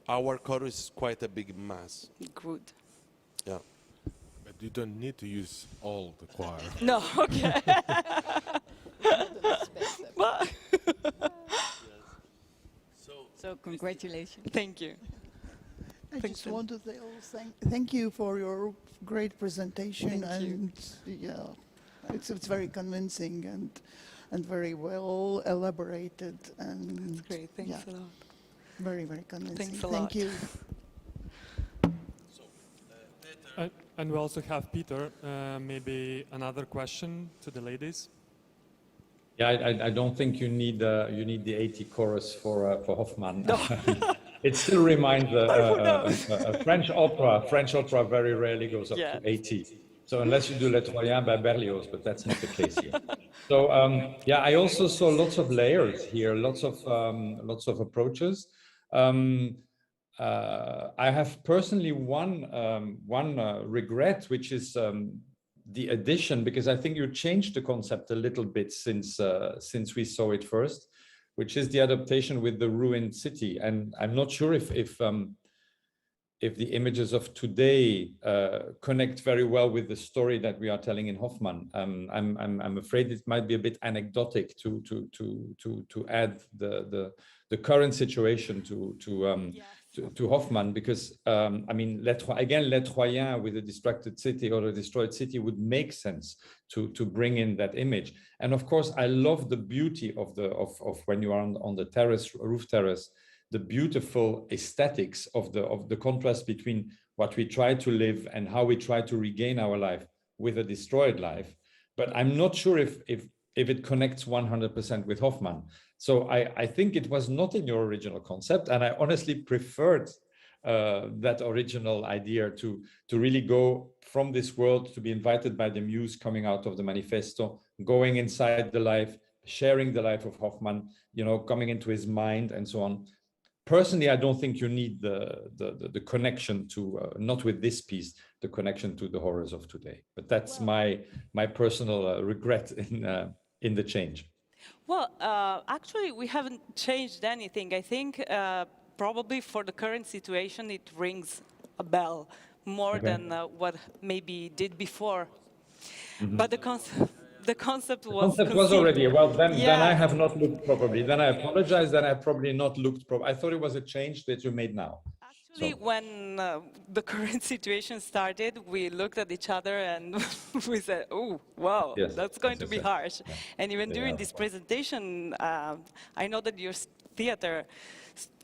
our chorus is quite a big mass. Good. Yeah. But you don't need to use all the choir. No, okay. Well, So congratulations. thank you. I Thanks, just want to say, thank you for your great presentation, and yeah, it's very convincing and very well elaborated, and Great, thanks yeah, a lot. very convincing. Thanks a Thank lot. you. And we also have Peter. Maybe another question to the ladies. Yeah, I don't think you need the 80 chorus for Hoffman. It still reminds a French opera. French opera very rarely goes up to 80. So unless you do Les Troyens by Berlioz, but that's not the case here. So yeah, I also saw lots of layers here, lots of approaches. I have personally one regret, which is the addition, because I think you changed the concept a little bit since we saw it first, which is the adaptation with the ruined city. And I'm not sure if the images of today connect very well with the story that we are telling in Hoffman. I'm afraid it might be a bit anecdotic to add the current situation to Hoffman, because I mean, again, Les Troyens with a distracted city or a destroyed city would make sense to bring in that image. And of course, I love the beauty of when you are on the terrace, roof terrace, the beautiful aesthetics of the contrast between what we try to live and how we try to regain our life with a destroyed life. But I'm not sure if it connects 100% with Hoffman. So I think it was not in your original concept, and I honestly preferred that original idea to really go from this world, to be invited by the muse coming out of the manifesto, going inside the life, sharing the life of Hoffman, you know, coming into his mind and so on. Personally, I don't think you need the connection to, not with this piece, the connection to the horrors of today. But that's my personal regret in the change. Well, actually, we haven't changed anything. I think probably for the current situation, it rings a bell more than what maybe did before. But the concept was already, well, then I have not looked properly. Then I apologize, then I probably not looked properly. I thought it was a change that you made now. Actually, when the current situation started, we looked at each other and we said, oh, wow, Yes, that's going to be harsh. Yeah. And even during this presentation, I know that your theater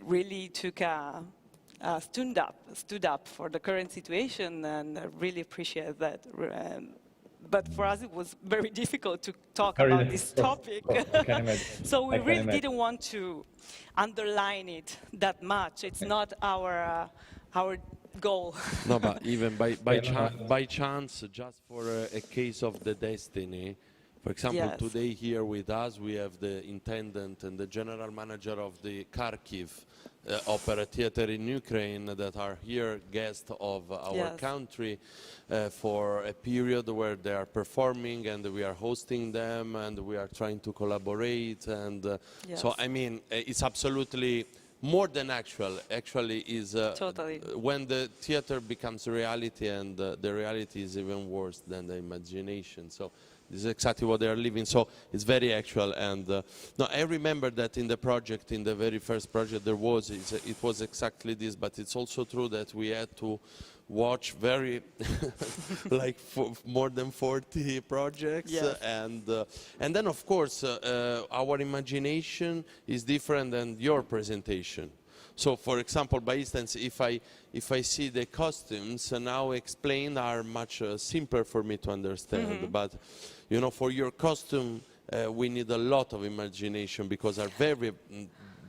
really took stood up for the current situation, and I really appreciate that. But for us, it was very difficult to talk about this topic. So we really didn't want to underline it that much. It's not our goal. No, but even by chance, just for a case of the destiny, for example, today here with us, we have the intendant and the general manager of the Kharkiv Opera Theater in Ukraine that are here guests of our country for a period where they are performing, and we are hosting them, and we are trying to collaborate. And so, I mean, it's absolutely more than actual. Actually, is totally when the theater becomes reality, and the reality is even worse than the imagination. So this is exactly what they are living. So it's very actual. And no, I remember that in the project, in the very first project, it was exactly this. But it's also true that we had to watch very like more than 40 projects, Yes. and then of course our imagination is different than your presentation. So, for example, by instance, if I see the costumes now explained are much simpler for me to understand. But you know, for your costume, we need a lot of imagination because are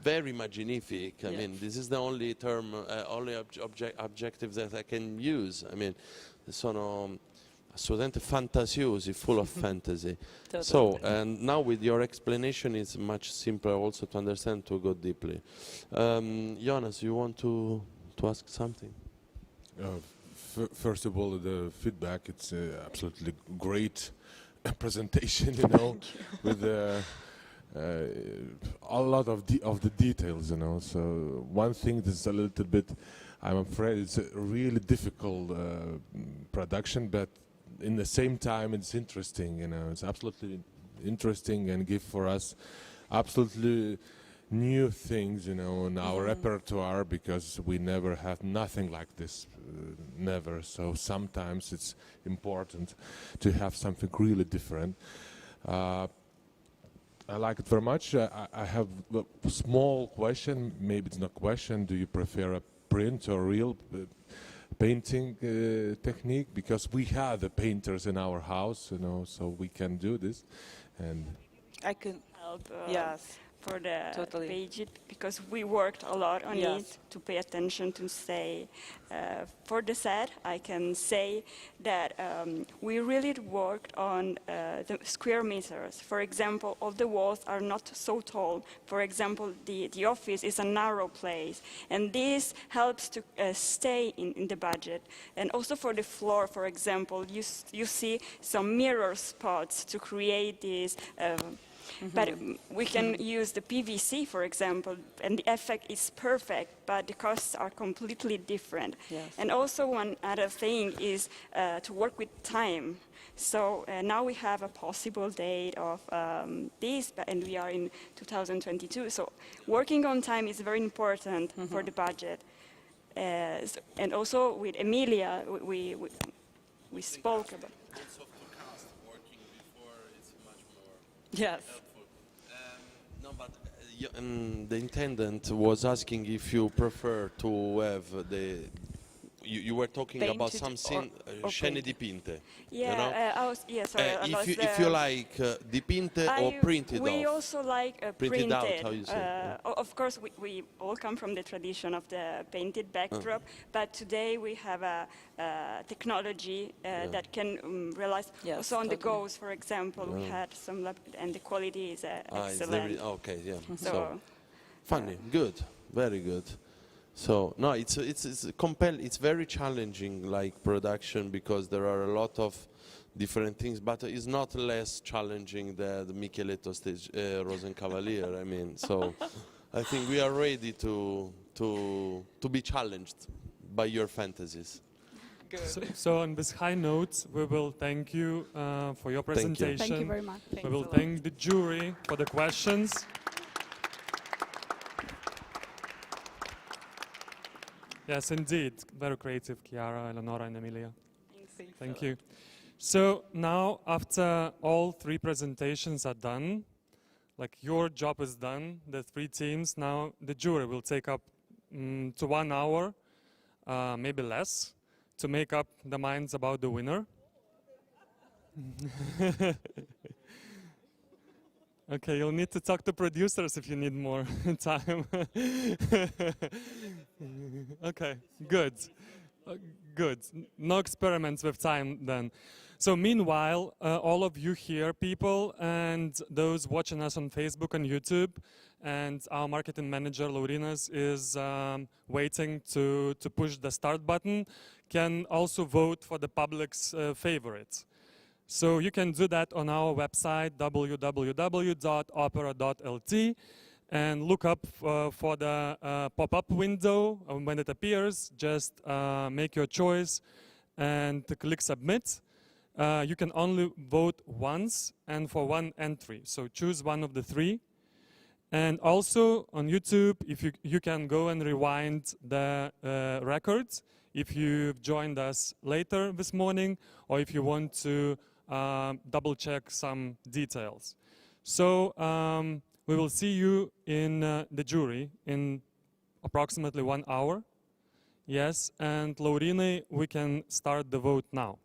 very magnific. I mean, this is the only term, only objective that I can use. I mean, sono assolutamente fantasiosi, full of fantasy. Totally. So, and now with your explanation, it's much simpler also to understand, to go deeply. Jonas, you want to ask something? First of all, the feedback, it's absolutely great presentation, you know, with a lot of the details, you know. So one thing that's a little bit, I'm afraid it's a really difficult production, but in the same time it's interesting, you know. It's absolutely interesting and give for us absolutely new things, you know, in our repertoire, because we never had nothing like this, never. So sometimes it's important to have something really different. I like it very much. I have a small question, maybe it's not a question. Do you prefer a print or real painting technique? Because we have the painters in our house, you know, so we can do this. And I can help. Yes. For the Totally. page, because we worked a lot on Yes. it to pay attention to say, for the set, I can say that we really worked on the square meters. For example, all the walls are not so tall. For example, the office is a narrow place, and this helps to stay in the budget. And also for the floor, for example, you see some mirror spots to create this. But we can use the PVC, for example, and the effect is perfect, but the costs are completely different. Yes. And also one other thing is to work with time. So now we have a possible date of this, and we are in 2022. So working on time is very important for the budget. And also with Emilia, we spoke about. Yes. No, but the intendant was asking if you prefer to have the. You were talking about Painted something or scene painted. dipinte. Yeah, you know? If you like dipinte or printed we off. also like Printed printed. out, how you say, yeah. Of course, we all come from the tradition of the painted backdrop, but today we have a technology that can realize Yes, also on the totally. goes, for example, we had some and the quality is It's excellent. okay, yeah. So, Funny, good, very good. So no, it's very challenging, like production, because there are a lot of different things, but it's not less challenging than the Micheletto stage Rosenkavalier. I mean, so I think we are ready to be challenged by your fantasies. So on this high note, we will thank you for your presentation. Thank you very much. We will thank the jury for the questions. Yes, indeed. Very creative, Chiara, Eleonora, and Emilia. Thank you. So now, after all three presentations are done, like your job is done, the three teams, now the jury will take up to 1 hour, maybe less, to make up the minds about the winner. Okay, you'll need to talk to producers if you need more time. Okay, good. Good. No experiments with time then. So meanwhile, all of you here, people, and those watching us on Facebook and YouTube, and our marketing manager, Laurinas, is waiting to push the start button, can also vote for the public's favorite. So you can do that on our website, www.opera.lt, and look up for the pop-up window. When it appears, just make your choice and click submit. You can only vote once and for one entry, so choose one of the three. And also on YouTube, if you can go and rewind the records. if you've joined us later this morning or if you want to double check some details. So we will see you in the jury in approximately 1 hour. Yes, and Laurinai, we can start the vote now.